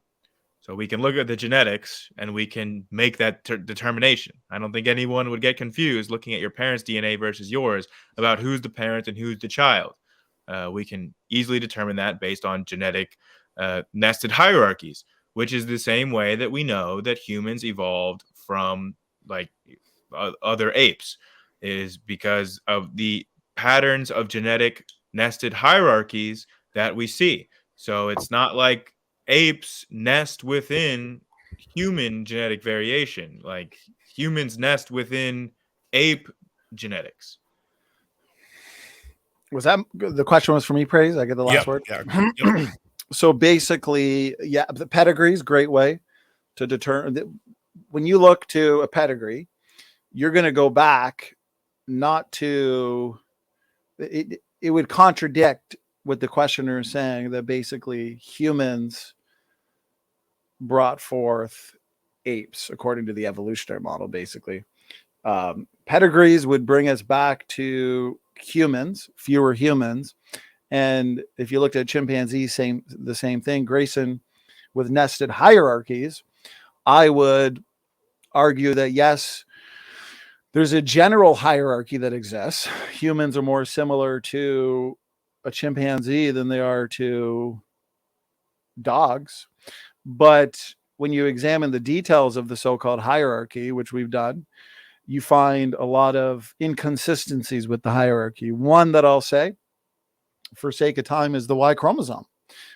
So we can look at the genetics and we can make that determination. I don't think anyone would get confused looking at your parents' DNA versus yours about who's the parent and who's the child. We can easily determine that based on genetic nested hierarchies, which is the same way that we know that humans evolved from like other apes, is because of the patterns of genetic nested hierarchies that we see. So it's not like apes nest within human genetic variation, like humans nest within ape genetics. was that the question was for me, Praise? I get the last word. Yeah. So basically, yeah, the pedigree is a great way to determine. When you look to a pedigree, you're going to go back not to it. It would contradict what the questioner is saying, that basically humans brought forth apes according to the evolutionary model. Basically, pedigrees would bring us back to humans, fewer humans. And if you looked at chimpanzees, the same thing. Grayson, with nested hierarchies, I would argue that yes, there's a general hierarchy that exists. Humans are more similar to a chimpanzee than they are to dogs. But when you examine the details of the so-called hierarchy, which we've done, you find a lot of inconsistencies with the hierarchy. One that I'll say, for sake of time, is the Y chromosome,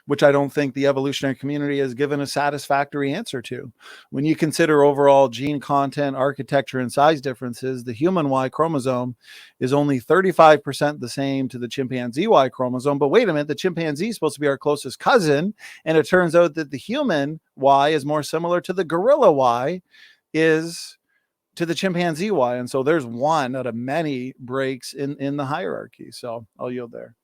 which I don't think the evolutionary community has given a satisfactory answer to. When you consider overall gene content, architecture, and size differences, the human Y chromosome is only 35% the same to the chimpanzee Y chromosome. But wait a minute, the chimpanzee is supposed to be our closest cousin, and it turns out that the human Y is more similar to the gorilla Y is to the chimpanzee Y. And so there's one out of many breaks in the hierarchy. So I'll yield there.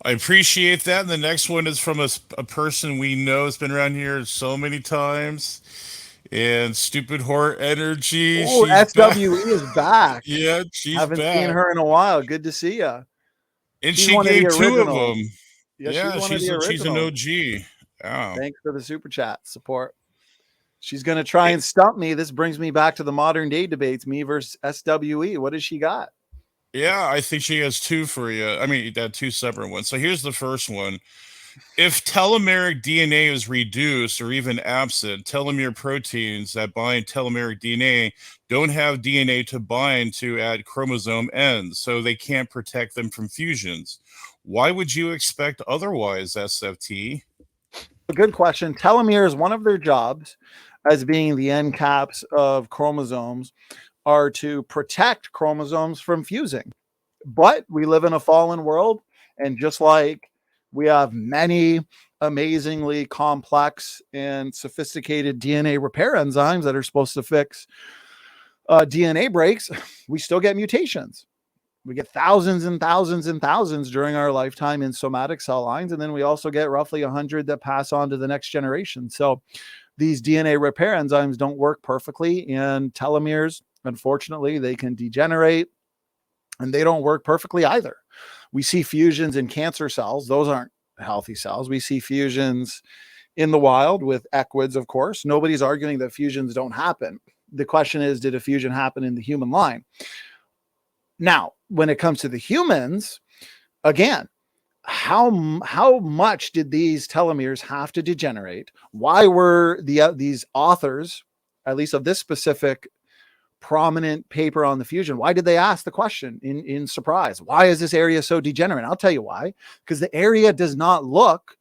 I appreciate that. And the next one is from a person we know has been around here so many times. And Stupid Whore Energy. Oh, SWE is back. Yeah, she's Haven't back. seen her in a while. Good to see you. And She's she one of the gave two of originals. them. Yeah, she's one of the originals. She's an OG. Oh. Thanks for the super chat support. She's going to try and stump me. This brings me back to the modern day debates, me versus SWE. What does she got? Yeah, I think she has two for you. I mean, two separate ones. So here's the first one. If telomeric DNA is reduced or even absent, telomere proteins that bind telomeric DNA don't have DNA to bind to at chromosome ends, so they can't protect them from fusions. Why would you expect otherwise, SFT? A good question. Telomeres, one of their jobs as being the end caps of chromosomes, are to protect chromosomes from fusing. But we live in a fallen world, and just like we have many amazingly complex and sophisticated DNA repair enzymes that are supposed to fix DNA breaks, we still get mutations. We get thousands and thousands and thousands during our lifetime in somatic cell lines. And then we also get roughly 100 that pass on to the next generation. So these DNA repair enzymes don't work perfectly. And telomeres, unfortunately, they can degenerate, and they don't work perfectly either. We see fusions in cancer cells. Those aren't healthy cells. We see fusions in the wild with equids, of course. Nobody's arguing that fusions don't happen. The question is, did a fusion happen in the human line? Now, when it comes to the humans, again, how much did these telomeres have to degenerate? Why were these authors, at least of this specific prominent paper on the fusion, why did they ask the question in surprise? Why is this area so degenerate? I'll tell you why. Because the area does not look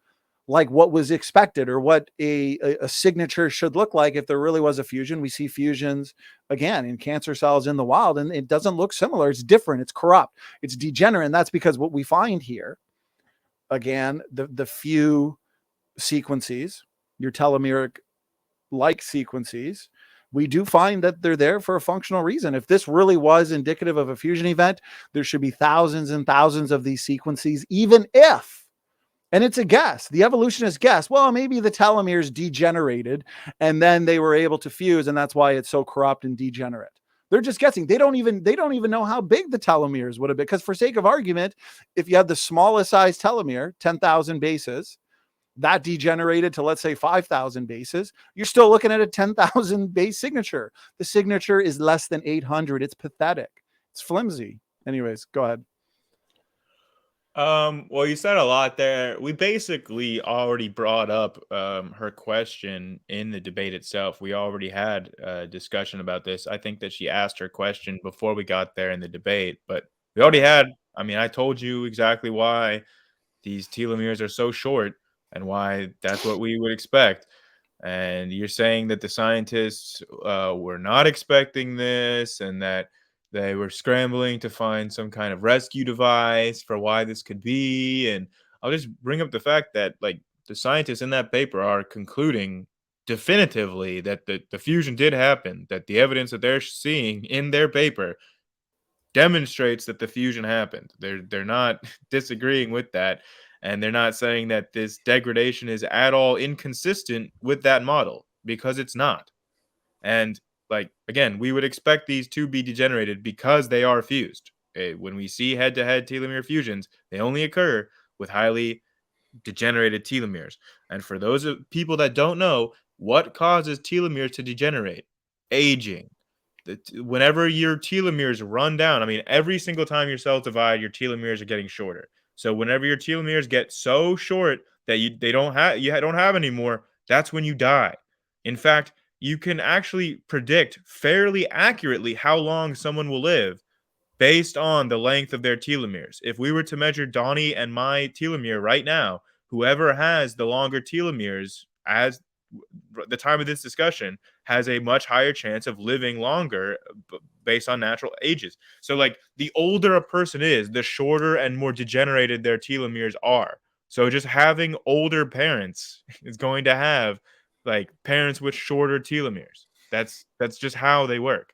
like what was expected or what a signature should look like if there really was a fusion. We see fusions again in cancer cells in the wild, and it doesn't look similar. It's different. It's corrupt. It's degenerate. And that's because what we find here, again, the few sequences, your telomeric like sequences, we do find that they're there for a functional reason. If this really was indicative of a fusion event, there should be thousands and thousands of these sequences, even if And it's a guess. The evolutionists guess, well, maybe the telomeres degenerated and then they were able to fuse, and that's why it's so corrupt and degenerate. They're just guessing. They don't even know how big the telomeres would have been. Because for sake of argument, if you had the smallest size telomere, 10,000 bases, that degenerated to, let's say, 5,000 bases, you're still looking at a 10,000 base signature. The signature is less than 800. It's pathetic. It's flimsy. Anyways, go ahead. Well, you said a lot there. We basically already brought up her question in the debate itself. We already had a discussion about this. I think that she asked her question before we got there in the debate, but we already had. I mean, I told you exactly why these telomeres are so short and why that's what we would expect. And you're saying that the scientists were not expecting this and that they were scrambling to find some kind of rescue device for why this could be. And I'll just bring up the fact that, like, the scientists in that paper are concluding definitively that the fusion did happen, that the evidence that they're seeing in their paper demonstrates that the fusion happened. They're not disagreeing with that, and they're not saying that this degradation is at all inconsistent with that model, because it's not. And, like, again, we would expect these to be degenerated because they are fused. When we see head-to-head telomere fusions, they only occur with highly degenerated telomeres. And for those people that don't know, what causes telomeres to degenerate? Aging. Whenever your telomeres run down, I mean, every single time your cells divide, your telomeres are getting shorter. So whenever your telomeres get so short that you don't have anymore, that's when you die. In fact, you can actually predict fairly accurately how long someone will live based on the length of their telomeres. If we were to measure Donny and my telomere right now, whoever has the longer telomeres as the time of this discussion has a much higher chance of living longer based on natural ages. So, like, the older a person is, the shorter and more degenerated their telomeres are. So just having older parents is going to have, like, parents with shorter telomeres. That's just how they work.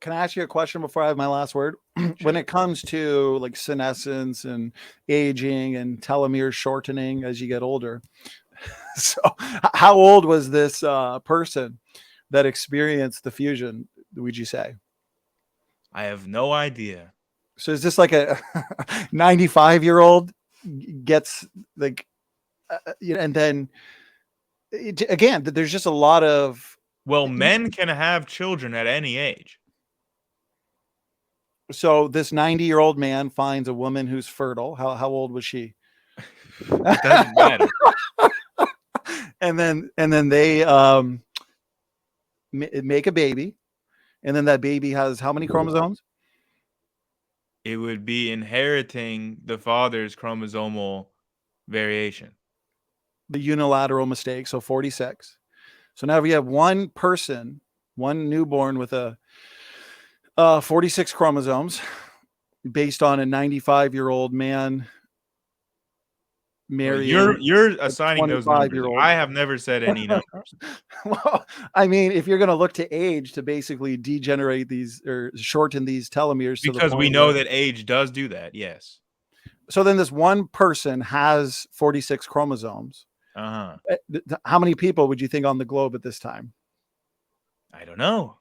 Can I ask you a question before I have my last word? When it comes to, like, senescence and aging and telomere shortening as you get older, so how old was this person that experienced the fusion, would you say? I have no idea. So is this like a 95-year-old gets, like, and then again, there's just a lot of. Well, men can have children at any age. So this 90-year-old man finds a woman who's fertile. How old was she? It doesn't matter. And then they make a baby, and then that baby has how many chromosomes? It would be inheriting the father's chromosomal variation. The unilateral mistake, so 46. So now we have one person, one newborn with a 46 chromosomes based on a 95-year-old man marrying. Well, you're assigning those numbers. 25-year-old. I have never said any numbers. Well, I mean, if you're going to look to age to basically degenerate these or shorten these telomeres, Because we know that age does do that, yes. So then this one person has 46 chromosomes. Uh-huh. How many people would you think on the globe at this time? I don't know.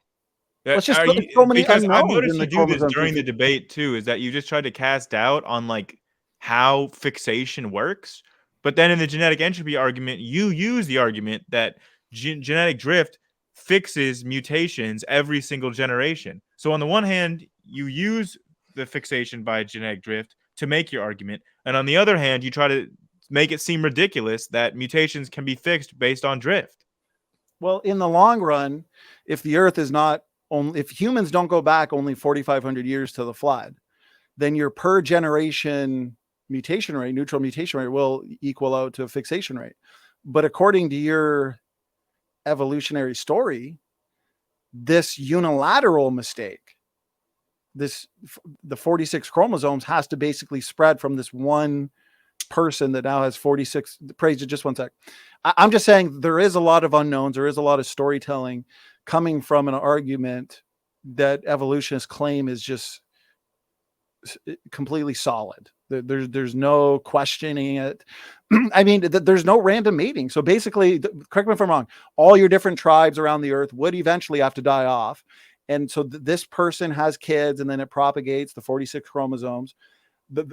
Let's just look at so many because I unknowns noticed in you the do this chromosomes. during the debate too, is that you just tried to cast doubt on, like, how fixation works. But then in the genetic entropy argument, you use the argument that genetic drift fixes mutations every single generation. So on the one hand, you use the fixation by genetic drift to make your argument. And on the other hand, you try to make it seem ridiculous that mutations can be fixed based on drift. Well, in the long run, if the Earth is not only, if humans don't go back only 4,500 years to the flood, then your per generation mutation rate, neutral mutation rate, will equal out to a fixation rate. But according to your evolutionary story, this unilateral mistake, the 46 chromosomes has to basically spread from this one person that now has 46. Praise it, just one sec. I'm just saying there is a lot of unknowns. There is a lot of storytelling coming from an argument that evolutionists claim is just completely solid. There's no questioning it. I mean, there's no random mating. So basically, correct me if I'm wrong, all your different tribes around the earth would eventually have to die off. And so this person has kids, and then it propagates the 46 chromosomes.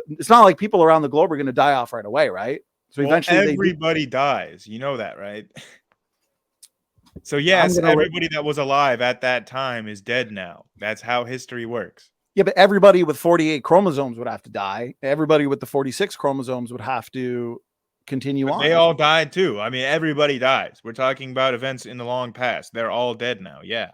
It's not like people around the globe are going to die off right away, right? So eventually everybody dies. You know that, right? So yes, everybody that was alive at that time is dead now. That's how history works. Yeah, but everybody with 48 chromosomes would have to die. Everybody with the 46 chromosomes would have to continue on. They all died too. I mean, everybody dies. We're talking about events in the long past. They're all dead now. Yeah.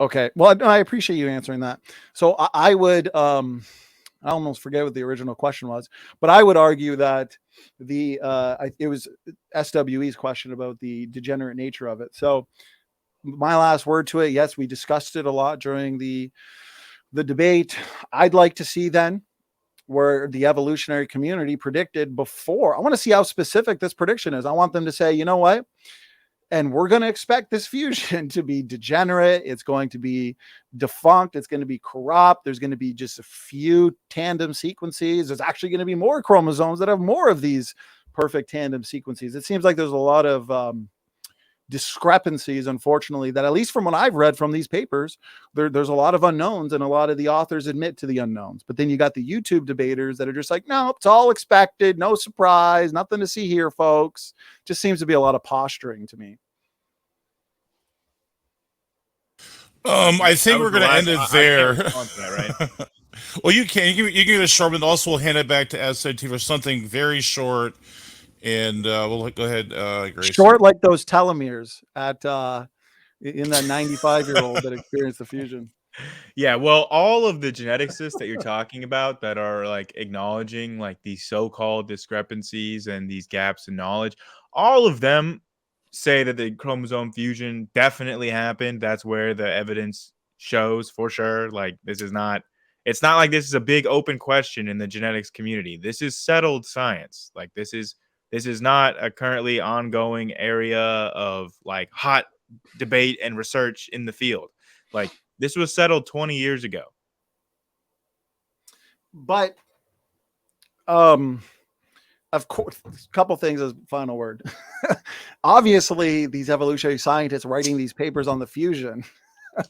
Okay. Well, I appreciate you answering that. So I would, I almost forget what the original question was, but I would argue that it was SWE's question about the degenerate nature of it. So my last word to it, yes, we discussed it a lot during the debate. I'd like to see then where the evolutionary community predicted before. I want to see how specific this prediction is. I want them to say, you know what? And we're going to expect this fusion to be degenerate. It's going to be defunct. It's going to be corrupt. There's going to be just a few tandem sequences. There's actually going to be more chromosomes that have more of these perfect tandem sequences. It seems like there's a lot of discrepancies, unfortunately, that at least from what I've read from these papers, there's a lot of unknowns, and a lot of the authors admit to the unknowns. But then you got the YouTube debaters that are just like, no, it's all expected, no surprise, nothing to see here, folks. Just seems to be a lot of posturing to me. I think we're going to end it there. Right? Well, you can get a short, but also we'll hand it back to SFT for something very short. And we'll go ahead, Grayson. Short like those telomeres at in that 95-year-old that experienced the fusion. Yeah, well, all of the geneticists that you're talking about that are like acknowledging like these so-called discrepancies and these gaps in knowledge, all of them say that the chromosome fusion definitely happened. That's where the evidence shows for sure. Like it's not like this is a big open question in the genetics community. This is settled science. Like this is not a currently ongoing area of like hot debate and research in the field. Like this was settled 20 years ago. But of course, a couple things as final word. Obviously, these evolutionary scientists writing these papers on the fusion,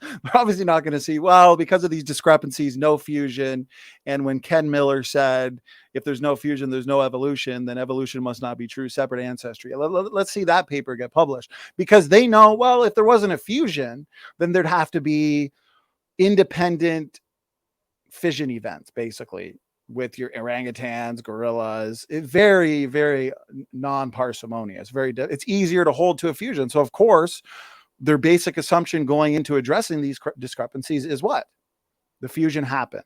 they're obviously not going to see, well, because of these discrepancies, no fusion. And when Ken Miller said, if there's no fusion, there's no evolution, then evolution must not be true, separate ancestry. Let's see that paper get published, because they know, well, if there wasn't a fusion, then there'd have to be independent fission events, basically, with your orangutans, gorillas. Very, very non-parsimonious. It's easier to hold to a fusion. So, of course, their basic assumption going into addressing these discrepancies is what? The fusion happened.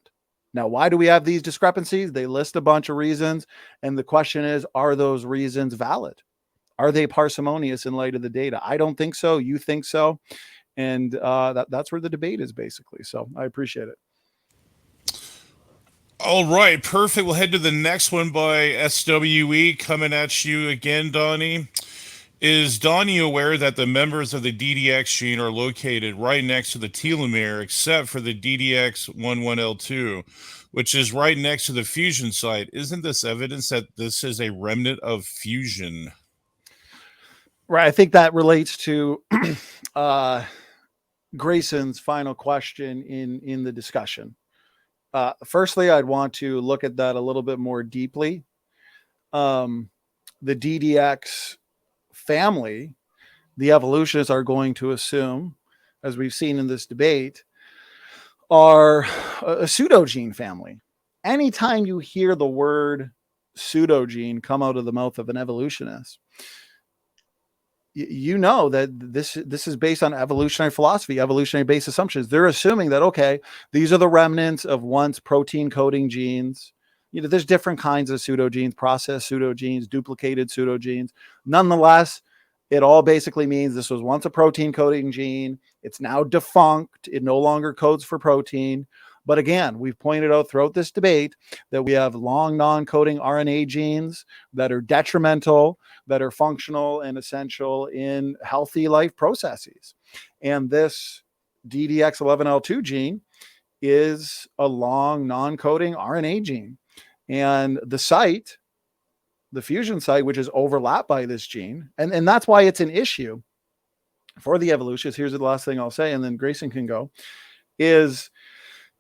Now, why do we have these discrepancies? They list a bunch of reasons. And the question is, are those reasons valid? Are they parsimonious in light of the data? I don't think so. You think so. And that's where the debate is, basically. So I appreciate it. All right, perfect. We'll head to the next one by SWE coming at you again, Donny. Is Donny aware that the members of the DDX gene are located right next to the telomere, except for the DDX11L2, which is right next to the fusion site? Isn't this evidence that this is a remnant of fusion? Right. I think that relates to Grayson's final question in the discussion. Firstly, I'd want to look at that a little bit more deeply. The DDX family, the evolutionists are going to assume, as we've seen in this debate, are a pseudogene family. Anytime you hear the word pseudogene come out of the mouth of an evolutionist, you know that this is based on evolutionary philosophy, evolutionary based assumptions. They're assuming that, okay, these are the remnants of once protein coding genes. There's different kinds of pseudogenes, processed pseudogenes, duplicated pseudogenes. Nonetheless, it all basically means this was once a protein coding gene. It's now defunct. It no longer codes for protein. But again, we've pointed out throughout this debate that we have long non-coding RNA genes that are detrimental, that are functional and essential in healthy life processes. And this DDX11L2 gene is a long non-coding RNA gene. And the site, the fusion site, which is overlapped by this gene, and that's why it's an issue for the evolutionists. Here's the last thing I'll say, and then Grayson can go, is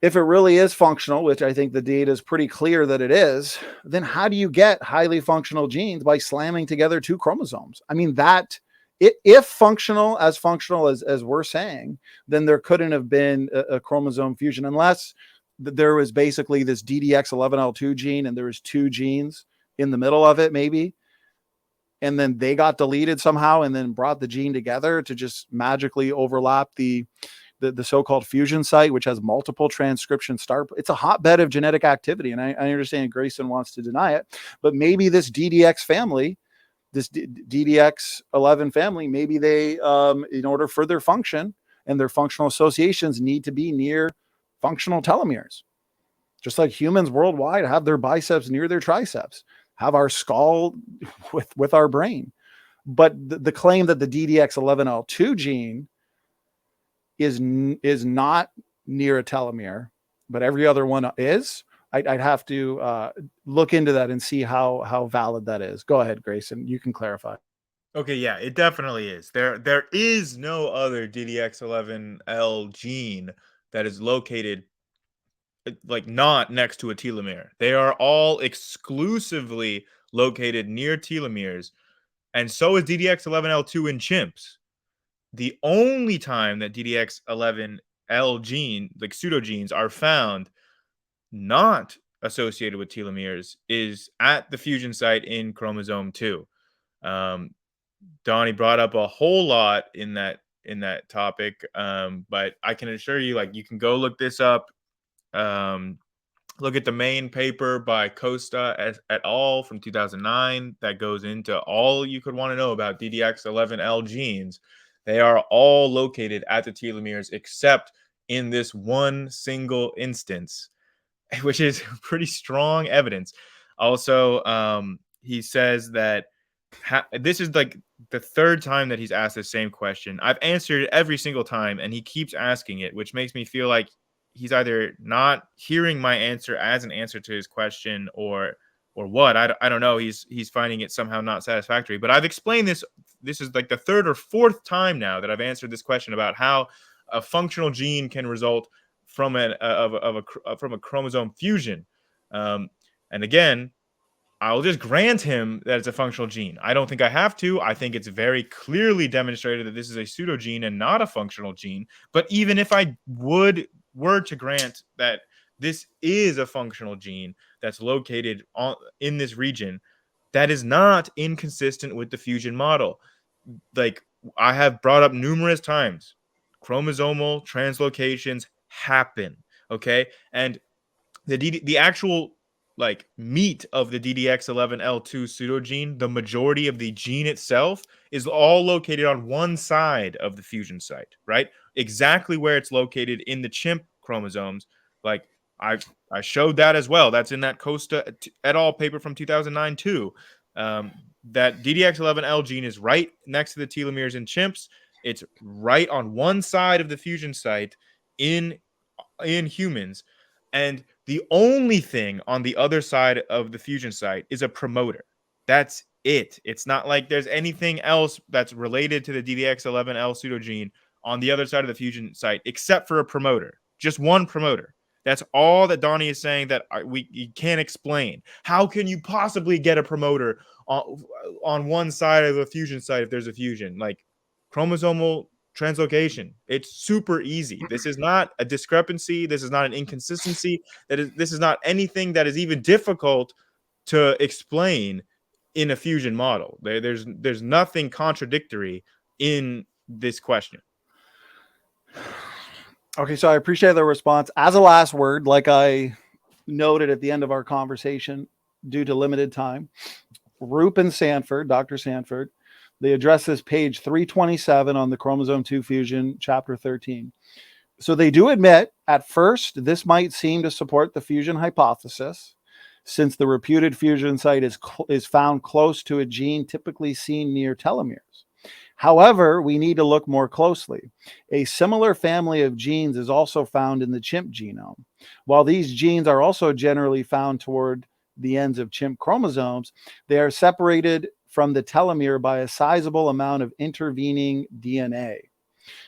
if it really is functional, which I think the data is pretty clear that it is, then how do you get highly functional genes by slamming together two chromosomes? I mean, that if functional as we're saying, then there couldn't have been a chromosome fusion unless there was basically this DDX11L2 gene and there was two genes in the middle of it, maybe. And then they got deleted somehow and then brought the gene together to just magically overlap the so-called fusion site, which has multiple transcription start. It's a hotbed of genetic activity. And I understand Grayson wants to deny it, but maybe this DDX family, this DDX11 family, maybe they, in order for their function and their functional associations, need to be near functional telomeres. Just like humans worldwide have their biceps near their triceps, have our skull with our brain. But the claim that the DDX11L2 gene is not near a telomere, but every other one is, I'd have to look into that and see how valid that is. Go ahead, Grayson. You can clarify. Okay, yeah, it definitely is. There is no other DDX11L gene that is located like not next to a telomere. They are all exclusively located near telomeres, and so is DDX11L2 in chimps. The only time that DDX11L gene, like pseudogenes, are found not associated with telomeres is at the fusion site in chromosome 2. Donny brought up a whole lot in that topic, but I can assure you, like, you can go look this up. Look at the main paper by Costa et al. From 2009 that goes into all you could want to know about DDX11L genes. They are all located at the telomeres except in this one single instance, which is pretty strong evidence. Also, he says that this is like the third time that he's asked the same question. I've answered it every single time, and he keeps asking it, which makes me feel like he's either not hearing my answer as an answer to his question or what. I don't know. He's finding it somehow not satisfactory. But I've explained this. This is like the third or fourth time now that I've answered this question about how a functional gene can result from from a chromosome fusion. And again, I'll just grant him that it's a functional gene. I don't think I have to. I think it's very clearly demonstrated that this is a pseudogene and not a functional gene. But even if I were to grant that this is a functional gene that's located in this region, that is not inconsistent with the fusion model. Like I have brought up numerous times, chromosomal translocations happen, okay? And the actual like meat of the DDX11L2 pseudogene, the majority of the gene itself is all located on one side of the fusion site, right? Exactly where it's located in the chimp chromosomes. Like I showed that as well. That's in that Costa et al. Paper from 2009 too. That DDX11L gene is right next to the telomeres in chimps. It's right on one side of the fusion site in humans. And the only thing on the other side of the fusion site is a promoter. That's it. It's not like there's anything else that's related to the DDX11L pseudogene on the other side of the fusion site except for a promoter. Just one promoter. That's all that Donny is saying that we can't explain. How can you possibly get a promoter on one side of the fusion site if there's a fusion? Like chromosomal translocation. It's super easy. This is not a discrepancy. This is not an inconsistency. This is not anything that is even difficult to explain in a fusion model. There's nothing contradictory in this question. Okay, so I appreciate the response. As a last word, like I noted at the end of our conversation, due to limited time, Roop and Sanford, Dr. Sanford, they address this page 327 on the chromosome 2 fusion, chapter 13. So they do admit, at first, this might seem to support the fusion hypothesis, since the reputed fusion site is found close to a gene typically seen near telomeres. However, we need to look more closely. A similar family of genes is also found in the chimp genome. While these genes are also generally found toward the ends of chimp chromosomes, they are separated from the telomere by a sizable amount of intervening DNA.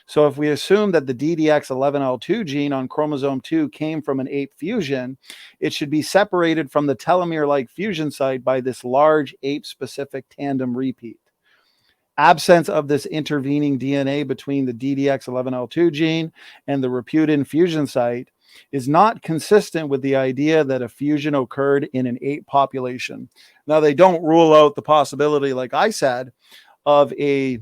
So if we assume that the DDX11L2 gene on chromosome 2 came from an ape fusion, it should be separated from the telomere-like fusion site by this large ape-specific tandem repeat. Absence of this intervening DNA between the DDX11L2 gene and the reputin fusion site is not consistent with the idea that a fusion occurred in an ape population. Now, they don't rule out the possibility, like I said, of a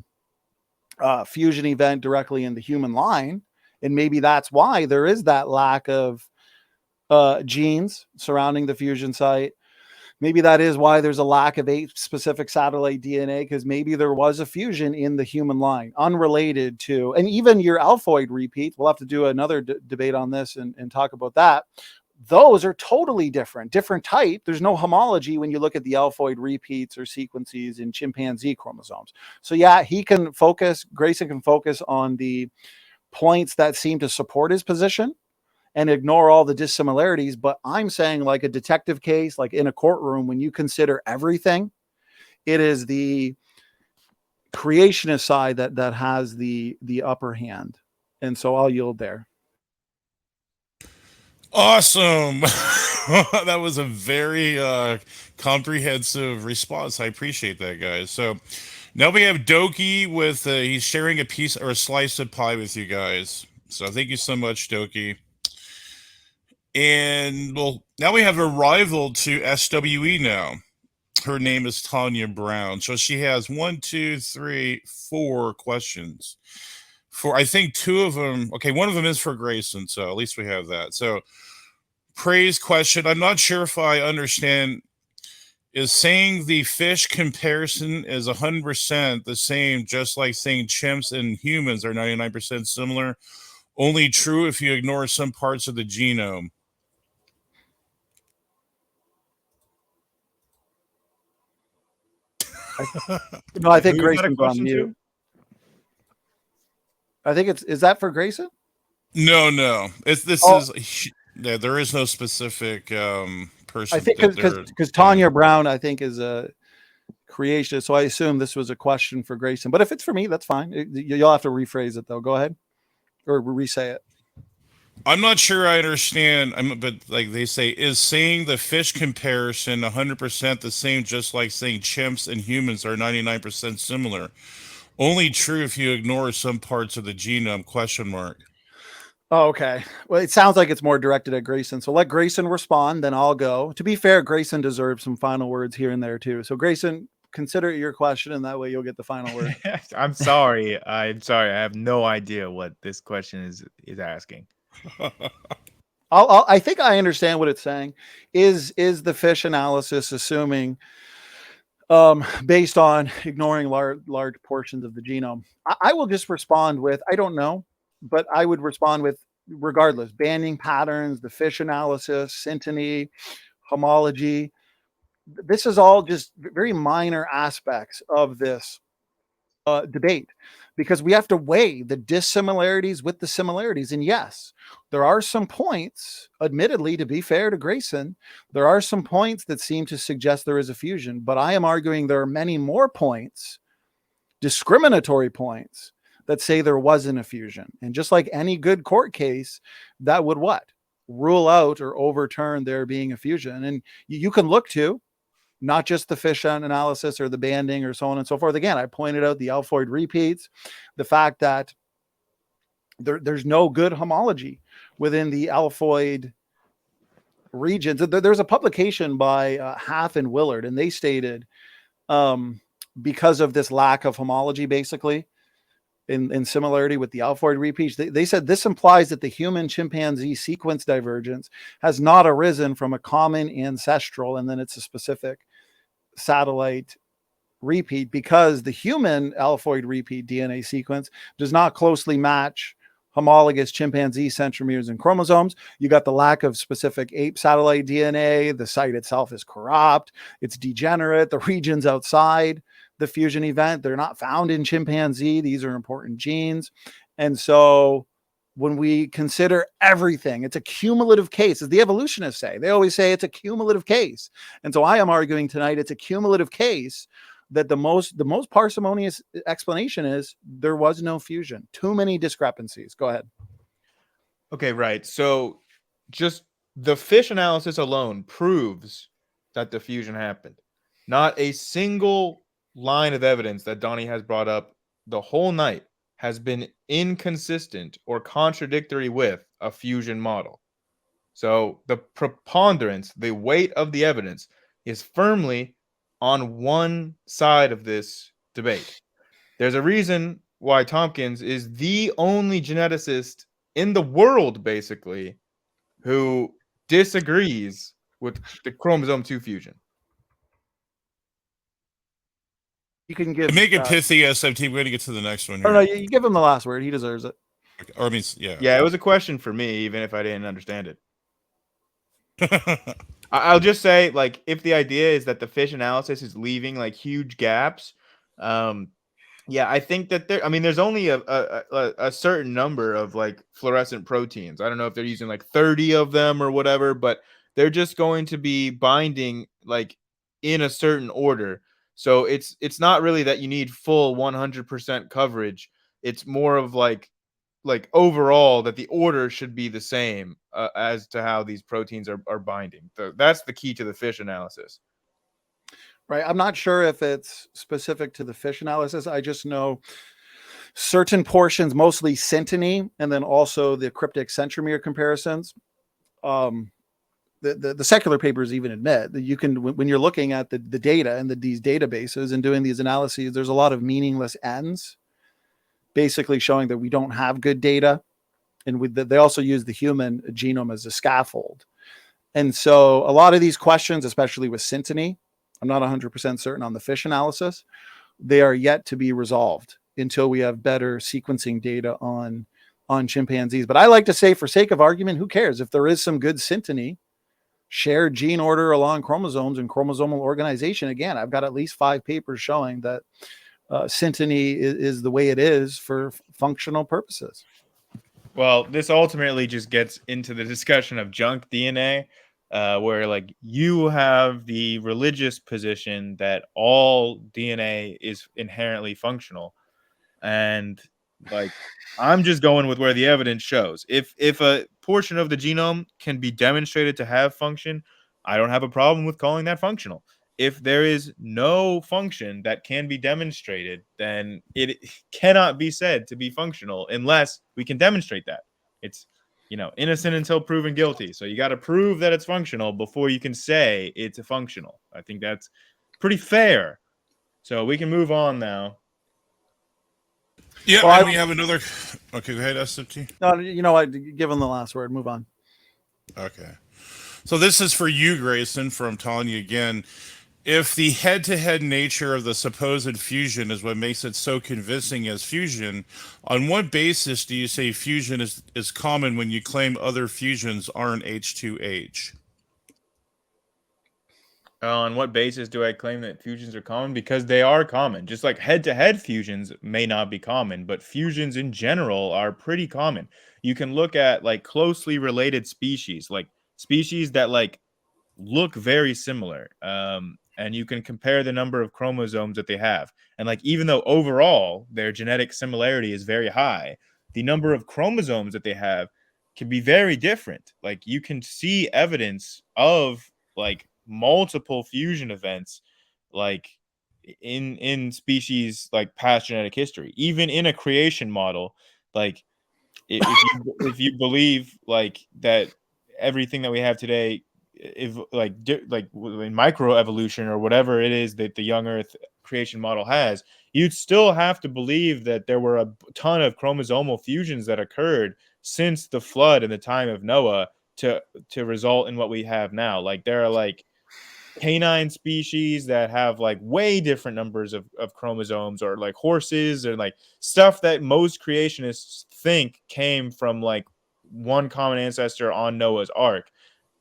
fusion event directly in the human line. And maybe that's why there is that lack of genes surrounding the fusion site. Maybe that is why there's a lack of ape-specific satellite DNA, because maybe there was a fusion in the human line, unrelated to, and even your alphoid repeats, we'll have to do another debate on this and talk about that. Those are totally different type. There's no homology when you look at the alphoid repeats or sequences in chimpanzee chromosomes. So yeah, Grayson can focus on the points that seem to support his position and ignore all the dissimilarities. But I'm saying, like a detective case, like in a courtroom, when you consider everything, it is the creationist side that has the upper hand. And so I'll yield there. Awesome. That was a very comprehensive response. I appreciate that, guys. So now we have Doki with, he's sharing a piece or a slice of pie with you guys. So thank you so much, Doki. And well, now we have a rival to SWE now. Her name is Tanya Brown. So she has 4 questions. For I think 2 of them, okay, one of them is for Grayson, so at least we have that. So praise question. I'm not sure if I understand. Is saying the fish comparison is 100% the same, just like saying chimps and humans are 99% similar, only true if you ignore some parts of the genome? No, I think Grayson's on mute. I think is that for Grayson? No. There is no specific person. I think because Tanya Brown, I think, is a creationist, so I assume this was a question for Grayson. But if it's for me, that's fine. You'll have to rephrase it though. Go ahead, or re-say it. I'm not sure I understand. But like they say, is saying the fish comparison 100% the same, just like saying chimps and humans are 99% similar, only true if you ignore some parts of the genome? ? Oh, okay. Well, it sounds like it's more directed at Grayson. So let Grayson respond, then I'll go. To be fair, Grayson deserves some final words here and there too. So Grayson, consider it your question, and that way you'll get the final word. I'm sorry. I have no idea what this question is asking. I think I understand what it's saying. Is the fish analysis assuming, based on ignoring large portions of the genome? I will just respond with, I don't know, but I would respond with, regardless, banding patterns, the fish analysis, synteny, homology. This is all just very minor aspects of this debate, because we have to weigh the dissimilarities with the similarities. And yes, there are some points, admittedly, to be fair to Grayson, there are some points that seem to suggest there is a fusion, but I am arguing there are many more points, discriminatory points, that say there wasn't a fusion. And just like any good court case, that would what? Rule out or overturn there being a fusion. And you can look to not just the fish analysis or the banding or so on and so forth. Again, I pointed out the alphoid repeats, the fact that there's no good homology within the alphoid regions. There's a publication by Half and Willard, and they stated, because of this lack of homology, basically, in similarity with the alphoid repeats, they said this implies that the human chimpanzee sequence divergence has not arisen from a common ancestral, and then it's a specific satellite repeat, because the human alphoid repeat DNA sequence does not closely match homologous chimpanzee centromeres and chromosomes. You got the lack of specific ape satellite DNA. The site itself is corrupt. It's degenerate. The regions outside the fusion event. They're not found in chimpanzee. These are important genes. And so when we consider everything, it's a cumulative case, as the evolutionists say. They always say it's a cumulative case. And so I am arguing tonight it's a cumulative case that the most parsimonious explanation is there was no fusion. Too many discrepancies. Go ahead. Okay, right. So just the fish analysis alone proves that the fusion happened. Not a single line of evidence that Donny has brought up the whole night has been inconsistent or contradictory with a fusion model. So the preponderance, the weight of the evidence is firmly on one side of this debate. There's a reason why Tompkins is the only geneticist in the world, basically, who disagrees with the chromosome 2 fusion. You can give. Make it pithy, SFT. We're going to get to the next one here. No, you give him the last word. He deserves it. Okay. Or I mean, yeah. Yeah, it was a question for me, even if I didn't understand it. I'll just say, like, if the idea is that the fish analysis is leaving like huge gaps, yeah, I think that there's only a certain number of like fluorescent proteins. I don't know if they're using like 30 of them or whatever, but they're just going to be binding like in a certain order. So it's not really that you need full 100% coverage. It's more of like overall that the order should be the same as to how these proteins are binding. So that's the key to the fish analysis. Right. I'm not sure if it's specific to the fish analysis. I just know certain portions, mostly synteny, and then also the cryptic centromere comparisons. The secular papers even admit that you can, when you're looking at the data and these databases and doing these analyses, there's a lot of meaningless ends, basically showing that we don't have good data. And they also use the human genome as a scaffold. And so a lot of these questions, especially with synteny, I'm not 100% certain on the fish analysis, they are yet to be resolved until we have better sequencing data on chimpanzees. But I like to say, for sake of argument, who cares if there is some good synteny, shared gene order along chromosomes and chromosomal organization? Again, I've got at least 5 papers showing that synteny is the way it is for functional purposes. Well, this ultimately just gets into the discussion of junk DNA, where like you have the religious position that all DNA is inherently functional, and like I'm just going with where the evidence shows. If a portion of the genome can be demonstrated to have function, I don't have a problem with calling that functional. If there is no function that can be demonstrated, then it cannot be said to be functional unless we can demonstrate that. It's, innocent until proven guilty. So you got to prove that it's functional before you can say it's a functional. I think that's pretty fair. So we can move on now. Yeah, well, we have another. Okay, go ahead, SFT. No, you know what? Give him the last word. Move on. Okay. So this is for you, Grayson, from telling you again. If the head-to-head nature of the supposed fusion is what makes it so convincing as fusion, on what basis do you say fusion is common when you claim other fusions aren't H2H? On what basis do I claim that fusions are common? Because they are common. Just like head-to-head fusions may not be common, but fusions in general are pretty common. You can look at like closely related species, like species that like look very similar. And you can compare the number of chromosomes that they have. And like, even though overall their genetic similarity is very high, the number of chromosomes that they have can be very different. Like you can see evidence of like multiple fusion events, like in species like past genetic history, even in a creation model. Like if you believe like that everything that we have today, if like in microevolution or whatever it is that the young Earth creation model has, you'd still have to believe that there were a ton of chromosomal fusions that occurred since the flood and the time of Noah to result in what we have now. Like there are like canine species that have like way different numbers of chromosomes, or like horses, or like stuff that most creationists think came from like one common ancestor on Noah's Ark,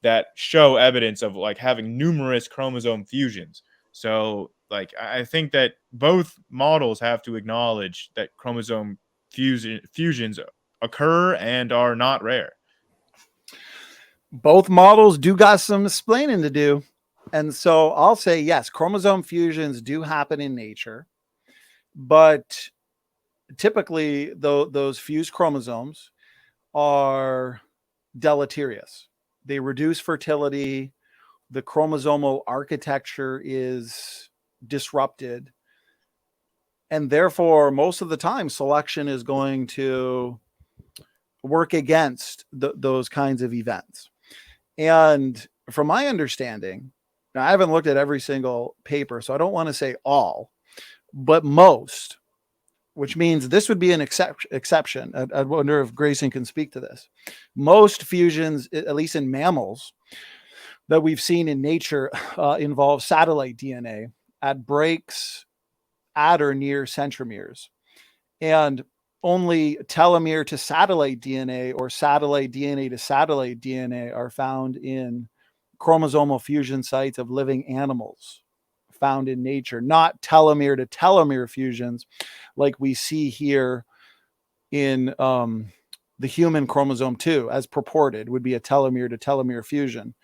that show evidence of like having numerous chromosome fusions. So like I think that both models have to acknowledge that chromosome fusions occur and are not rare. Both models do got some explaining to do. And so I'll say, yes, chromosome fusions do happen in nature, but typically those fused chromosomes are deleterious. They reduce fertility. The chromosomal architecture is disrupted. And therefore, most of the time, selection is going to work against those kinds of events. And from my understanding, now I haven't looked at every single paper, so I don't want to say all, but most, which means this would be an exception. I wonder if Grayson can speak to this. Most fusions, at least in mammals, that we've seen in nature involve satellite DNA at breaks at or near centromeres. And only telomere to satellite DNA or satellite DNA to satellite DNA are found in chromosomal fusion sites of living animals found in nature, not telomere to telomere fusions like we see here in the human chromosome 2, as purported, would be a telomere to telomere fusion.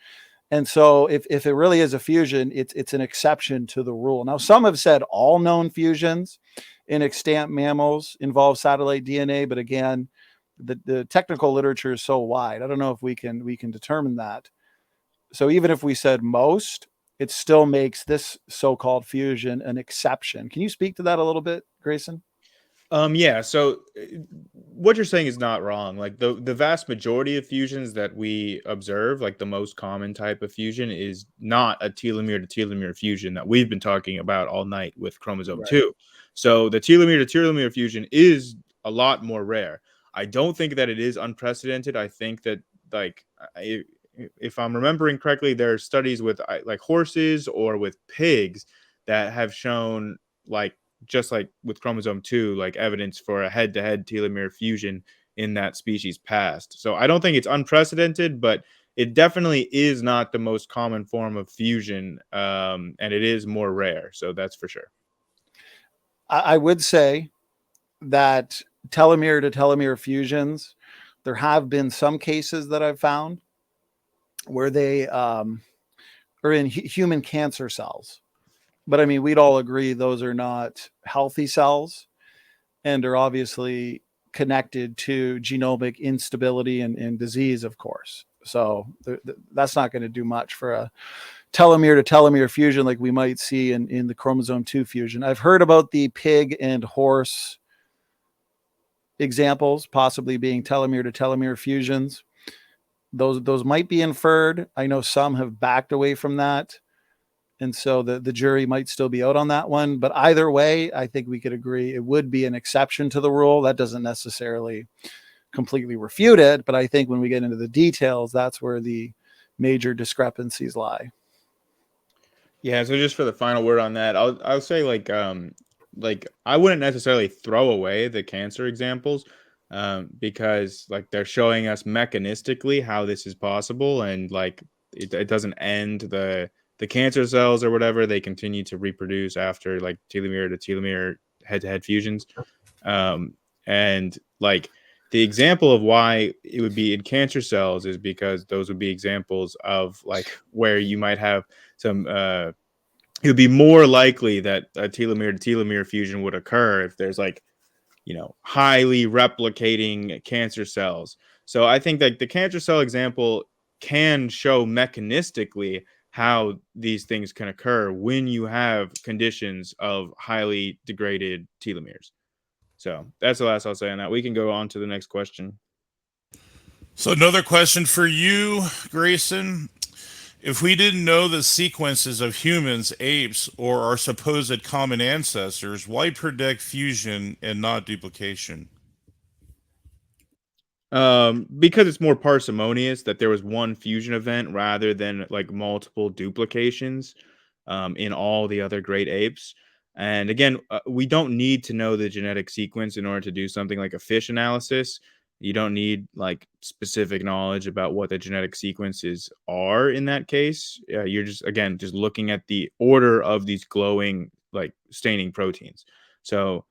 And so if it really is a fusion, it's an exception to the rule. Now, some have said all known fusions in extant mammals involve satellite DNA, but again, the technical literature is so wide. I don't know if we can determine that. So even if we said most, it still makes this so-called fusion an exception. Can you speak to that a little bit, Grayson? Yeah, so what you're saying is not wrong. Like the vast majority of fusions that we observe, like the most common type of fusion is not a telomere to telomere fusion that we've been talking about all night with chromosome Right. 2. So the telomere to telomere fusion is a lot more rare. I don't think that it is unprecedented. I think that like if I'm remembering correctly, there are studies with like horses or with pigs that have shown like just like with chromosome 2, like evidence for a head-to-head telomere fusion in that species past. So I don't think it's unprecedented, but it definitely is not the most common form of fusion, and it is more rare. So that's for sure. I would say that telomere to telomere fusions, there have been some cases that I've found where they are in human cancer cells. But I mean, we'd all agree those are not healthy cells and are obviously connected to genomic instability and disease, of course. So that's not going to do much for a telomere to telomere fusion like we might see in the chromosome 2 fusion. I've heard about the pig and horse examples possibly being telomere to telomere fusions. Those might be inferred. I know some have backed away from that. And so the jury might still be out on that one. But either way, I think we could agree it would be an exception to the rule. That doesn't necessarily completely refute it. But I think when we get into the details, that's where the major discrepancies lie. Yeah, so just for the final word on that, I'll say like I wouldn't necessarily throw away the cancer examples because like they're showing us mechanistically how this is possible, and like it doesn't end the cancer cells or whatever. They continue to reproduce after like telomere to telomere head-to-head fusions. And like the example of why it would be in cancer cells is because those would be examples of like where you might have some it would be more likely that a telomere to telomere fusion would occur if there's like, you know, highly replicating cancer cells. So I think that the cancer cell example can show mechanistically how these things can occur when you have conditions of highly degraded telomeres. So that's the last I'll say on that. We can go on to the next question. So another question for you, Grayson. If we didn't know the sequences of humans, apes, or our supposed common ancestors, why predict fusion and not duplication? Because it's more parsimonious that there was one fusion event rather than like multiple duplications in all the other great apes. And again, we don't need to know the genetic sequence in order to do something like a fish analysis. You don't need like specific knowledge about what the genetic sequences are in that case. You're just, again, just looking at the order of these glowing, like staining proteins. So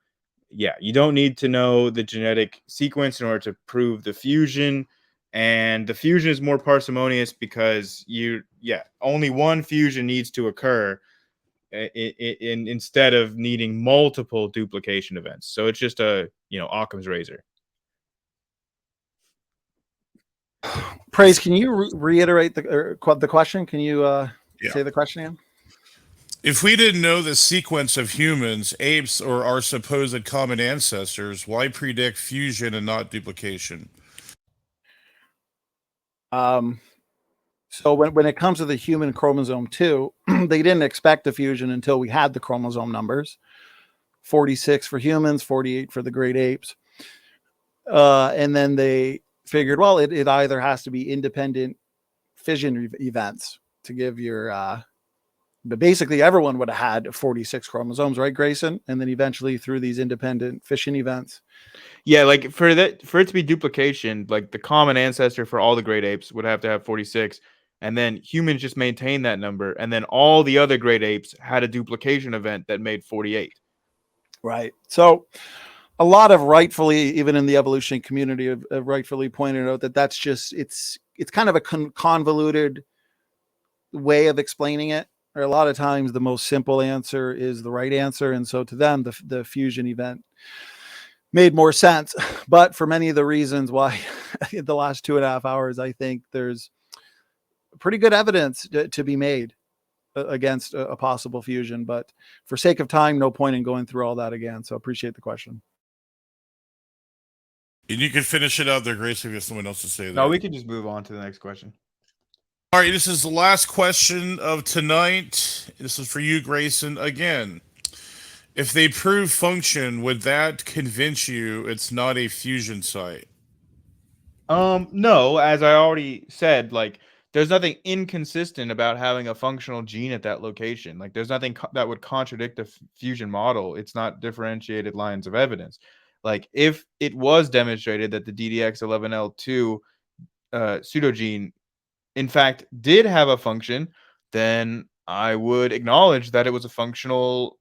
yeah, you don't need to know the genetic sequence in order to prove the fusion. And the fusion is more parsimonious because only one fusion needs to occur instead of needing multiple duplication events. So it's just a, Occam's razor. Praise, can you reiterate the question? Can you say the question again? If we didn't know the sequence of humans, apes, or our supposed common ancestors, why predict fusion and not duplication? So when it comes to the human chromosome 2, they didn't expect the fusion until we had the chromosome numbers. 46 for humans, 48 for the great apes. And then they figured, well, it either has to be independent fission events to give your but basically everyone would have had 46 chromosomes, right, Grayson? And then eventually through these independent fission events. Yeah, like for it to be duplication, like the common ancestor for all the great apes would have to have 46, and then humans just maintain that number, and then all the other great apes had a duplication event that made 48. Right. So a lot of rightfully, even in the evolution community, have rightfully pointed out that that's just it's kind of a convoluted way of explaining it. Or a lot of times the most simple answer is the right answer, and so to them the fusion event made more sense. But for many of the reasons why in the last 2.5 hours, I think there's pretty good evidence to be made against a possible fusion. But for sake of time, no point in going through all that again. So appreciate the question. And you can finish it out there, Grace, if you have someone else to say that. No, we can just move on to the next question. All right, this is the last question of tonight. This is for you, Grayson. Again, if they prove function, would that convince you it's not a fusion site? No, as I already said, like there's nothing inconsistent about having a functional gene at that location. Like there's nothing that would contradict the fusion model. It's not differentiated lines of evidence. Like if it was demonstrated that the DDX11L2 pseudogene in fact did have a function, then I would acknowledge that it was a functional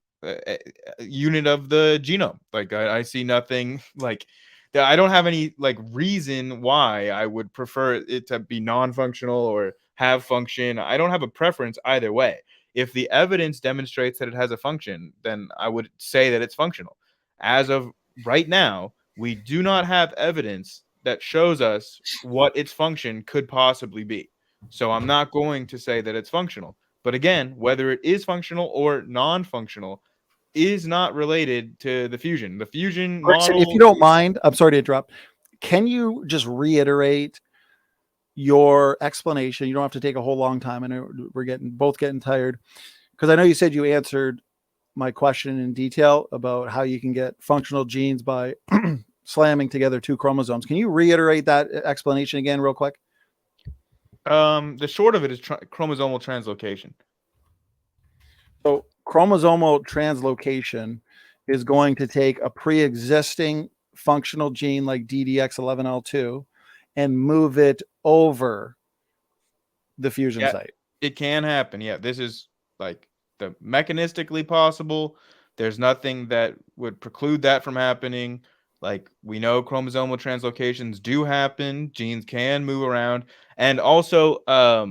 unit of the genome. Like I see nothing like that. I don't have any like reason why I would prefer it to be non-functional or have function. I don't have a preference either way. If the evidence demonstrates that it has a function, then I would say that it's functional. As of right now, we do not have evidence that shows us what its function could possibly be. So I'm not going to say that it's functional. But again, whether it is functional or non-functional is not related to the fusion. The fusion model. If you don't mind, I'm sorry to interrupt. Can you just reiterate your explanation? You don't have to take a whole long time. I know we're both getting tired, because I know you said you answered my question in detail about how you can get functional genes by slamming together 2 chromosomes. Can you reiterate that explanation again real quick? The short of it is chromosomal translocation. So chromosomal translocation is going to take a pre-existing functional gene like DDX11L2 and move it over the fusion site. It can happen. Yeah, this is like the mechanistically possible. There's nothing that would preclude that from happening. Like we know chromosomal translocations do happen. Genes can move around. And also, where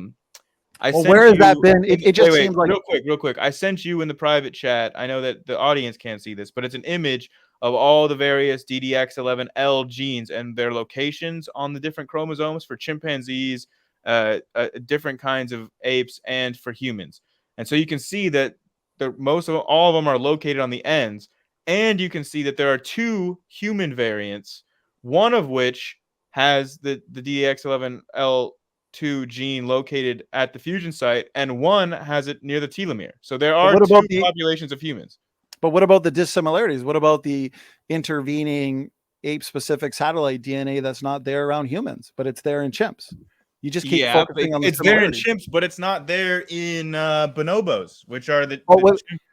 has that been? It just seems like real quick. I sent you in the private chat. I know that the audience can't see this, but it's an image of all the various DDX11L genes and their locations on the different chromosomes for chimpanzees, different kinds of apes, and for humans. And so you can see that all of them are located on the ends, and you can see that there are 2 human variants, one of which has the DDX11L2 gene located at the fusion site, and one has it near the telomere. So there are 2 populations of humans. But what about the dissimilarities? What about the intervening ape-specific satellite DNA that's not there around humans, but it's there in chimps? You just keep focusing on the it's there in chimps, but it's not there in bonobos, which are the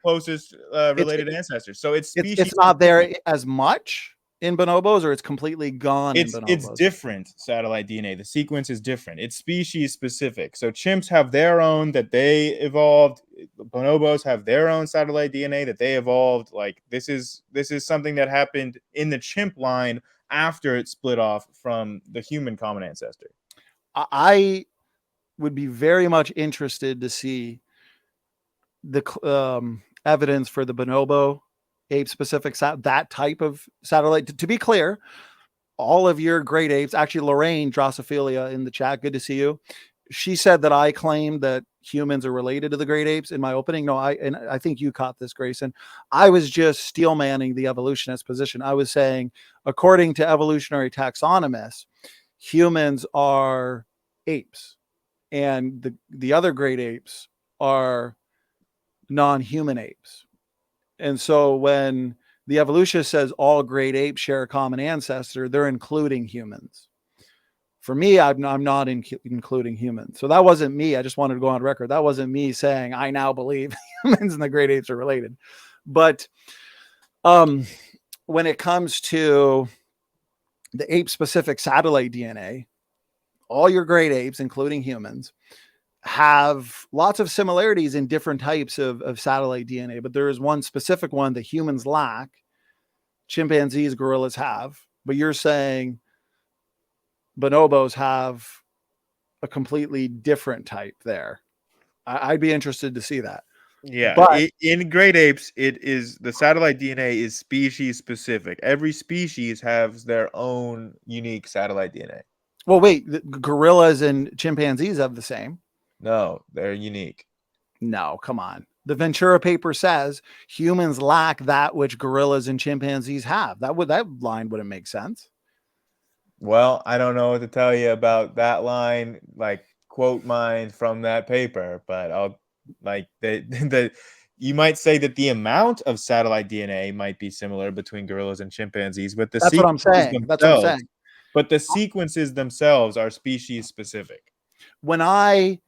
closest related ancestors. So it's species. It's not there as much in bonobos, or it's completely gone in bonobos? It's different satellite DNA. The sequence is different. It's species specific. So chimps have their own that they evolved. Bonobos have their own satellite DNA that they evolved. Like this is something that happened in the chimp line after it split off from the human common ancestor. I would be very much interested to see the evidence for the bonobo ape specific that type of satellite. To be clear, all of your great apes, actually Lorraine Drosophila in the chat, good to see you. She said that I claimed that humans are related to the great apes in my opening. No, I think you caught this, Grayson. I was just steel manning the evolutionist position. I was saying, according to evolutionary taxonomists, humans are apes, and the other great apes are non-human apes. And so when the evolutionist says all great apes share a common ancestor, they're including humans. For me, I'm not including humans. So that wasn't me. I just wanted to go on record. That wasn't me saying I now believe humans and the great apes are related. But when it comes to the ape-specific satellite DNA, all your great apes, including humans, have lots of similarities in different types of satellite DNA. But there is one specific one that humans lack, chimpanzees, gorillas have. But you're saying bonobos have a completely different type there. I'd be interested to see that. Yeah, But in great apes, it is the satellite DNA is species specific. Every species has their own unique satellite DNA. well, wait, the gorillas and chimpanzees have the same. No, they're unique. No, come on. The Ventura paper says humans lack that which gorillas and chimpanzees have. That line wouldn't make sense. Well, I don't know what to tell you about that line, like quote mine from that paper, but I'll like the you might say that the amount of satellite DNA might be similar between gorillas and chimpanzees, but the That's what I'm sequences saying. That's what I'm themselves, saying. but the sequences themselves are species specific. When I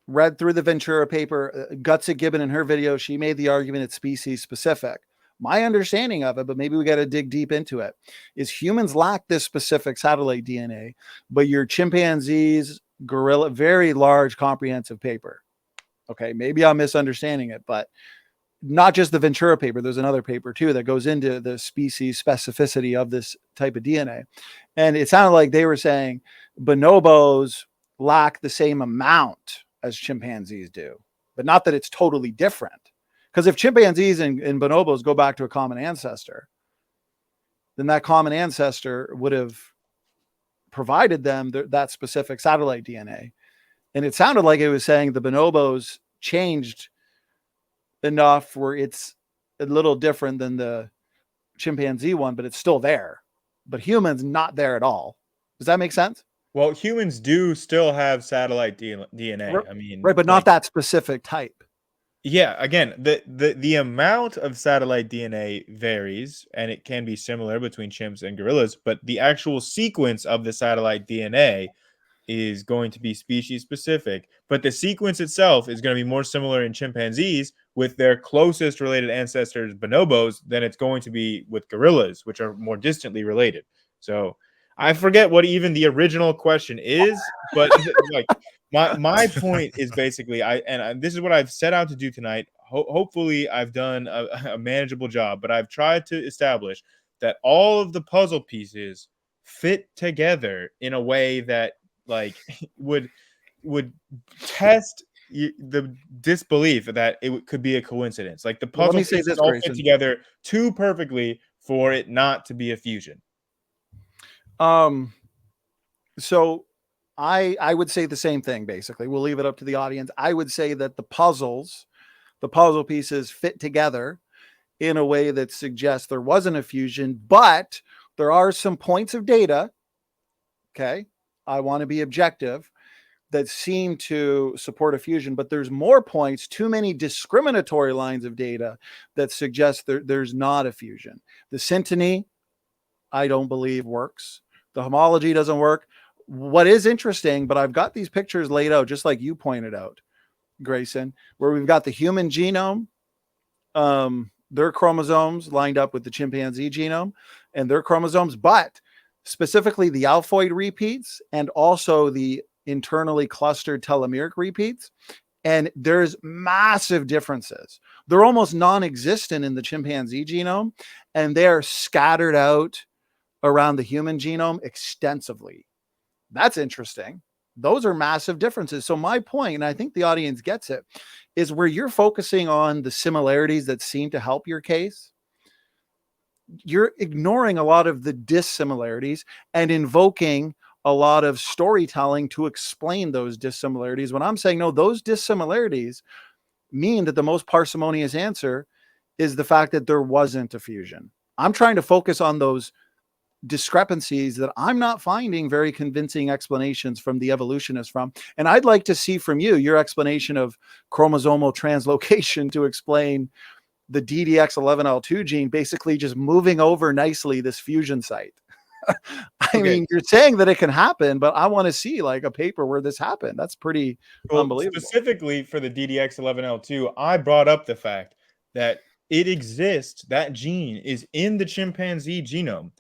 read through the Ventura paper, Gutsa Gibbon in her video, she made the argument it's species specific. My understanding of it, but maybe we got to dig deep into it, is humans lack this specific satellite DNA, but your chimpanzees, gorilla, very large comprehensive paper. Okay, maybe I'm misunderstanding it, but not just the Ventura paper. There's another paper too that goes into the species specificity of this type of DNA. And it sounded like they were saying bonobos lack the same amount as chimpanzees do, but not that it's totally different. Because if chimpanzees and bonobos go back to a common ancestor, then that common ancestor would have provided them that specific satellite DNA. And it sounded like it was saying the bonobos changed enough where it's a little different than the chimpanzee one, but it's still there. But humans not there at all. Does that make sense? Well, humans do still have satellite DNA. I mean, right, but not that specific type. Yeah, again, the amount of satellite DNA varies, and it can be similar between chimps and gorillas, but the actual sequence of the satellite DNA is going to be species specific. But the sequence itself is going to be more similar in chimpanzees with their closest related ancestors, bonobos, than it's going to be with gorillas, which are more distantly related. So I forget what even the original question is, but like my point is basically this is what I've set out to do tonight. Hopefully I've done a manageable job, but I've tried to establish that all of the puzzle pieces fit together in a way that like would test the disbelief that it could be a coincidence. Like the puzzle pieces all fit together too perfectly for it not to be a fusion. So I would say the same thing, basically. We'll leave it up to the audience. I would say that the puzzle pieces fit together in a way that suggests there wasn't a fusion, but there are some points of data. Okay. I want to be objective, that seem to support a fusion, but there's more points, too many discriminatory lines of data that suggest there's not a fusion. The synteny, I don't believe works. The homology doesn't work. What is interesting, but I've got these pictures laid out, just like you pointed out, Grayson, where we've got the human genome, their chromosomes lined up with the chimpanzee genome. and their chromosomes, but specifically the alphoid repeats and also the internally clustered telomeric repeats. And there's massive differences. They're almost non-existent in the chimpanzee genome, and they're scattered out around the human genome extensively. That's interesting. Those are massive differences. So my point, and I think the audience gets it, is where you're focusing on the similarities that seem to help your case, you're ignoring a lot of the dissimilarities and invoking a lot of storytelling to explain those dissimilarities. When I'm saying, no, those dissimilarities mean that the most parsimonious answer is the fact that there wasn't a fusion. I'm trying to focus on those discrepancies that I'm not finding very convincing explanations from the evolutionists from. And I'd like to see from you your explanation of chromosomal translocation to explain the DDX11L2 gene basically just moving over nicely this fusion site. I mean, you're saying that it can happen, but I want to see like a paper where this happened. That's pretty unbelievable. Specifically for the DDX11L2, I brought up the fact that it exists, that gene is in the chimpanzee genome,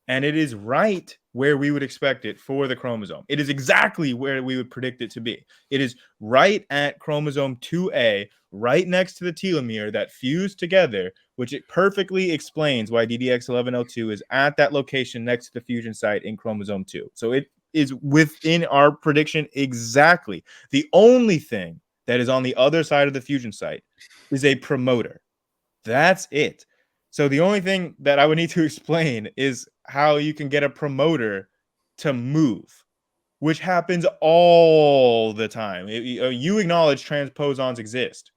and it is right where we would expect it for the chromosome. It is exactly where we would predict it to be. It is right at chromosome 2A, right next to the telomere that fuse together, which it perfectly explains why DDX11L2 is at that location next to the fusion site in chromosome 2. So it is within our prediction exactly. The only thing that is on the other side of the fusion site is a promoter. That's it. So the only thing that I would need to explain is how you can get a promoter to move, which happens all the time. You acknowledge transposons exist.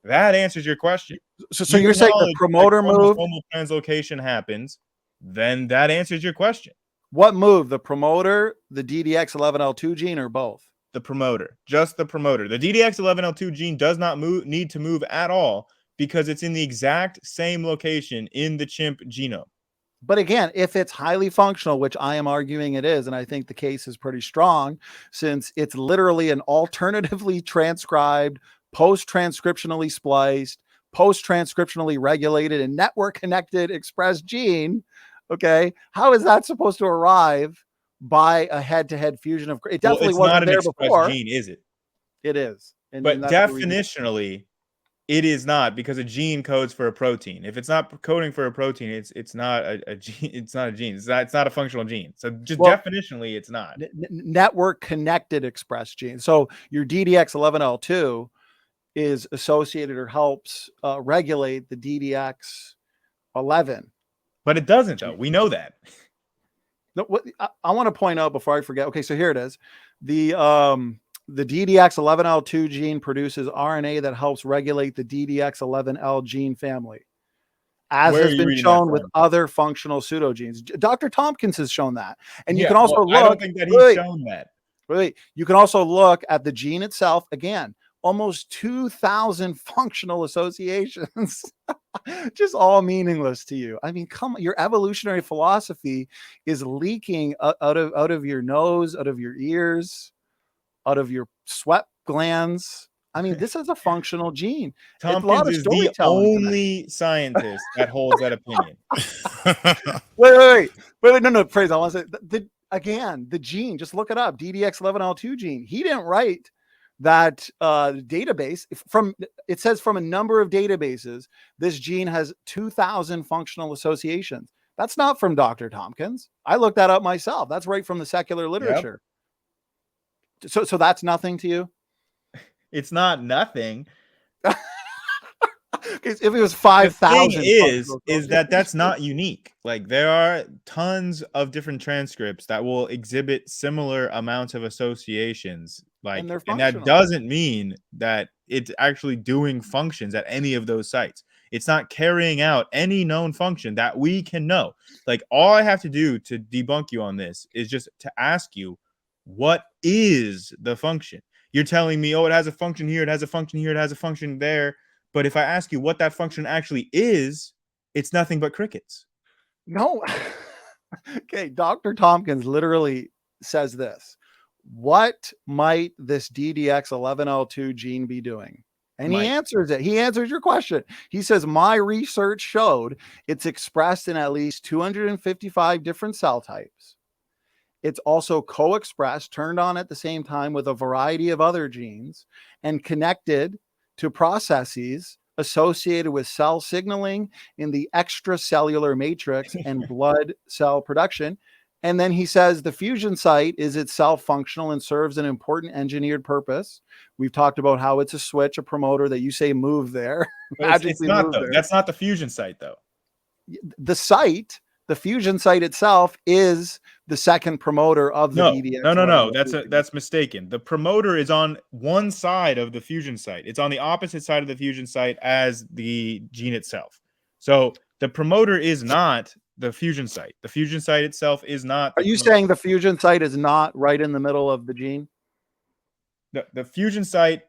That answers your question. So you're saying the promoter move? Chromosomal translocation happens, then that answers your question. What move? The promoter, the DDX11L2 gene, or both? The promoter, just the promoter. The DDX11L2 gene does not need to move at all because it's in the exact same location in the chimp genome. But again, if it's highly functional, which I am arguing it is, and I think the case is pretty strong, since it's literally an alternatively transcribed, post-transcriptionally spliced, post-transcriptionally regulated, and network-connected expressed gene, okay, how is that supposed to arrive by a head-to-head fusion of... It definitely wasn't there before. Gene, is it? It is. But definitionally, it is not, because a gene codes for a protein. If it's not coding for a protein, it's not a gene. It's not a gene. It's not a functional gene. So just definitionally, it's not. Network connected express gene. So your DDX11L2 is associated or helps regulate the DDX11. But it doesn't, though. We know that. What I want to point out before I forget. Okay, so here it is. The DDX11L2 gene produces RNA that helps regulate the DDX11L gene family, as has been shown with other functional pseudogenes. Dr. Tompkins has shown that. And you can also look. I don't think that he's shown that. Wait, you can also look at the gene itself. Again, almost 2,000 functional associations, just all meaningless to you. I mean, come on, your evolutionary philosophy is leaking out of your nose, out of your ears, out of your sweat glands. I mean, this is a functional gene. Tompkins is the only scientist that holds that opinion. wait, no, praise. I want to say again, the gene, just look it up. DDX11L2 gene. He didn't write that database. It says from a number of databases, this gene has 2,000 functional associations. That's not from Dr. Tompkins. I looked that up myself. That's right from the secular literature. Yep. So that's nothing to you? It's not nothing. If it was 5,000, is that's not unique. Like, there are tons of different transcripts that will exhibit similar amounts of associations. Like, and that doesn't mean that it's actually doing functions at any of those sites. It's not carrying out any known function that we can know. Like, all I have to do to debunk you on this is just to ask you, what is the function? You're telling me, oh, it has a function here, it has a function here, it has a function there. But if I ask you what that function actually is, it's nothing but crickets. No. Okay, Dr. Tompkins literally says this. What might this DDX11L2 gene be doing? And he answers it. He answers your question. He says, my research showed it's expressed in at least 255 different cell types. It's also co-expressed, turned on at the same time with a variety of other genes and connected to processes associated with cell signaling in the extracellular matrix and blood cell production. And then he says the fusion site is itself functional and serves an important engineered purpose. We've talked about how it's a switch, a promoter that you say move there. It's not though. That's not the fusion site though. The site, the fusion site itself, is the second promoter of the DDX. No. That's mistaken. The promoter is on one side of the fusion site. It's on the opposite side of the fusion site as the gene itself. So the promoter is not the fusion site. The fusion site itself is not. Are you saying the fusion site is not right in the middle of the gene? The fusion site,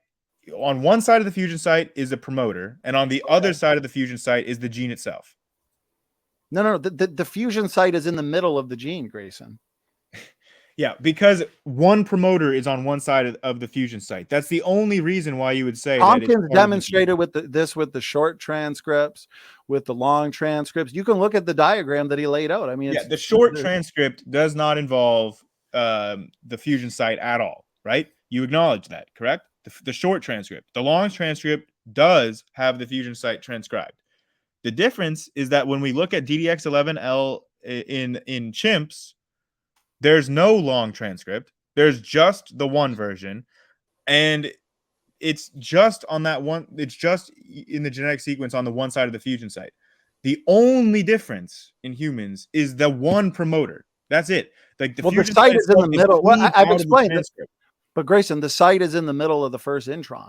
on one side of the fusion site is the promoter, and on the other side of the fusion site is the gene itself. No. The fusion site is in the middle of the gene, Grayson. Yeah, because one promoter is on one side of the fusion site. That's the only reason why you would say Tompkins demonstrated with the short transcripts, with the long transcripts. You can look at the diagram that he laid out. I mean, the short transcript does not involve the fusion site at all, right? You acknowledge that, correct? The short transcript. The long transcript does have the fusion site transcribed. The difference is that when we look at DDX11L in chimps, there's no long transcript. There's just the one version. And it's just on that one. It's just in the genetic sequence on the one side of the fusion site. The only difference in humans is the one promoter. That's it. Like the site is in the middle. Well, I've explained this. But Grayson, the site is in the middle of the first intron.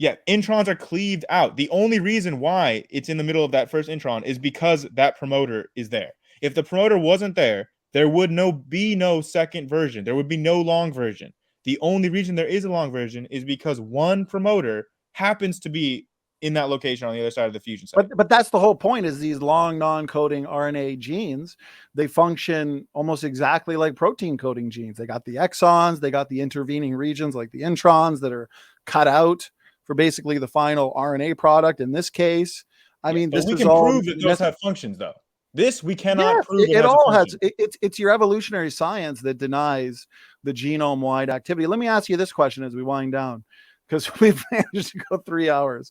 Yeah, introns are cleaved out. The only reason why it's in the middle of that first intron is because that promoter is there. If the promoter wasn't there, there would be no second version. There would be no long version. The only reason there is a long version is because one promoter happens to be in that location on the other side of the fusion site. But that's the whole point, is these long non-coding RNA genes, they function almost exactly like protein coding genes. They got the exons, they got the intervening regions like the introns that are cut out for basically the final RNA product. In this case, I mean, this is all. We can prove that those have functions, though. This we cannot prove. It all has. It's your evolutionary science that denies the genome-wide activity. Let me ask you this question as we wind down, because we've managed to go 3 hours.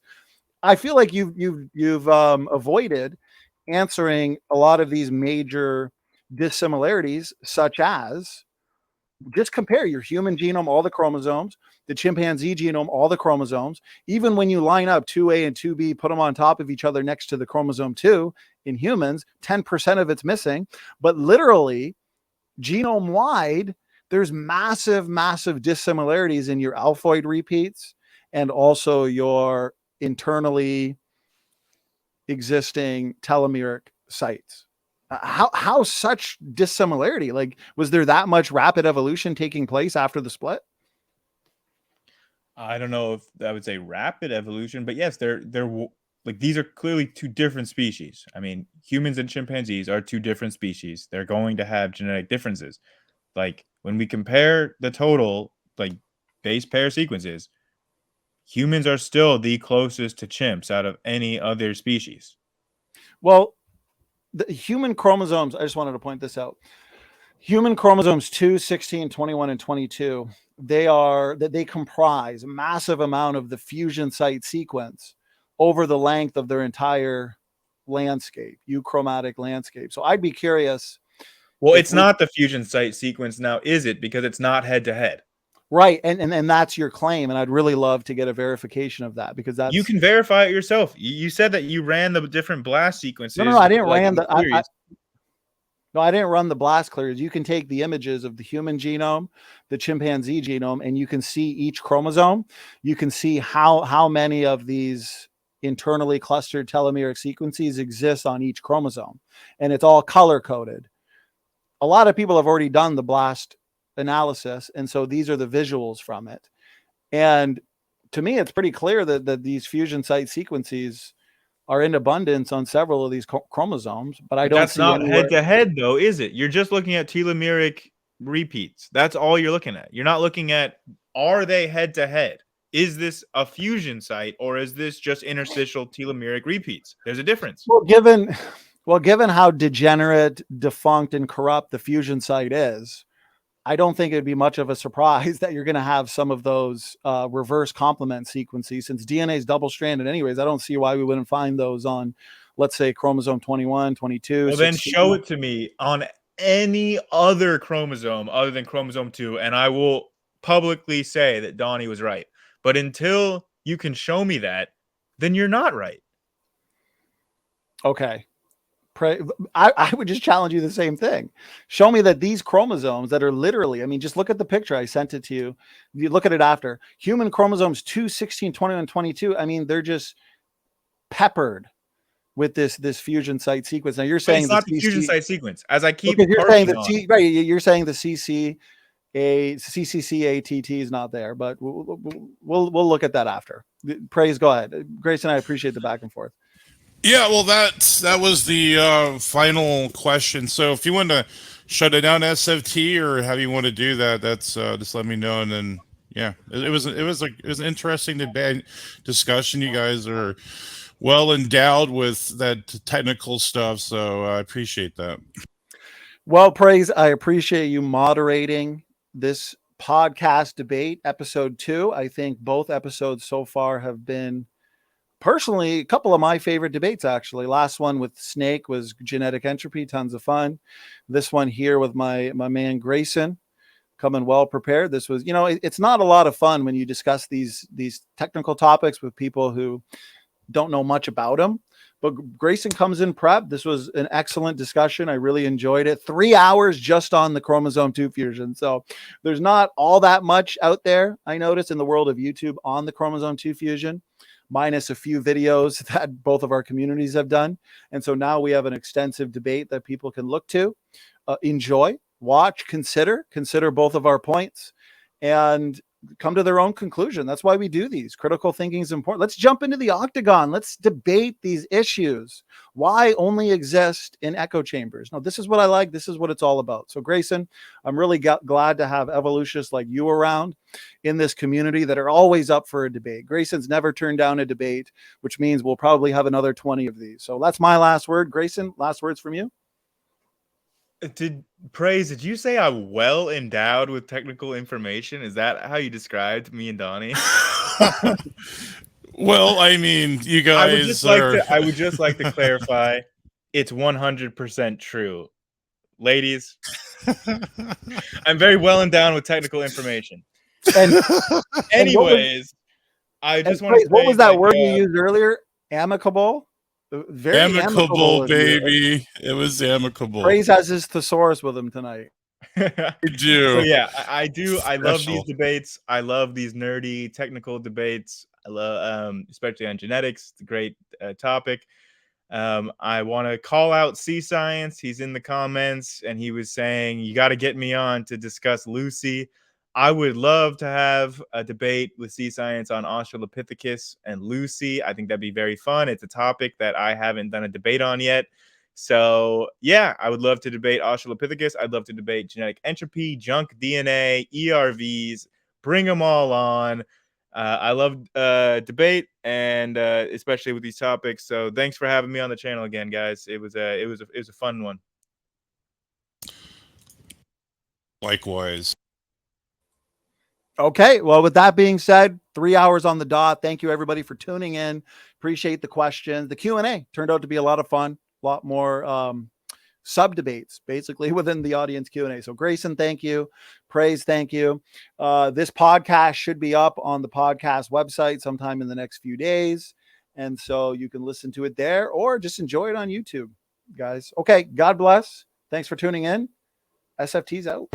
I feel like you've avoided answering a lot of these major dissimilarities, such as just compare your human genome, all the chromosomes, the chimpanzee genome, all the chromosomes. Even when you line up 2A and 2B, put them on top of each other next to the chromosome 2 in humans, 10% of it's missing. But literally, genome-wide, there's massive dissimilarities in your alphoid repeats and also your internally existing telomeric sites. How such dissimilarity? Like, was there that much rapid evolution taking place after the split? I don't know if I would say rapid evolution, but yes, they're like, these are clearly two different species. I mean, humans and chimpanzees are two different species. They're going to have genetic differences. Like, when we compare the total, like, base pair sequences, humans are still the closest to chimps out of any other species. Well, the human chromosomes, I just wanted to point this out. Human chromosomes 2, 16, 21, and 22, they comprise a massive amount of the fusion site sequence over the length of their entire landscape, euchromatic landscape. So I'd be curious. Well, it's not the fusion site sequence now, is it? Because it's not head to head. Right. And that's your claim. And I'd really love to get a verification of that, because that's. You can verify it yourself. You said that you ran the different blast sequences. No, I didn't I didn't run the blast clears. You can take the images of the human genome, the chimpanzee genome, and you can see each chromosome. You can see how many of these internally clustered telomeric sequences exist on each chromosome. And it's all color coded. A lot of people have already done the blast analysis, and so these are the visuals from it. And to me, it's pretty clear that these fusion site sequences are in abundance on several of these chromosomes, but I don't. That's not head to head, though, is it? You're just looking at telomeric repeats. That's all you're looking at. You're not looking at, are they head to head? Is this a fusion site, or is this just interstitial telomeric repeats? There's a difference. Given how degenerate, defunct, and corrupt the fusion site is, I don't think it'd be much of a surprise that you're going to have some of those reverse complement sequences. Since DNA is double-stranded anyways, I don't see why we wouldn't find those on, let's say, chromosome 21, 22. Well, 16. then show it to me on any other chromosome other than chromosome 2, and I will publicly say that Donny was right. But until you can show me that, then you're not right. Okay. I would just challenge you the same thing. Show me that these chromosomes that are literally, I mean, just look at the picture. I sent it to you. You look at it after. Human chromosomes 2, 16, 21, 22. I mean, they're just peppered with this fusion site sequence. Now you're saying it's not the fusion site sequence. As I keep you're saying you're saying the CCCATT is not there, but we'll look at that after. Praise, go ahead. Grayson, I appreciate the back and forth. Yeah, well, that was the final question. So if you want to shut it down, SFT, or how you want to do that, that's just let me know. And then yeah, it was an interesting debate discussion. You guys are well endowed with that technical stuff, so I appreciate that. Well, Praise, I appreciate you moderating this podcast debate, episode 2. I think both episodes so far have been, personally, a couple of my favorite debates, actually. Last one with Snake was genetic entropy, tons of fun. This one here with my man Grayson, coming well prepared. This was, it's not a lot of fun when you discuss these technical topics with people who don't know much about them. But Grayson comes in prep. This was an excellent discussion. I really enjoyed it. 3 hours just on the chromosome 2 fusion. So there's not all that much out there, I noticed, in the world of YouTube on the chromosome 2 fusion, minus a few videos that both of our communities have done. And so now we have an extensive debate that people can look to, enjoy, watch, consider both of our points, and come to their own conclusion. That's why we do these. Critical thinking is important. Let's jump into the octagon. Let's debate these issues. Why only exist in echo chambers? No, this is what I like. This is what it's all about. So Grayson, I'm really glad to have evolutionists like you around in this community that are always up for a debate. Grayson's never turned down a debate, which means we'll probably have another 20 of these. So that's my last word. Grayson, last words from you. Did you say I'm well endowed with technical information? Is that how you described me and Donny? Well, I mean, you guys I would just like to clarify, it's 100% true. Ladies, I'm very well endowed with technical information. And anyways, I just want to say, what was that word you used earlier? Amicable? Very amicable, baby. It was amicable. Praise has his thesaurus with him tonight. I do. So yeah, I do. I love these debates. I love these nerdy technical debates. I love, especially on genetics. It's a great topic. I want to call out C Science. He's in the comments, and he was saying, you got to get me on to discuss Lucy. I would love to have a debate with C Science on Australopithecus and Lucy. I think that'd be very fun. It's a topic that I haven't done a debate on yet. So yeah, I would love to debate Australopithecus. I'd love to debate genetic entropy, junk DNA, ERVs. Bring them all on. I love debate, and especially with these topics. So thanks for having me on the channel again, guys. It was a fun one. Likewise. Okay, well, with that being said, 3 hours on the dot. Thank you, everybody, for tuning in. Appreciate the questions. The Q&A turned out to be a lot of fun, a lot more sub-debates, basically, within the audience Q&A. So, Grayson, thank you. Praise, thank you. This podcast should be up on the podcast website sometime in the next few days, and so you can listen to it there or just enjoy it on YouTube, guys. Okay, God bless. Thanks for tuning in. SFT's out.